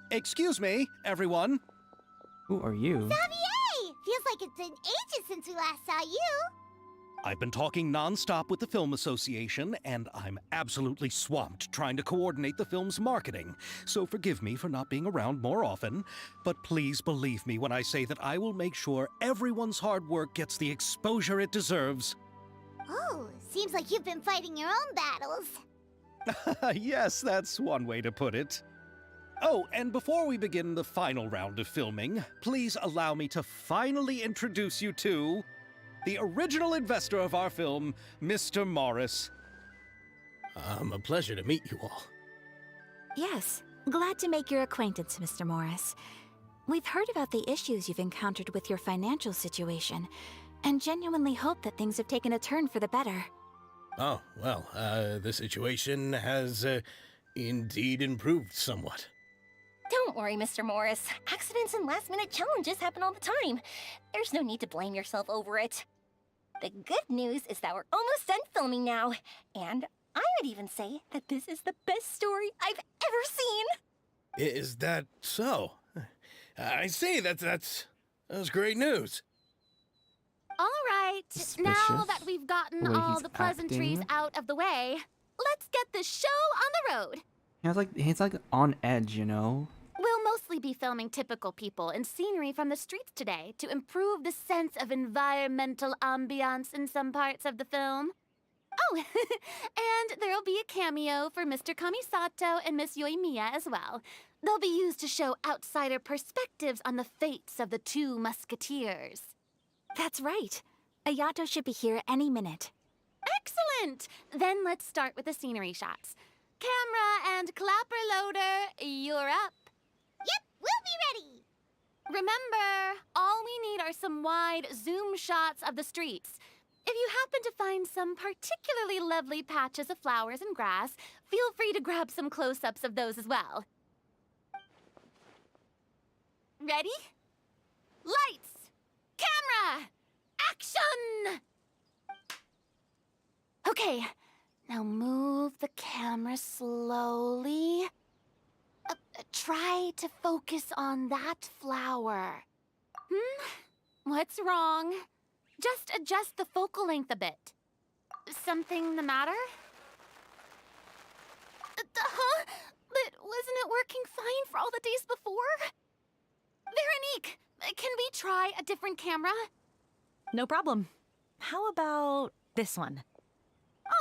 Excuse me, everyone. Who are you? Xavier! Feels like it's been ages since we last saw you. I've been talking non-stop with the Film Association, and I'm absolutely swamped trying to coordinate the film's marketing. So forgive me for not being around more often, but please believe me when I say that I will make sure everyone's hard work gets the exposure it deserves. Oh, seems like you've been fighting your own battles. Yes, that's one way to put it. Oh, and before we begin the final round of filming, please allow me to finally introduce you to the original investor of our film, Mr. Morris. A pleasure to meet you all. Yes, glad to make your acquaintance, Mr. Morris. We've heard about the issues you've encountered with your financial situation, and genuinely hope that things have taken a turn for the better. Oh, well, the situation has indeed improved somewhat. Don't worry, Mr. Morris. Accidents and last-minute challenges happen all the time. There's no need to blame yourself over it. The good news is that we're almost done filming now, and I would even say that this is the best story I've ever seen. Is that so? I see, that's great news. All right, now that we've gotten The way all he's the pleasantries acting. out of the way, let's get this show on the road. He's like on edge, you know? We'll mostly be filming typical people and scenery from the streets today to improve the sense of environmental ambiance in some parts of the film. Oh, and there'll be a cameo for Mr. Kamisato and Miss Yoimiya as well. They'll be used to show outsider perspectives on the fates of the 2 Musketeers. That's right. Ayato should be here any minute. Excellent! Then let's start with the scenery shots. Camera and clapper loader, you're up. Yep, we'll be ready. Remember, all we need are some wide zoom shots of the streets. If you happen to find some particularly lovely patches of flowers and grass, feel free to grab some close-ups of those as well. Ready? Lights! Camera! Action! Okay, now move the camera slowly. Try to focus on that flower. What's wrong? Just adjust the focal length a bit. Something the matter? Huh? But wasn't it working fine for all the days before? Veronique, can we try a different camera? No problem. How about this one?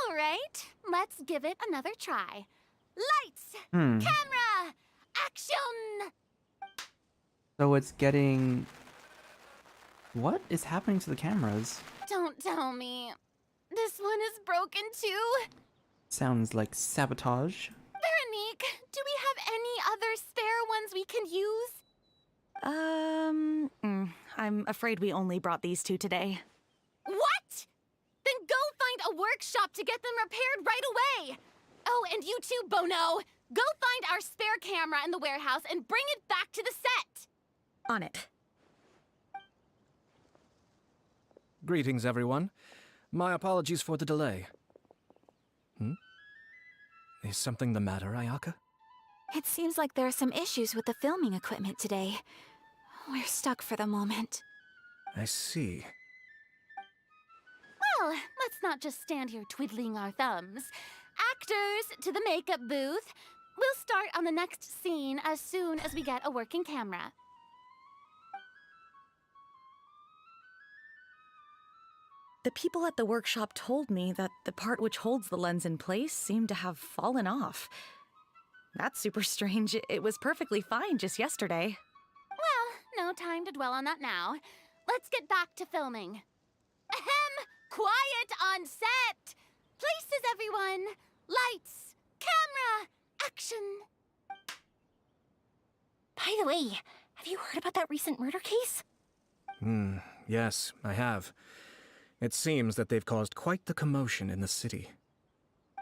All right, let's give it another try. Lights! Hmm. Camera! Action! So it's getting... What is happening to the cameras? Don't tell me. This one is broken too? Sounds like sabotage. Veronique, do we have any other spare ones we can use? I'm afraid we only brought these two today. What? Then go find a workshop to get them repaired right away. Oh, and you too, Bono. Go find our spare camera in the warehouse and bring it back to the set. On it. Greetings, everyone. My apologies for the delay. Is something the matter, Ayaka? It seems like there are some issues with the filming equipment today. We're stuck for the moment. I see. Well, let's not just stand here twiddling our thumbs. Actors, to the makeup booth. We'll start on the next scene as soon as we get a working camera. The people at the workshop told me that the part which holds the lens in place seemed to have fallen off. That's super strange. It was perfectly fine just yesterday. Well, no time to dwell on that now. Let's get back to filming. Ahem! Quiet on set! Places, everyone! Lights! Camera! Action! By the way, have you heard about that recent murder case? Yes, I have. It seems that they've caused quite the commotion in the city.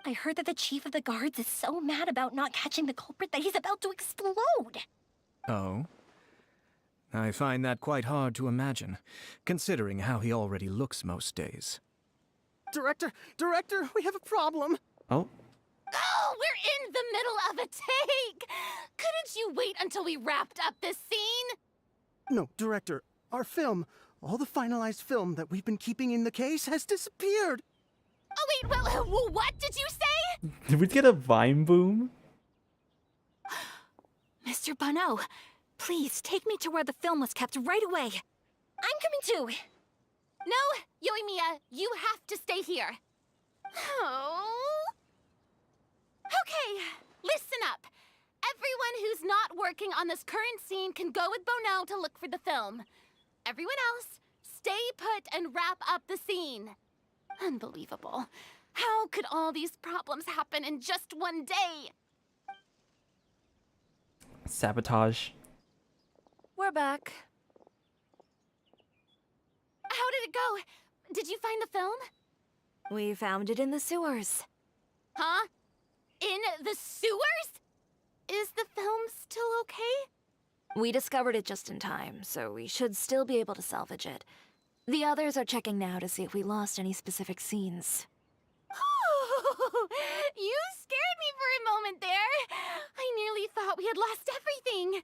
I heard that the chief of the guards is so mad about not catching the culprit that he's about to explode. Oh? I find that quite hard to imagine, considering how he already looks most days. Director, we have a problem. Oh? Oh, we're in the middle of a take! Couldn't you wait until we wrapped up this scene? No, Director, our film, all the finalized film that we've been keeping in the case has disappeared. Oh, wait, well, what did you say? Did we get a Vine boom? Mr. Bono, please take me to where the film was kept right away. I'm coming too. No, Yoimiya, you have to stay here. Oh. Okay, listen up. Everyone who's not working on this current scene can go with Bono to look for the film. Everyone else, stay put and wrap up the scene. Unbelievable. How could all these problems happen in just one day? Sabotage. We're back. How did it go? Did you find the film? We found it in the sewers. Huh? In the sewers? Is the film still okay? We discovered it just in time, so we should still be able to salvage it. The others are checking now to see if we lost any specific scenes. You scared me for a moment there. I nearly thought we had lost everything.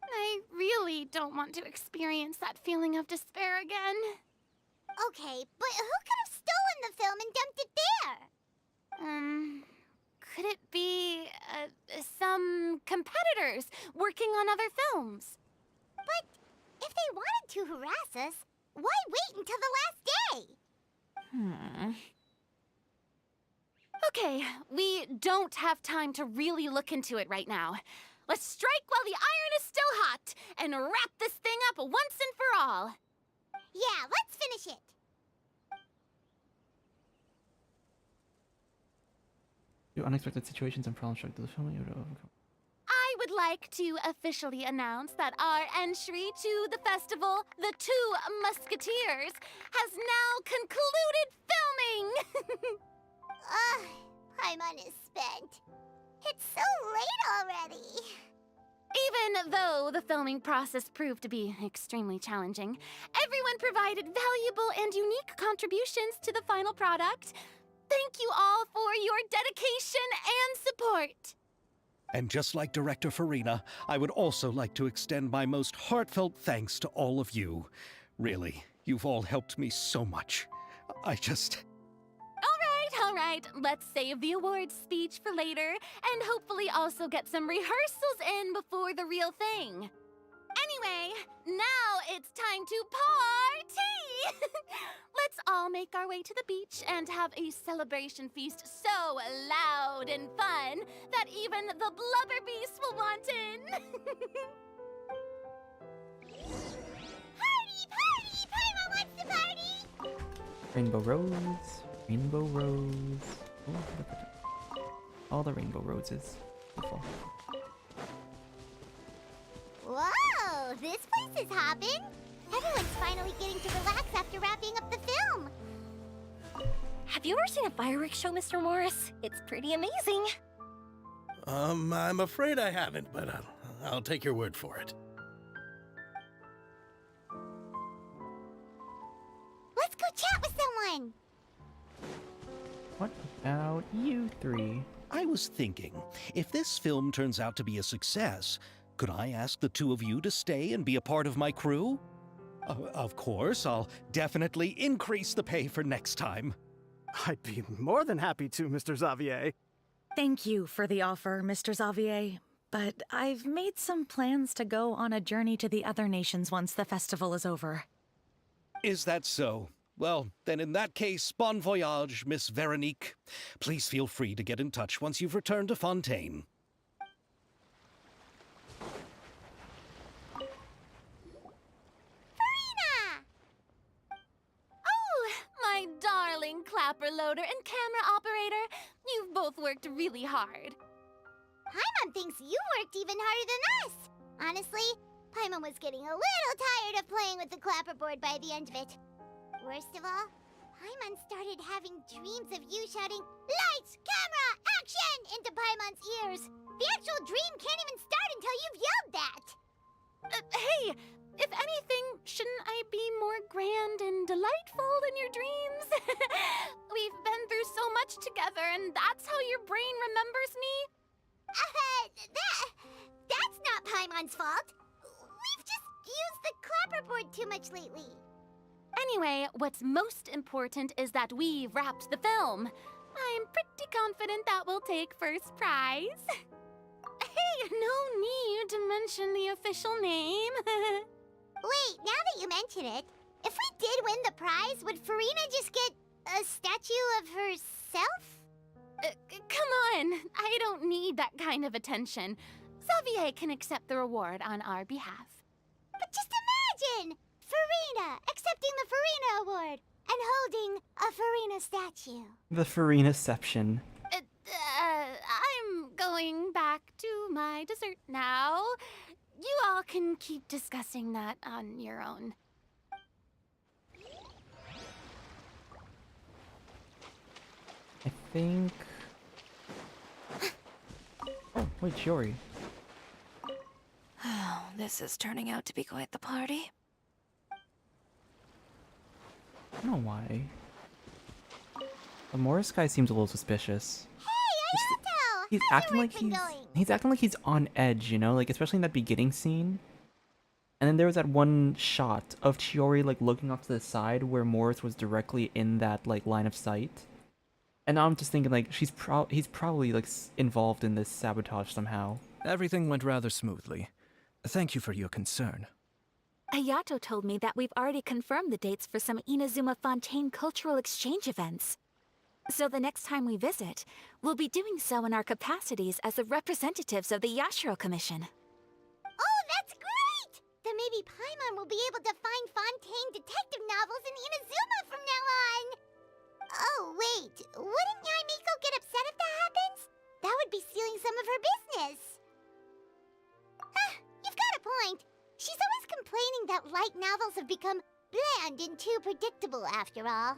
I really don't want to experience that feeling of despair again. Okay, but who could have stolen the film and dumped it there? Could it be, some competitors working on other films? But if they wanted to harass us, why wait until the last day? Okay, we don't have time to really look into it right now. Let's strike while the iron is still hot and wrap this thing up once and for all. Yeah, let's finish it. Do unexpected situations and problems struck to the film you would overcome. I would like to officially announce that our entry to the festival, The Two Musketeers, has now concluded filming! I'm unspent. It's so late already. Even though the filming process proved to be extremely challenging, everyone provided valuable and unique contributions to the final product. Thank you all for your dedication and support. And just like Director Farina, I would also like to extend my most heartfelt thanks to all of you. Really, you've all helped me so much. All right. Let's save the awards speech for later, and hopefully also get some rehearsals in before the real thing. Anyway, now it's time to party! Let's all make our way to the beach and have a celebration feast so loud and fun that even the blubber beast will want in. Party! Party! Paimon wants to party! Rainbow rose, rainbow rose. Oh, look at that. All the rainbow roses. Beautiful. Whoa! This place is hopping! Everyone's finally getting to relax after wrapping up the film! Have you ever seen a fireworks show, Mr. Morris? It's pretty amazing. I'm afraid I haven't, but I'll take your word for it. Let's go chat with someone! What about you three? I was thinking, if this film turns out to be a success, could I ask the two of you to stay and be a part of my crew? Of course, I'll definitely increase the pay for next time. I'd be more than happy to, Mr. Xavier. Thank you for the offer, Mr. Xavier. But I've made some plans to go on a journey to the other nations once the festival is over. Is that so? Well, then in that case, bon voyage, Miss Veronique. Please feel free to get in touch once you've returned to Fontaine. My darling clapper loader and camera operator, you've both worked really hard. Paimon thinks you worked even harder than us! Honestly, Paimon was getting a little tired of playing with the clapperboard by the end of it. Worst of all, Paimon started having dreams of you shouting, "Lights! Camera! Action!" into Paimon's ears. The actual dream can't even start until you've yelled that! Hey, if anything, shouldn't I be more grand and delightful in your dreams? We've been through so much together, and that's how your brain remembers me? That's not Paimon's fault! We've just used the clapperboard too much lately. Anyway, what's most important is that we've wrapped the film. I'm pretty confident that we'll take first prize. Hey, no need to mention the official name. Wait, now that you mention it, if we did win the prize, would Farina just get a statue of herself? Come on, I don't need that kind of attention. Xavier can accept the reward on our behalf. But just imagine! Farina accepting the Farina Award and holding a Farina statue. The Farinaception. I'm going back to my dessert now. You all can keep discussing that on your own. I think... Oh, wait, Shiori. Oh, this is turning out to be quite the party. I don't know why. The Morris guy seems a little suspicious. Hey, Ayato! He's acting like he's acting like he's on edge, you know, like especially in that beginning scene. And then there was that one shot of Chiori like looking off to the side where Morris was directly in that like line of sight. And now I'm just thinking like he's probably like involved in this sabotage somehow. Everything went rather smoothly. Thank you for your concern. Ayato told me that we've already confirmed the dates for some Inazuma Fontaine cultural exchange events. So the next time we visit, we'll be doing so in our capacities as the representatives of the Yashiro Commission. Oh, that's great! Then maybe Paimon will be able to find Fontaine detective novels in Inazuma from now on! Oh, wait, wouldn't Yai Miko get upset if that happens? That would be stealing some of her business. You've got a point. She's always complaining that light novels have become bland and too predictable after all.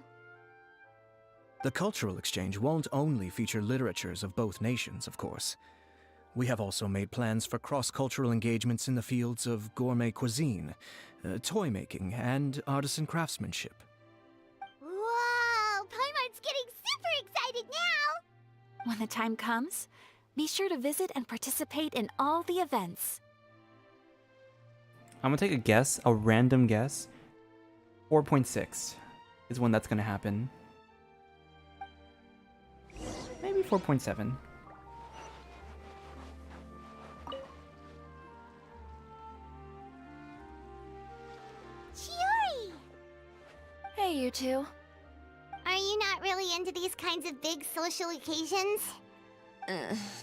The cultural exchange won't only feature literatures of both nations, of course. We have also made plans for cross-cultural engagements in the fields of gourmet cuisine, toy making, and artisan craftsmanship. Whoa! Paimon's getting super excited When the time comes, be sure to visit and participate in all the events. I'm gonna take a guess, a random guess. 4.6 is when that's gonna happen. Maybe 4.7. Chiori! Hey, you two. Are you not really into these kinds of big social occasions?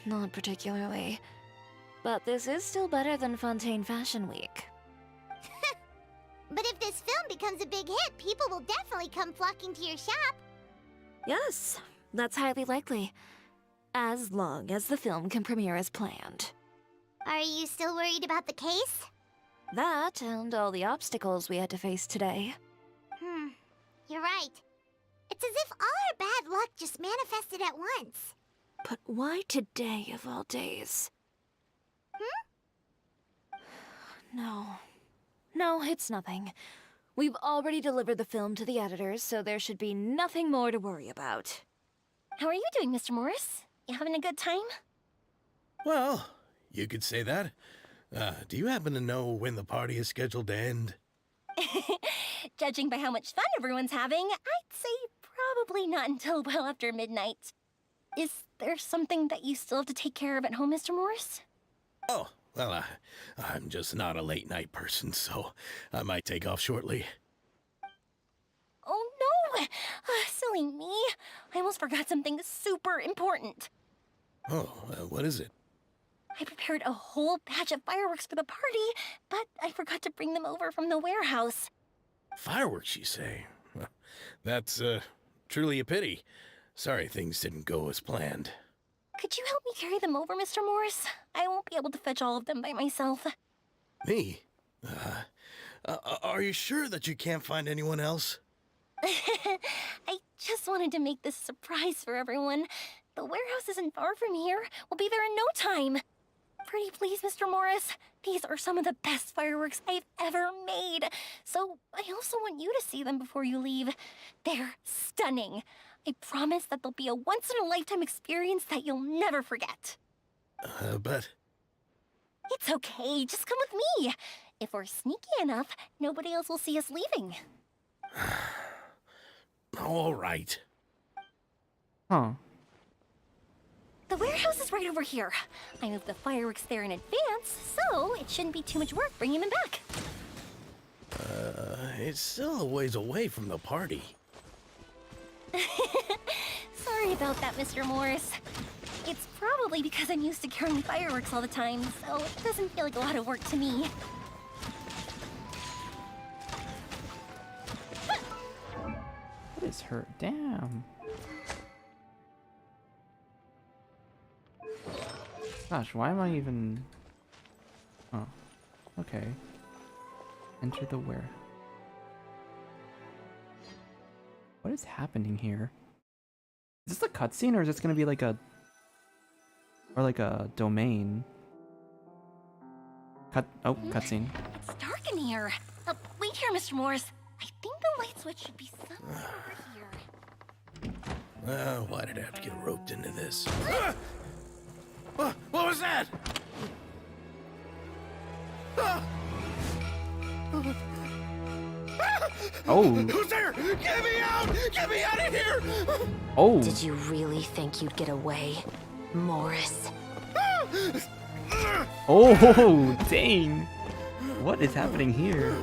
Not particularly. But this is still better than Fontaine Fashion Week. But if this film becomes a big hit, people will definitely come flocking to your shop. Yes, that's highly likely. As long as the film can premiere as planned. Are you still worried about the case? That and all the obstacles we had to face today. You're right. It's as if all our bad luck just manifested at once. But why today of all days? No, it's nothing. We've already delivered the film to the editors, so there should be nothing more to worry about. How are you doing, Mr. Morris? You having a good time? Well, you could say that. Do you happen to know when the party is scheduled to end? Judging by how much fun everyone's having, I'd say probably not until well after midnight. Is there something that you still have to take care of at home, Mr. Morris? Oh, well, I'm just not a late night person, so I might take off shortly. Oh no! Silly me. I almost forgot something super important. Oh, what is it? I prepared a whole batch of fireworks for the party, but I forgot to bring them over from the warehouse. Fireworks, you say? Well, that's, truly a pity. Sorry things didn't go as planned. Could you help me carry them over, Mr. Morris? I won't be able to fetch all of them by myself. Me? Are you sure that you can't find anyone else? I just wanted to make this a surprise for everyone. The warehouse isn't far from here. We'll be there in no time. Pretty please, Mr. Morris. These are some of the best fireworks I've ever made. So I also want you to see them before you leave. They're stunning. I promise that they'll be a once-in-a-lifetime experience that you'll never forget. But... It's okay. Just come with me. If we're sneaky enough, nobody else will see us leaving. All right. Huh. The warehouse is right over here. I moved the fireworks there in advance, so it shouldn't be too much work bringing them back. It's still a ways away from the party. Sorry about that, Mr. Morris. It's probably because I'm used to carrying fireworks all the time, so it doesn't feel like a lot of work to me. What is her? Damn. Gosh, why am I even... Oh, okay. Enter the where. What is happening here? Is this a cutscene or is this gonna be like a... Or like a domain? Cutscene. It's dark in here. Wait here, Mr. Morris. I think the light switch should be somewhere over here. Why did I have to get roped into this? What was that? Oh. Who's there? Get me out! Get me out of here! Oh. Did you really think you'd get away, Morris? Oh, dang. What is happening here?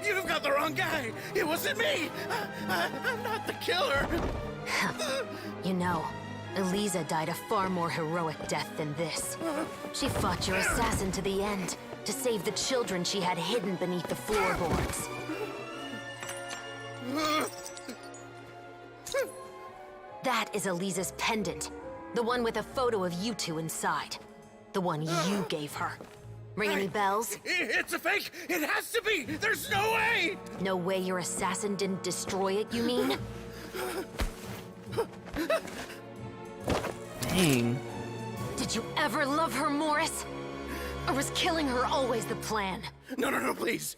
You've got the wrong guy. It wasn't me. I'm not the killer. You know, Eliza died a far more heroic death than this. She fought your assassin to the end, to save the children she had hidden beneath the floorboards. That is Eliza's pendant. The one with a photo of you two inside. The one you gave her. Ring any bells? It's a fake! It has to be! There's no way! No way your assassin didn't destroy it, you mean? Dang. Did you ever love her, Morris? Or was killing her always the plan? No, please.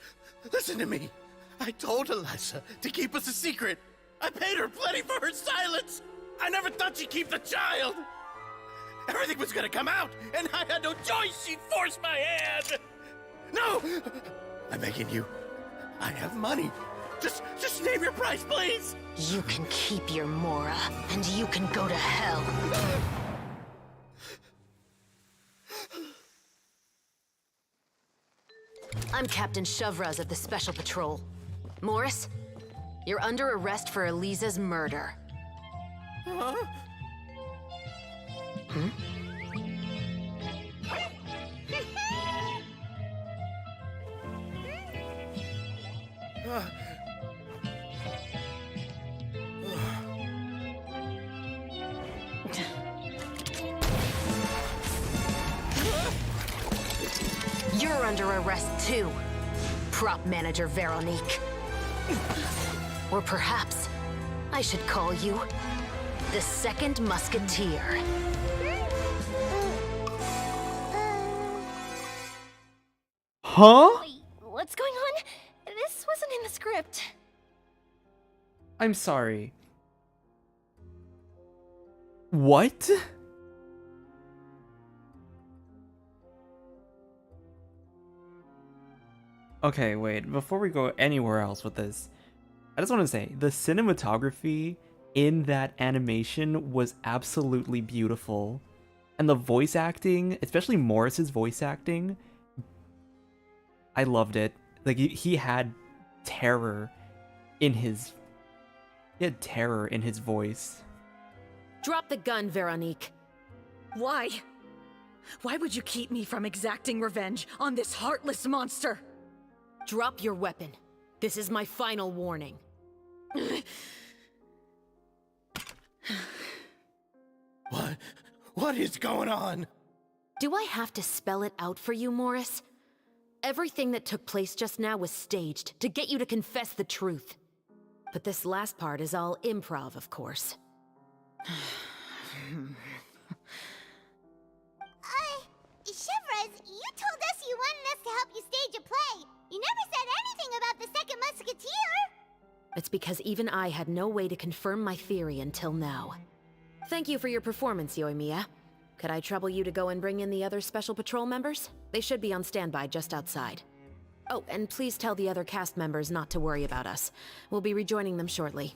Listen to me. I told Eliza to keep us a secret. I paid her plenty for her silence. I never thought she'd keep the child! Everything was gonna come out, and I had no choice! She'd force my hand! No! I'm begging you. I have money. Just name your price, please! You can keep your Mora, and you can go to hell. I'm Captain Shovraz of the Special Patrol. Morris, you're under arrest for Elisa's murder. Huh? Hmm? You're under arrest too, prop manager Veronique. Or perhaps I should call you the Second Musketeer. Huh? Wait, what's going on? This wasn't in the script. I'm sorry. What? Okay, wait, before we go anywhere else with this, I just want to say, the cinematography in that animation was absolutely beautiful. And the voice acting, especially Morris's voice acting, I loved it. Like, he had terror in his... He had terror in his voice. Drop the gun, Veronique. Why? Why would you keep me from exacting revenge on this heartless monster? Drop your weapon. This is my final warning. What is going on? Do I have to spell it out for you, Morris? Everything that took place just now was staged to get you to confess the truth. But this last part is all improv, of course. Chevraz, you told us you wanted us to help you stage a play. You never said anything about the Second Musketeer. It's because even I had no way to confirm my theory until now. Thank you for your performance, Yoimiya. Could I trouble you to go and bring in the other Special Patrol members? They should be on standby just outside. Oh, and please tell the other cast members not to worry about us. We'll be rejoining them shortly.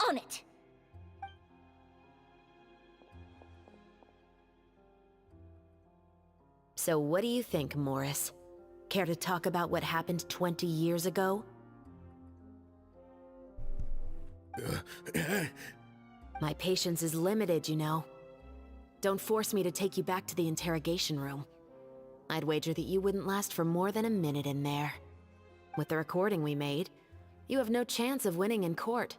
On it. So what do you think, Morris? Care to talk about what happened 20 years ago? My patience is limited, you know. Don't force me to take you back to the interrogation room. I'd wager that you wouldn't last for more than a minute in there. With the recording we made, you have no chance of winning in court.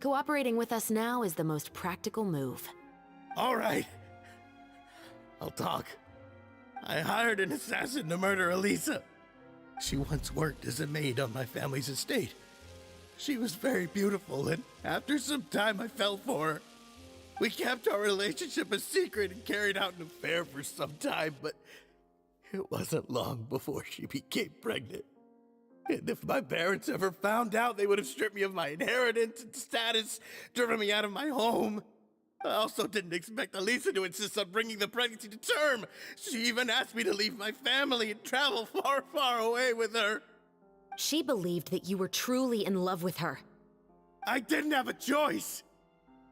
Cooperating with us now is the most practical move. All right. I'll talk. I hired an assassin to murder Elisa. She once worked as a maid on my family's estate. She was very beautiful, and after some time I fell for her. We kept our relationship a secret and carried out an affair for some time, but it wasn't long before she became pregnant. And if my parents ever found out, they would have stripped me of my inheritance and status, driven me out of my home. I also didn't expect Elisa to insist on bringing the pregnancy to term. She even asked me to leave my family and travel far, far away with her. She believed that you were truly in love with her. I didn't have a choice.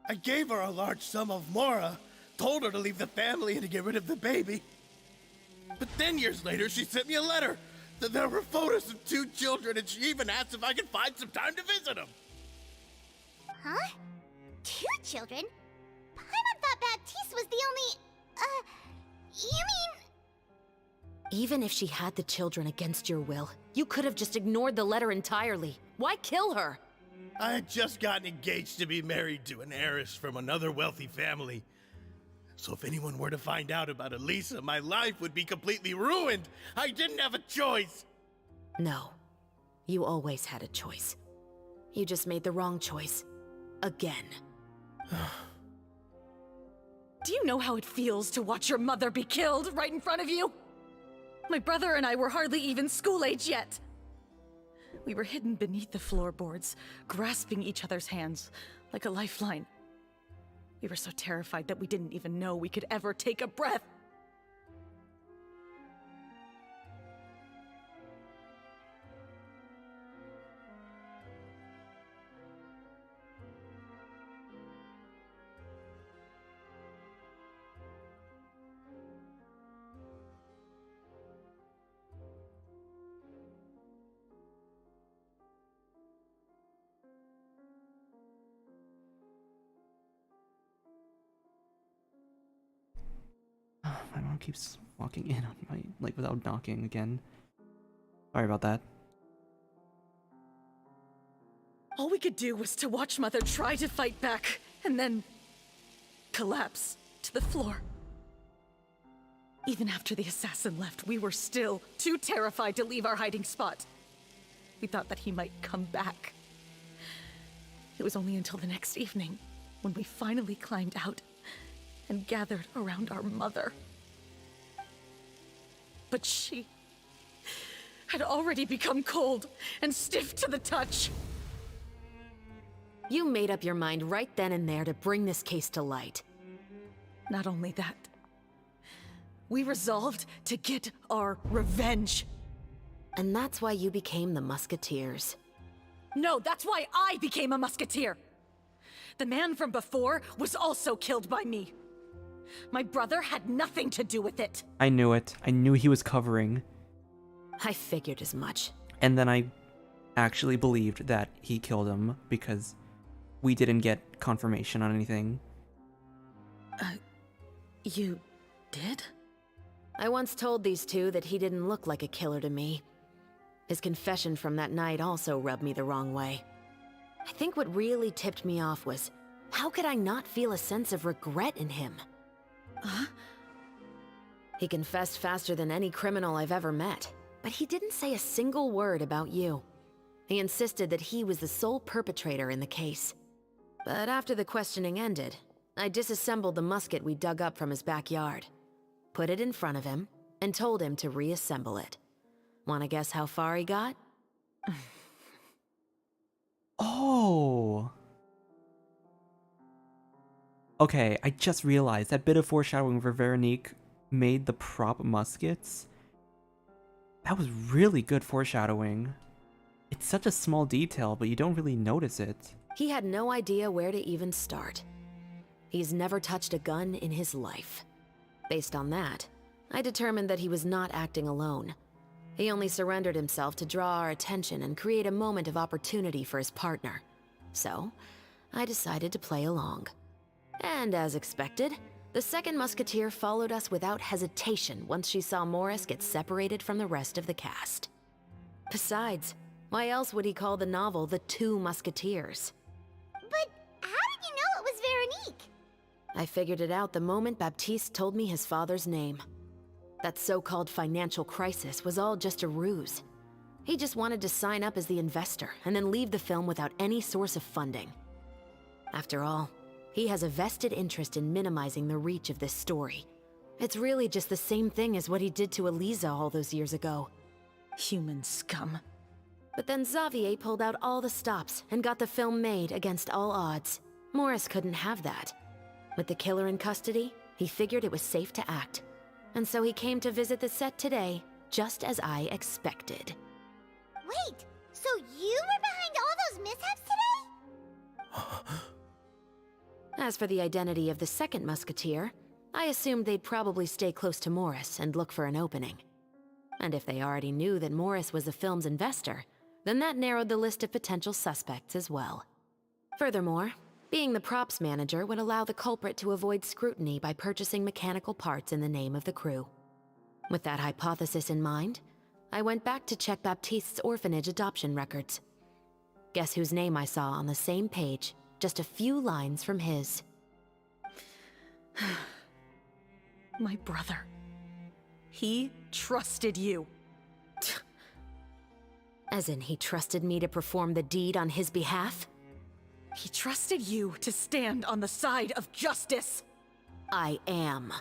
I gave her a large sum of Mora, told her to leave the family and to get rid of the baby. But then years later, she sent me a letter. There were photos of 2 children, and she even asked if I could find some time to visit them. Huh? 2 children? Paimon thought Baptiste was the only... you mean... Even if she had the children against your will, you could have just ignored the letter entirely. Why kill her? I had just gotten engaged to be married to an heiress from another wealthy family. So if anyone were to find out about Elisa, my life would be completely ruined. I didn't have a choice. No. You always had a choice. You just made the wrong choice. Again. Do you know how it feels to watch your mother be killed right in front of you? My brother and I were hardly even school age yet. We were hidden beneath the floorboards, grasping each other's hands like a lifeline. We were so terrified that we didn't even know we could ever take a breath. My mom keeps walking in on my, like, without knocking again. Sorry about that. All we could do was to watch Mother try to fight back, and then collapse to the floor. Even after the assassin left, we were still too terrified to leave our hiding spot. We thought that he might come back. It was only until the next evening when we finally climbed out and gathered around our mother. But she had already become cold and stiff to the touch. You made up your mind right then and there to bring this case to light. Not only that, we resolved to get our revenge. And that's why you became the Musketeers. No, that's why I became a musketeer. The man from before was also killed by me. My brother had nothing to do with it. I knew it. I knew he was covering. I figured as much. And then I actually believed that he killed him because we didn't get confirmation on anything. You did? I once told these two that he didn't look like a killer to me. His confession from that night also rubbed me the wrong way. I think what really tipped me off was, how could I not feel a sense of regret in him? Huh? He confessed faster than any criminal I've ever met, but he didn't say a single word about you. He insisted that he was the sole perpetrator in the case. But after the questioning ended, I disassembled the musket we dug up from his backyard, put it in front of him, and told him to reassemble it. Wanna guess how far he got? Oh. Okay, I just realized that bit of foreshadowing for Veronique made the prop muskets. That was really good foreshadowing. It's such a small detail, but you don't really notice it. He had no idea where to even start. He's never touched a gun in his life. Based on that, I determined that he was not acting alone. He only surrendered himself to draw our attention and create a moment of opportunity for his partner. So, I decided to play along. And as expected, the second musketeer followed us without hesitation once she saw Morris get separated from the rest of the cast. Besides, why else would he call the novel The Two Musketeers? But how did you know it was Veronique? I figured it out the moment Baptiste told me his father's name. That so-called financial crisis was all just a ruse. He just wanted to sign up as the investor and then leave the film without any source of funding. After all, he has a vested interest in minimizing the reach of this story. It's really just the same thing as what he did to Eliza all those years ago. Human scum. But then Xavier pulled out all the stops and got the film made against all odds. Morris couldn't have that. With the killer in custody, he figured it was safe to act. And so he came to visit the set today, just as I expected. Wait, so you were behind all those mishaps today? As for the identity of the second musketeer, I assumed they'd probably stay close to Morris and look for an opening. And if they already knew that Morris was the film's investor, then that narrowed the list of potential suspects as well. Furthermore, being the props manager would allow the culprit to avoid scrutiny by purchasing mechanical parts in the name of the crew. With that hypothesis in mind, I went back to check Baptiste's orphanage adoption records. Guess whose name I saw on the same page, just a few lines from his. My brother. He trusted you. As in, he trusted me to perform the deed on his behalf? He trusted you to stand on the side of justice. I am.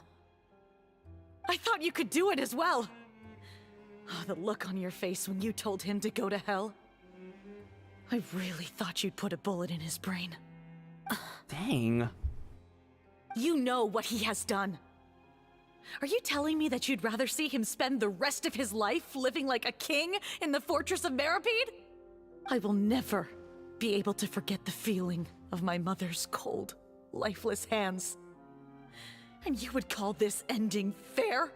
I thought you could do it as well. Oh, the look on your face when you told him to go to hell. I really thought you'd put a bullet in his brain. Dang. You know what he has done. Are you telling me that you'd rather see him spend the rest of his life living like a king in the fortress of Meripede? I will never be able to forget the feeling of my mother's cold, lifeless hands. And you would call this ending fair?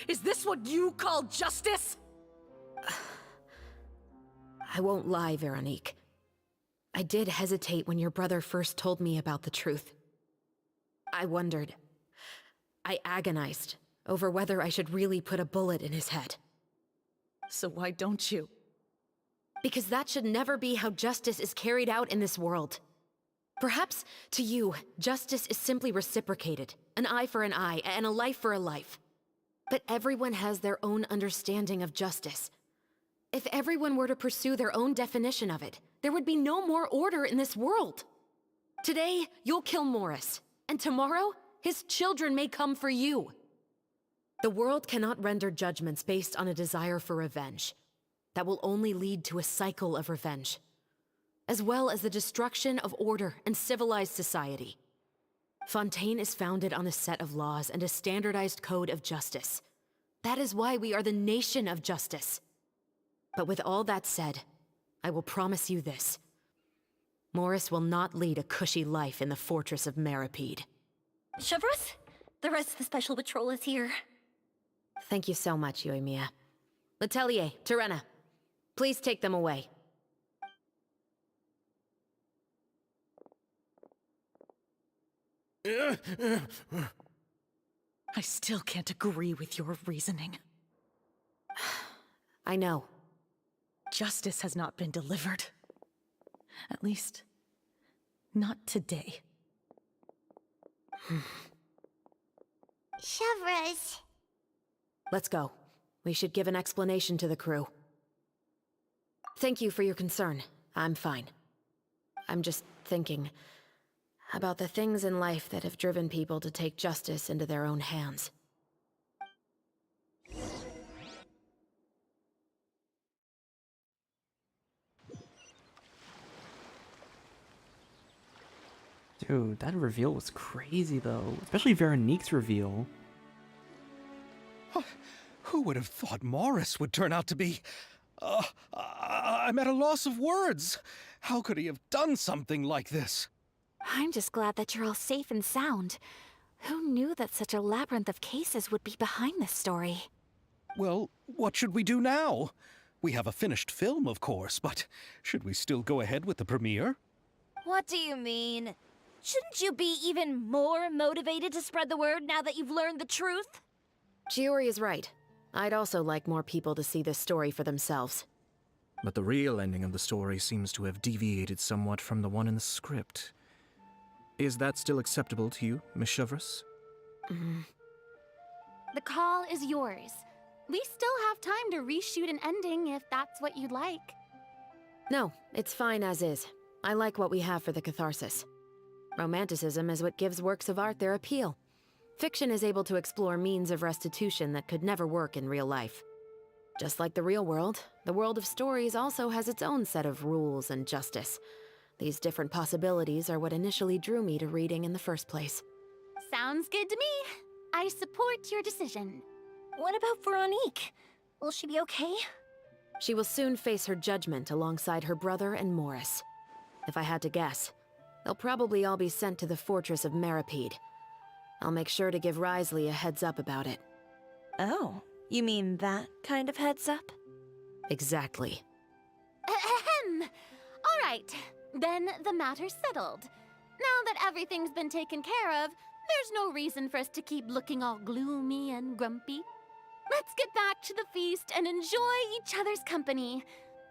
Is this what you call justice? I won't lie, Veronique. I did hesitate when your brother first told me about the truth. I wondered. I agonized over whether I should really put a bullet in his head. So why don't you? Because that should never be how justice is carried out in this world. Perhaps, to you, justice is simply reciprocated. An eye for an eye, and a life for a life. But everyone has their own understanding of justice. If everyone were to pursue their own definition of it, there would be no more order in this world. Today, you'll kill Morris, and tomorrow, his children may come for you. The world cannot render judgments based on a desire for revenge. That will only lead to a cycle of revenge, as well as the destruction of order and civilized society. Fontaine is founded on a set of laws and a standardized code of justice. That is why we are the nation of justice. But with all that said, I will promise you this. Morris will not lead a cushy life in the fortress of Meripede. Chevreuse, the rest of the special patrol is here. Thank you so much, Yoimiya. Letelier, Terena, please take them away. I still can't agree with your reasoning. I know. Justice has not been delivered. At least, not today. Chevreuse. Let's go. We should give an explanation to the crew. Thank you for your concern. I'm fine. I'm just thinking about the things in life that have driven people to take justice into their own hands. Dude, that reveal was crazy though. Especially Veronique's reveal. Who would have thought Morris would turn out to be... I'm at a loss of words. How could he have done something like this? I'm just glad that you're all safe and sound. Who knew that such a labyrinth of cases would be behind this story? Well, what should we do now? We have a finished film, of course, but should we still go ahead with the premiere? What do you mean? Shouldn't you be even more motivated to spread the word now that you've learned the truth? Chiori is right. I'd also like more people to see this story for themselves. But the real ending of the story seems to have deviated somewhat from the one in the script. Is that still acceptable to you, Miss Chevreuse? The call is yours. We still have time to reshoot an ending if that's what you'd like. No, it's fine as is. I like what we have for the catharsis. Romanticism is what gives works of art their appeal. Fiction is able to explore means of restitution that could never work in real life. Just like the real world, the world of stories also has its own set of rules and justice. These different possibilities are what initially drew me to reading in the first place. Sounds good to me. I support your decision. What about Veronique? Will she be okay? She will soon face her judgment alongside her brother and Morris. If I had to guess, they'll probably all be sent to the fortress of Meripede. I'll make sure to give Risley a heads up about it. Oh, you mean that kind of heads up? Exactly. Ahem. All right, then the matter's settled. Now that everything's been taken care of, there's no reason for us to keep looking all gloomy and grumpy. Let's get back to the feast and enjoy each other's company.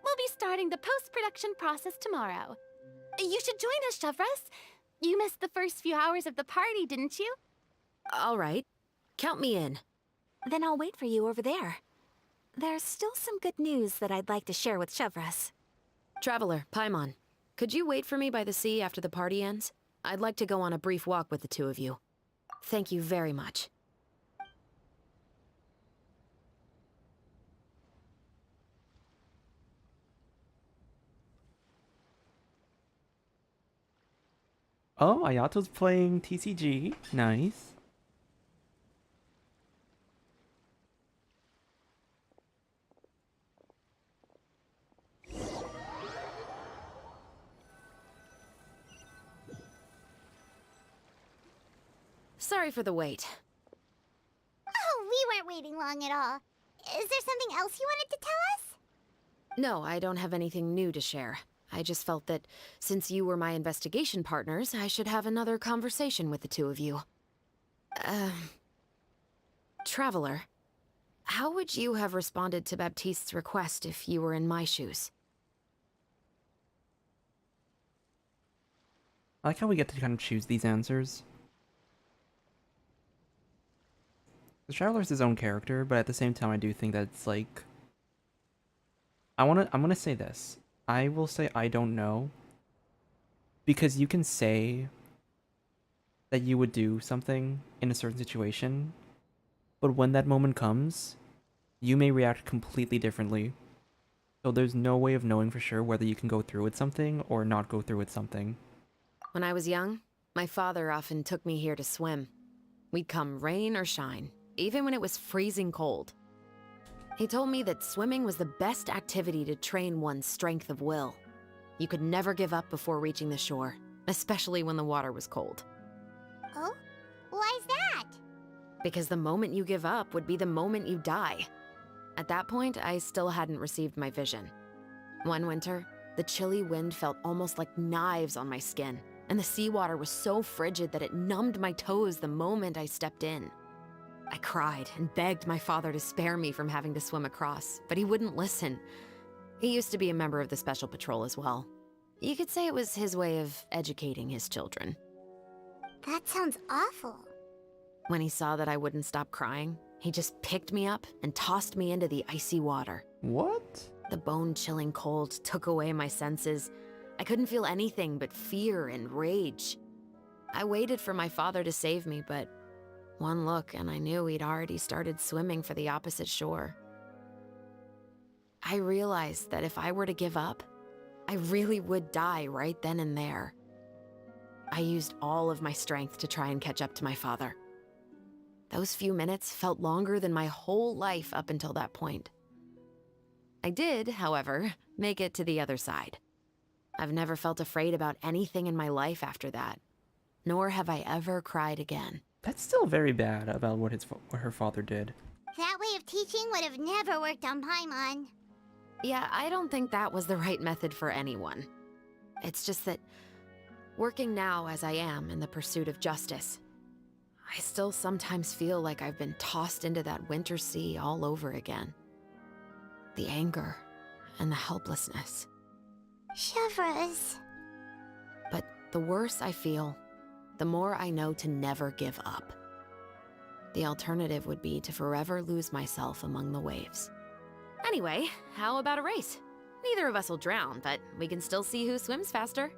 We'll be starting the post-production process tomorrow. You should join us, Chevreuse. You missed the first few hours of the party, didn't you? All right. Count me in. Then I'll wait for you over there. There's still some good news that I'd like to share with Chevreuse. Traveler, Paimon, could you wait for me by the sea after the party ends? I'd like to go on a brief walk with the two of you. Thank you very much. Oh, Ayato's playing TCG. Nice. Sorry for the wait. Oh, we weren't waiting long at all. Is there something else you wanted to tell us? No, I don't have anything new to share. I just felt that since you were my investigation partners, I should have another conversation with the two of you. Traveler, how would you have responded to Baptiste's request if you were in my shoes? I like how we get to kind of choose these answers. The Traveler's his own character, but at the same time I do think that it's like... I'm gonna say this. I will say I don't know. Because you can say that you would do something in a certain situation, but when that moment comes, you may react completely differently. So there's no way of knowing for sure whether you can go through with something or not go through with something. When I was young, my father often took me here to swim. We'd come rain or shine, even when it was freezing cold. He told me that swimming was the best activity to train one's strength of will. You could never give up before reaching the shore, especially when the water was cold. Oh? Why's that? Because the moment you give up would be the moment you die. At that point, I still hadn't received my vision. One winter, the chilly wind felt almost like knives on my skin, and the seawater was so frigid that it numbed my toes the moment I stepped in. I cried and begged my father to spare me from having to swim across, but he wouldn't listen. He used to be a member of the Special Patrol as well. You could say it was his way of educating his children. That sounds awful. When he saw that I wouldn't stop crying, he just picked me up and tossed me into the icy water. What? The bone-chilling cold took away my senses. I couldn't feel anything but fear and rage. I waited for my father to save me, but one look and I knew he'd already started swimming for the opposite shore. I realized that if I were to give up, I really would die right then and there. I used all of my strength to try and catch up to my father. Those few minutes felt longer than my whole life up until that point. I did, however, make it to the other side. I've never felt afraid about anything in my life after that, nor have I ever cried again. That's still very bad about what her father did. That way of teaching would have never worked on Paimon. Yeah, I don't think that was the right method for anyone. It's just that, working now as I am in the pursuit of justice, I still sometimes feel like I've been tossed into that winter sea all over again. The anger and the helplessness. Shivers. But the worse I feel, the more I know to never give up. The alternative would be to forever lose myself among the waves. Anyway, how about a race? Neither of us will drown, but we can still see who swims faster.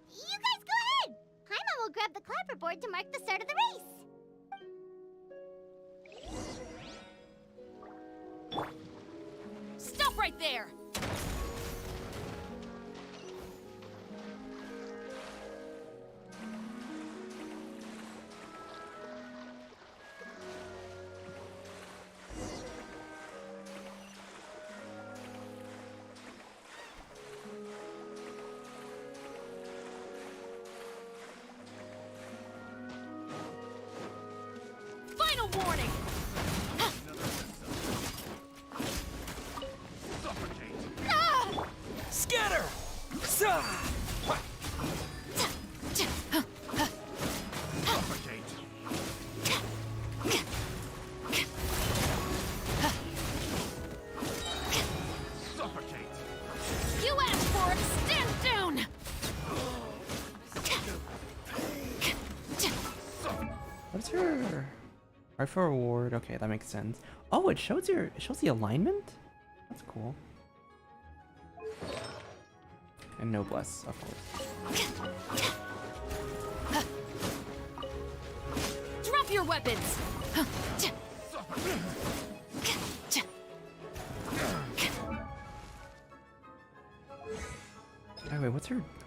You guys go ahead! Paimon will grab the clapperboard to mark the start of the race. Stop right there! Final warning! Scatter! You asked for it! Stand down! What's her... Rifle reward? Okay, that makes sense. Oh, it shows the alignment? That's cool. And noblesse, of course.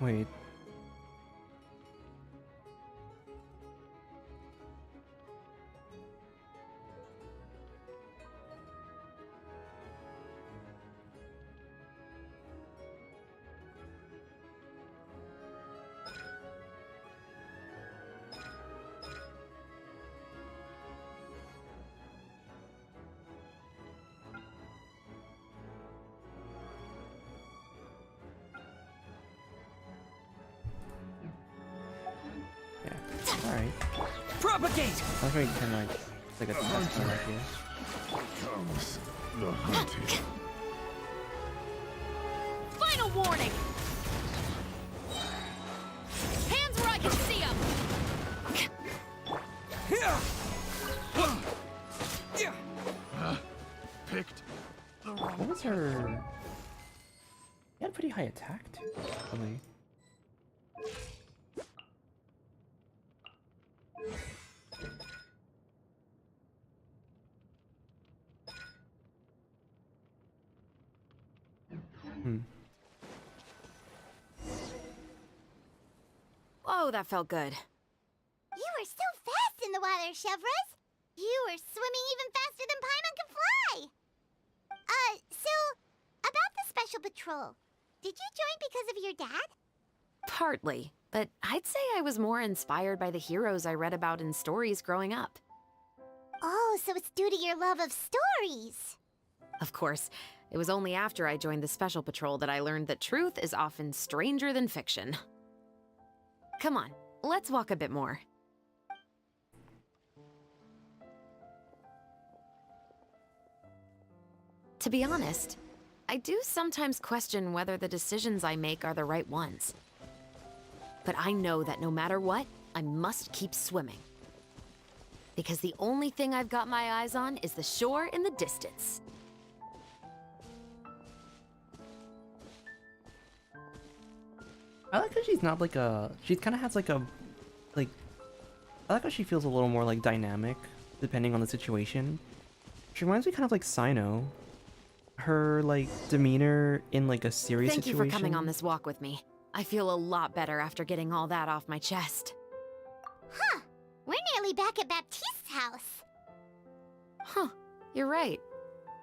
Wait. Alright. Propagate! I was going to kind of like a test right here. Comes the hunting. Final warning! Hands where I can see them! Picked the wrong. What was her? She had a pretty high attack too, actually. Whoa, that felt good. You were so fast in the water, Chevres. You were swimming even faster than Paimon can fly. So, about the special patrol, did you join because of your dad? Partly, but I'd say I was more inspired by the heroes I read about in stories growing up. Oh, so it's due to your love of stories. Of course, it was only after I joined the Special Patrol that I learned that truth is often stranger than fiction. Come on, let's walk a bit more. To be honest, I do sometimes question whether the decisions I make are the right ones. But I know that no matter what, I must keep swimming. Because the only thing I've got my eyes on is the shore in the distance. I like how she's not like a. She kind of has like a, like. I like how she feels a little more like dynamic, depending on the situation. She reminds me kind of like Sino. Her like demeanor in like a serious Thank situation. you for coming on this walk with me. I feel a lot better after getting all that off my chest. Huh. We're nearly back at Baptiste's house. Huh, you're right.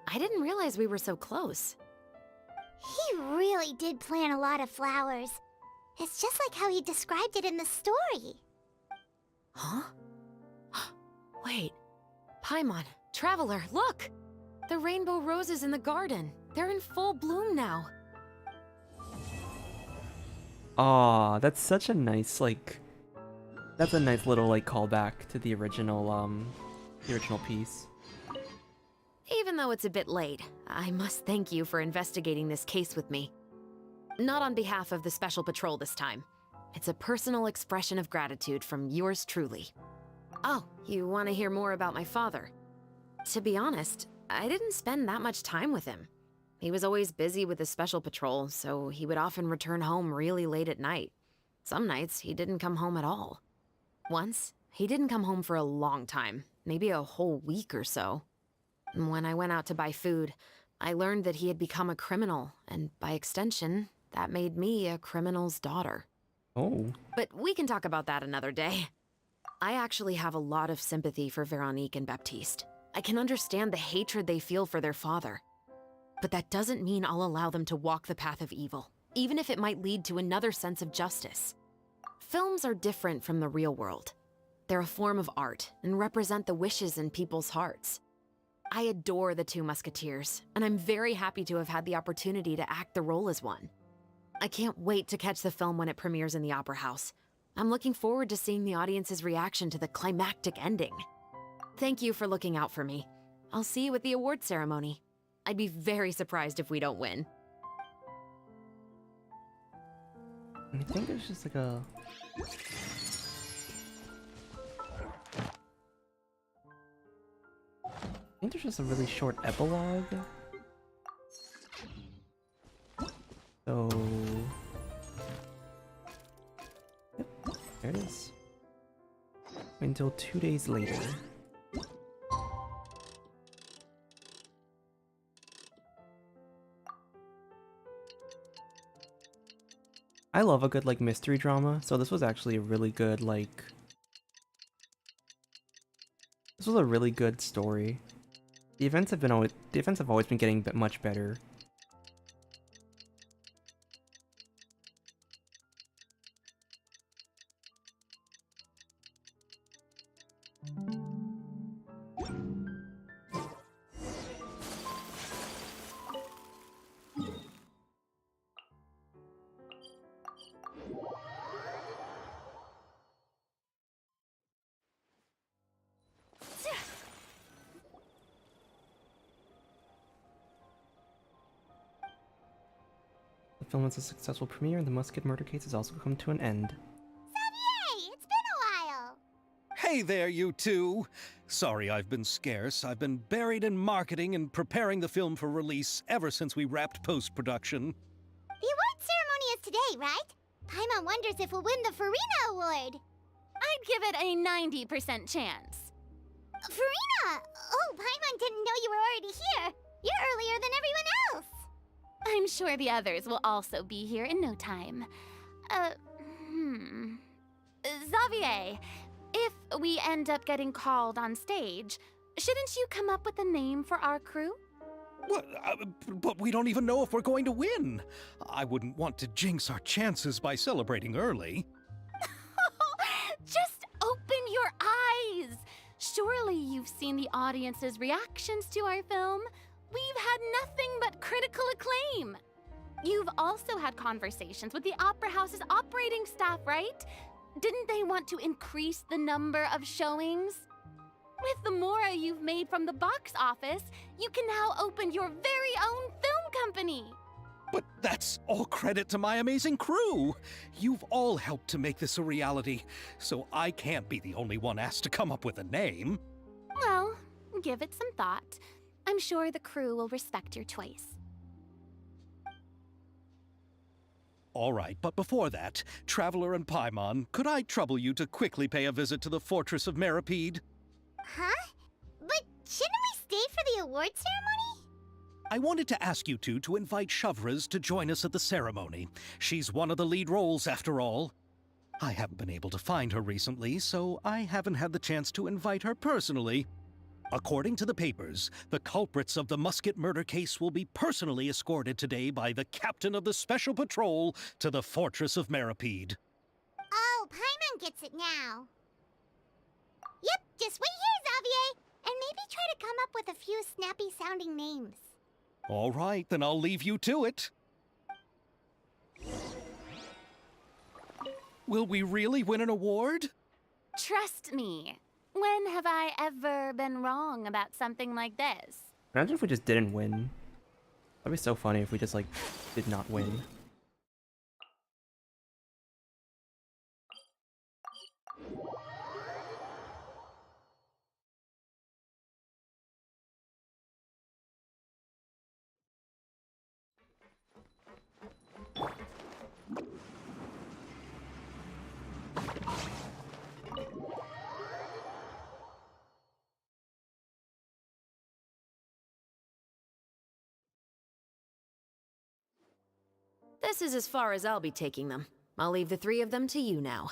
I didn't realize we were so close. He really did plant a lot of flowers. It's just like how he described it in the story. Huh? Wait. Paimon, Traveler, look! The rainbow roses in the garden. They're in full bloom now. Aw, that's such a nice like. That's a nice little like callback to the original piece. Even though it's a bit late, I must thank you for investigating this case with me. Not on behalf of the Special Patrol this time. It's a personal expression of gratitude from yours truly. Oh, you want to hear more about my father? To be honest, I didn't spend that much time with him. He was always busy with the Special Patrol, so he would often return home really late at night. Some nights, he didn't come home at all. Once, he didn't come home for a long time, maybe a whole week or so. When I went out to buy food, I learned that he had become a criminal, and by extension, that made me a criminal's daughter. Oh. But we can talk about that another day. I actually have a lot of sympathy for Veronique and Baptiste. I can understand the hatred they feel for their father. But that doesn't mean I'll allow them to walk the path of evil, even if it might lead to another sense of justice. Films are different from the real world. They're a form of art and represent the wishes in people's hearts. I adore the two Musketeers, and I'm very happy to have had the opportunity to act the role as one. I can't wait to catch the film when it premieres in the Opera House. I'm looking forward to seeing the audience's reaction to the climactic ending. Thank you for looking out for me. I'll see you at the award ceremony. I'd be very surprised if we don't win. I think there's just like a. I think there's just a really short epilogue. So. Yep, there it is. Until 2 days later. I love a good like mystery drama, so this was actually a really good like. This was a really good story. The events have always been getting much better. The film was a successful premiere, and the Musket murder case has also come to an end. Xavier, it's been a while. Hey there, you two! Sorry I've been scarce. I've been buried in marketing and preparing the film for release ever since we wrapped post-production. The award ceremony is today, right? Paimon wonders if we'll win the Farina Award. I'd give it a 90% chance. Farina! Oh, Paimon didn't know you were already here. You're earlier than everyone else. I'm sure the others will also be here in no time. Xavier, if we end up getting called on stage, shouldn't you come up with a name for our crew? What? But we don't even know if we're going to win. I wouldn't want to jinx our chances by celebrating early. Just open your eyes! Surely you've seen the audience's reactions to our film. We've had nothing but critical acclaim. You've also had conversations with the Opera House's operating staff, right? Didn't they want to increase the number of showings? With the mora you've made from the box office, you can now open your very own film company. But that's all credit to my amazing crew. You've all helped to make this a reality, so I can't be the only one asked to come up with a name. Well, give it some thought. I'm sure the crew will respect your choice. All right, but before that, Traveler and Paimon, could I trouble you to quickly pay a visit to the Fortress of Meripede? Huh? But shouldn't we stay for the award ceremony? I wanted to ask you two to invite Shavraz to join us at the ceremony. She's one of the lead roles, after all. I haven't been able to find her recently, so I haven't had the chance to invite her personally. According to the papers, the culprits of the Musket murder case will be personally escorted today by the captain of the Special Patrol to the Fortress of Meripede. Oh, Paimon gets it now. Yep, just wait here, Xavier, and maybe try to come up with a few snappy-sounding names. All right, then I'll leave you to it. Will we really win an award? Trust me. When have I ever been wrong about something like this? Imagine if we just didn't win. That'd be so funny if we just like did not win. This is as far as I'll be taking them. I'll leave the three of them to you now.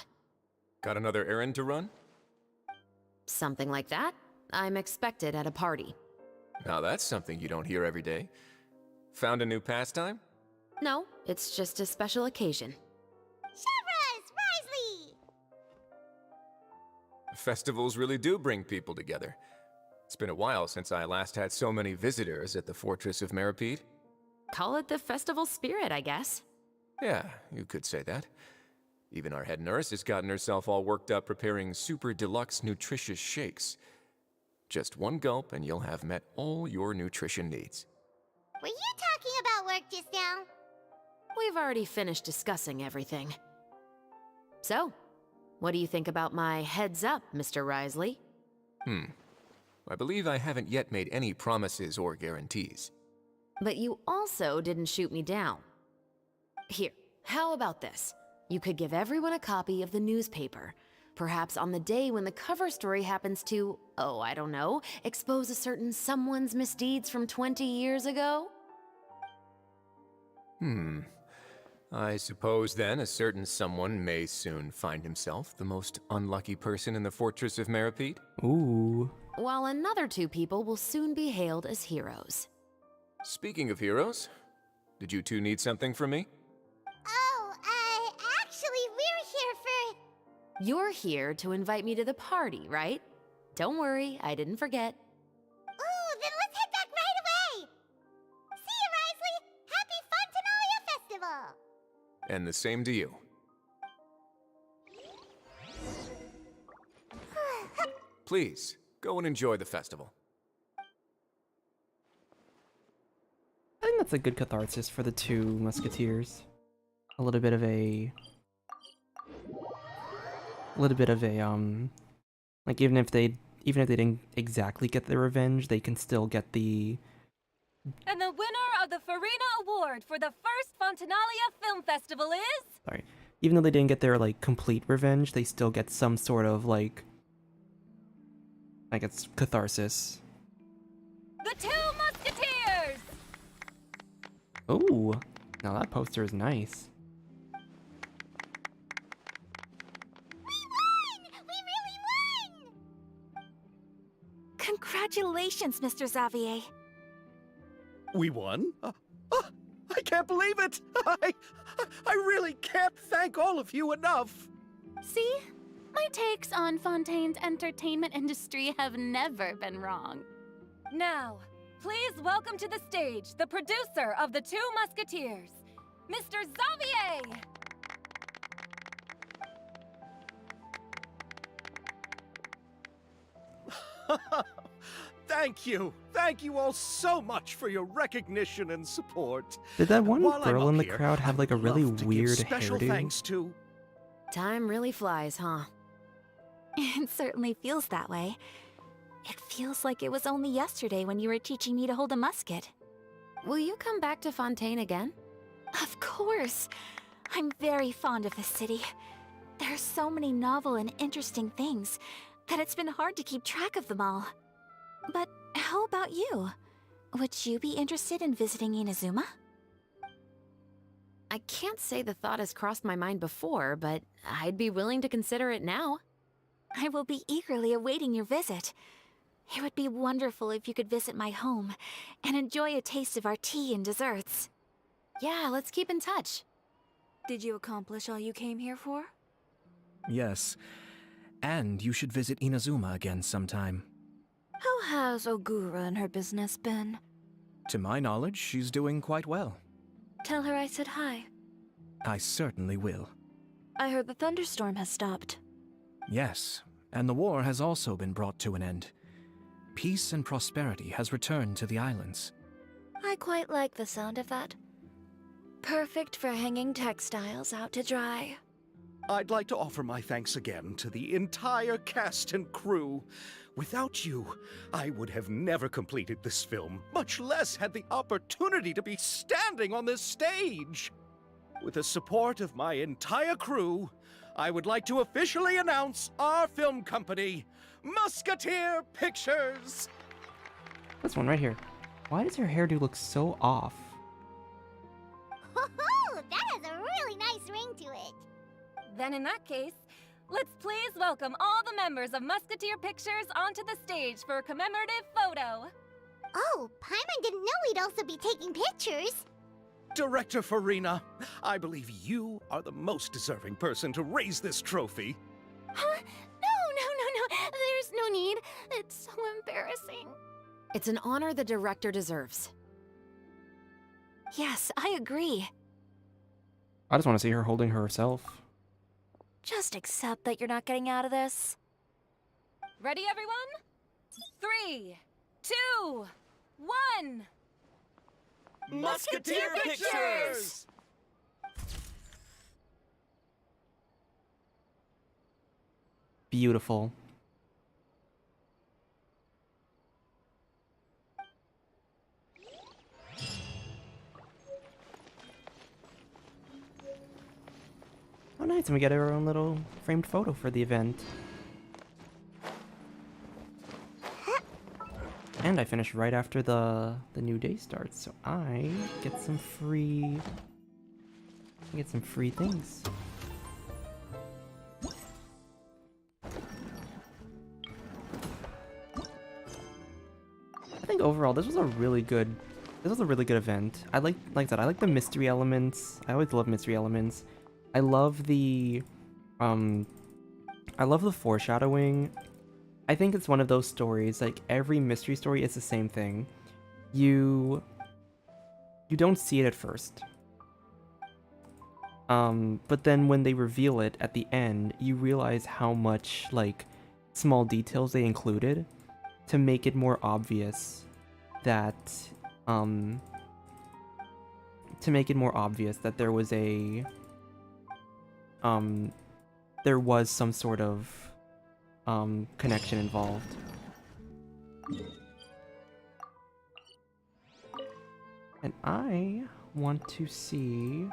Got another errand to run? Something like that. I'm expected at a party. Now that's something you don't hear every day. Found a new pastime? No, it's just a special occasion. Shavraz! Risley! Festivals really do bring people together. It's been a while since I last had so many visitors at the Fortress of Meripede. Call it the festival spirit, I guess. Yeah, you could say that. Even our head nurse has gotten herself all worked up preparing super deluxe nutritious shakes. Just one gulp and you'll have met all your nutrition needs. Were you talking about work just now? We've already finished discussing everything. So, what do you think about my heads up, Mr. Risley? I believe I haven't yet made any promises or guarantees. But you also didn't shoot me down. Here, how about this? You could give everyone a copy of the newspaper. Perhaps on the day when the cover story happens to, oh, I don't know, expose a certain someone's misdeeds from 20 years ago? I suppose then a certain someone may soon find himself the most unlucky person in the fortress of Meripede? Ooh. While another 2 people will soon be hailed as heroes. Speaking of heroes, did you two need something from me? Oh, actually, we're here for... You're here to invite me to the party, right? Don't worry, I didn't forget. Ooh, then let's head back right away! See you, Risley! Happy Fontaine Festival! And the same to you. Please, go and enjoy the festival. I think that's a good catharsis for the 2 musketeers. A little bit of a like even if they didn't exactly get their revenge, they can still get the... And the winner of the Farina Award for the first Fontanalia Film Festival is... Sorry. Even though they didn't get their, like, complete revenge, they still get some sort of, like... I guess, catharsis. The 2 Musketeers! Ooh. Now that poster is nice. Congratulations, Mr. Xavier. We won? I can't believe it! I really can't thank all of you enough! See? My takes on Fontaine's entertainment industry have never been wrong. Now, please welcome to the stage the producer of the 2 Musketeers, Mr. Xavier! Thank you! Thank you all so much for your recognition and support. Did that one While I'm girl up in the here, crowd have, like, a I'd really love to give weird special hairdo? thanks to... Time really flies, huh? It certainly feels that way. It feels like it was only yesterday when you were teaching me to hold a musket. Will you come back to Fontaine again? Of course! I'm very fond of this city. There are so many novel and interesting things that it's been hard to keep track of them all. But how about you? Would you be interested in visiting Inazuma? I can't say the thought has crossed my mind before, but I'd be willing to consider it now. I will be eagerly awaiting your visit. It would be wonderful if you could visit my home and enjoy a taste of our tea and desserts. Yeah, let's keep in touch. Did you accomplish all you came here for? Yes. And you should visit Inazuma again sometime. How has Ogura and her business been? To my knowledge, she's doing quite well. Tell her I said hi. I certainly will. I heard the thunderstorm has stopped. Yes, and the war has also been brought to an end. Peace and prosperity has returned to the islands. I quite like the sound of that. Perfect for hanging textiles out to dry. I'd like to offer my thanks again to the entire cast and crew. Without you, I would have never completed this film, much less had the opportunity to be standing on this stage. With the support of my entire crew, I would like to officially announce our film company, Musketeer Pictures! This one right here. Why does her hairdo look so off? Ho-ho! That has a really nice ring to it. Then in that case, let's please welcome all the members of Musketeer Pictures onto the stage for a commemorative photo. Oh, Paimon didn't know we'd also be taking pictures. Director Farina, I believe you are the most deserving person to raise this trophy. Huh? No. There's no need. It's so embarrassing. It's an honor the director deserves. Yes, I agree. I just want to see her holding herself. Just accept that you're not getting out of this. Ready, everyone? 3, 2, 1. Musketeer Pictures! Beautiful. Oh, nice. And we get our own little framed photo for the event. And I finished right after the new day starts, so I get some free Get some free things. I think overall this was a really good event. Like I said, I like the mystery elements. I always love mystery elements. I love the foreshadowing. I think it's one of those stories, like every mystery story is the same thing. You don't see it at first. But then when they reveal it at the end, you realize how much, like, small details they included to make it more obvious that, there was some sort of, connection involved. And I want to see...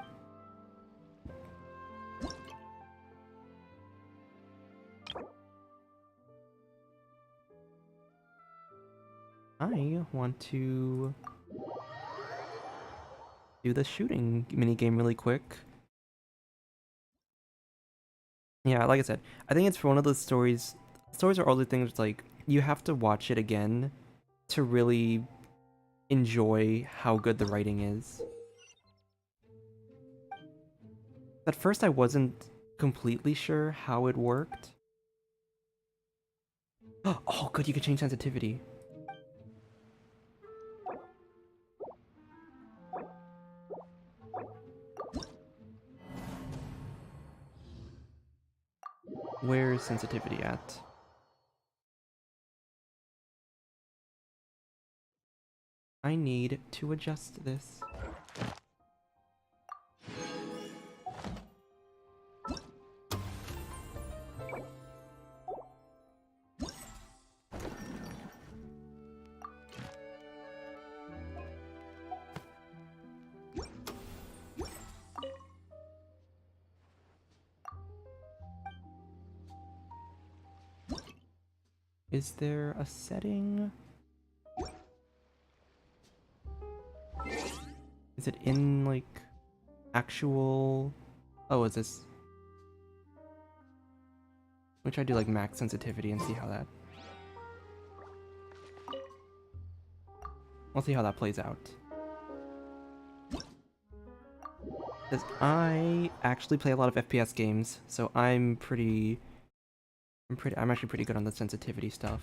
I want to do the shooting minigame really quick. Yeah, like I said, I think it's one of those stories. Stories are all the things like you have to watch it again to really enjoy how good the writing is. At first, I wasn't completely sure how it worked. Oh, good, you can change sensitivity. Where is sensitivity at? I need to adjust this. Is there a setting? Is it in, like, actual... Oh, is this... Let me try to do, like, max sensitivity and see how that... I'll see how that plays out. Because I actually play a lot of FPS games, so I'm actually pretty good on the sensitivity stuff.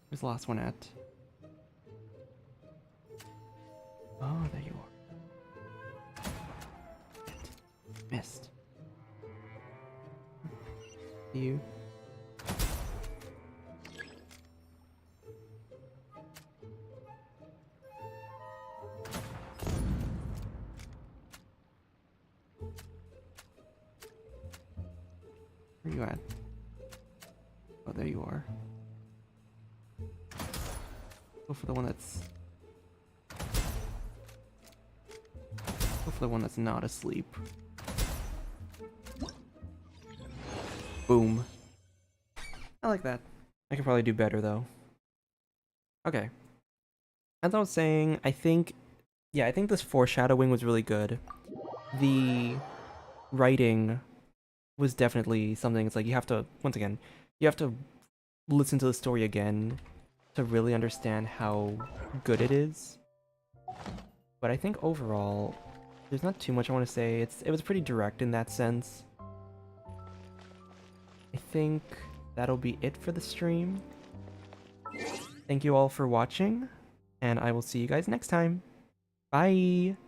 Where's the last one at? Oh, there you are. Missed. You. Where you at? Oh, there you are. Go for the one that's... Go for the one that's not asleep. Boom. I like that. I could probably do better, though. Okay. As I was saying, I think this foreshadowing was really good. The writing was definitely something. It's like you have to, once again, you have to listen to the story again to really understand how good it is. But I think overall, there's not too much I want to say. It was pretty direct in that sense. I think that'll be it for the stream. Thank you all for watching, and I will see you guys next time. Bye!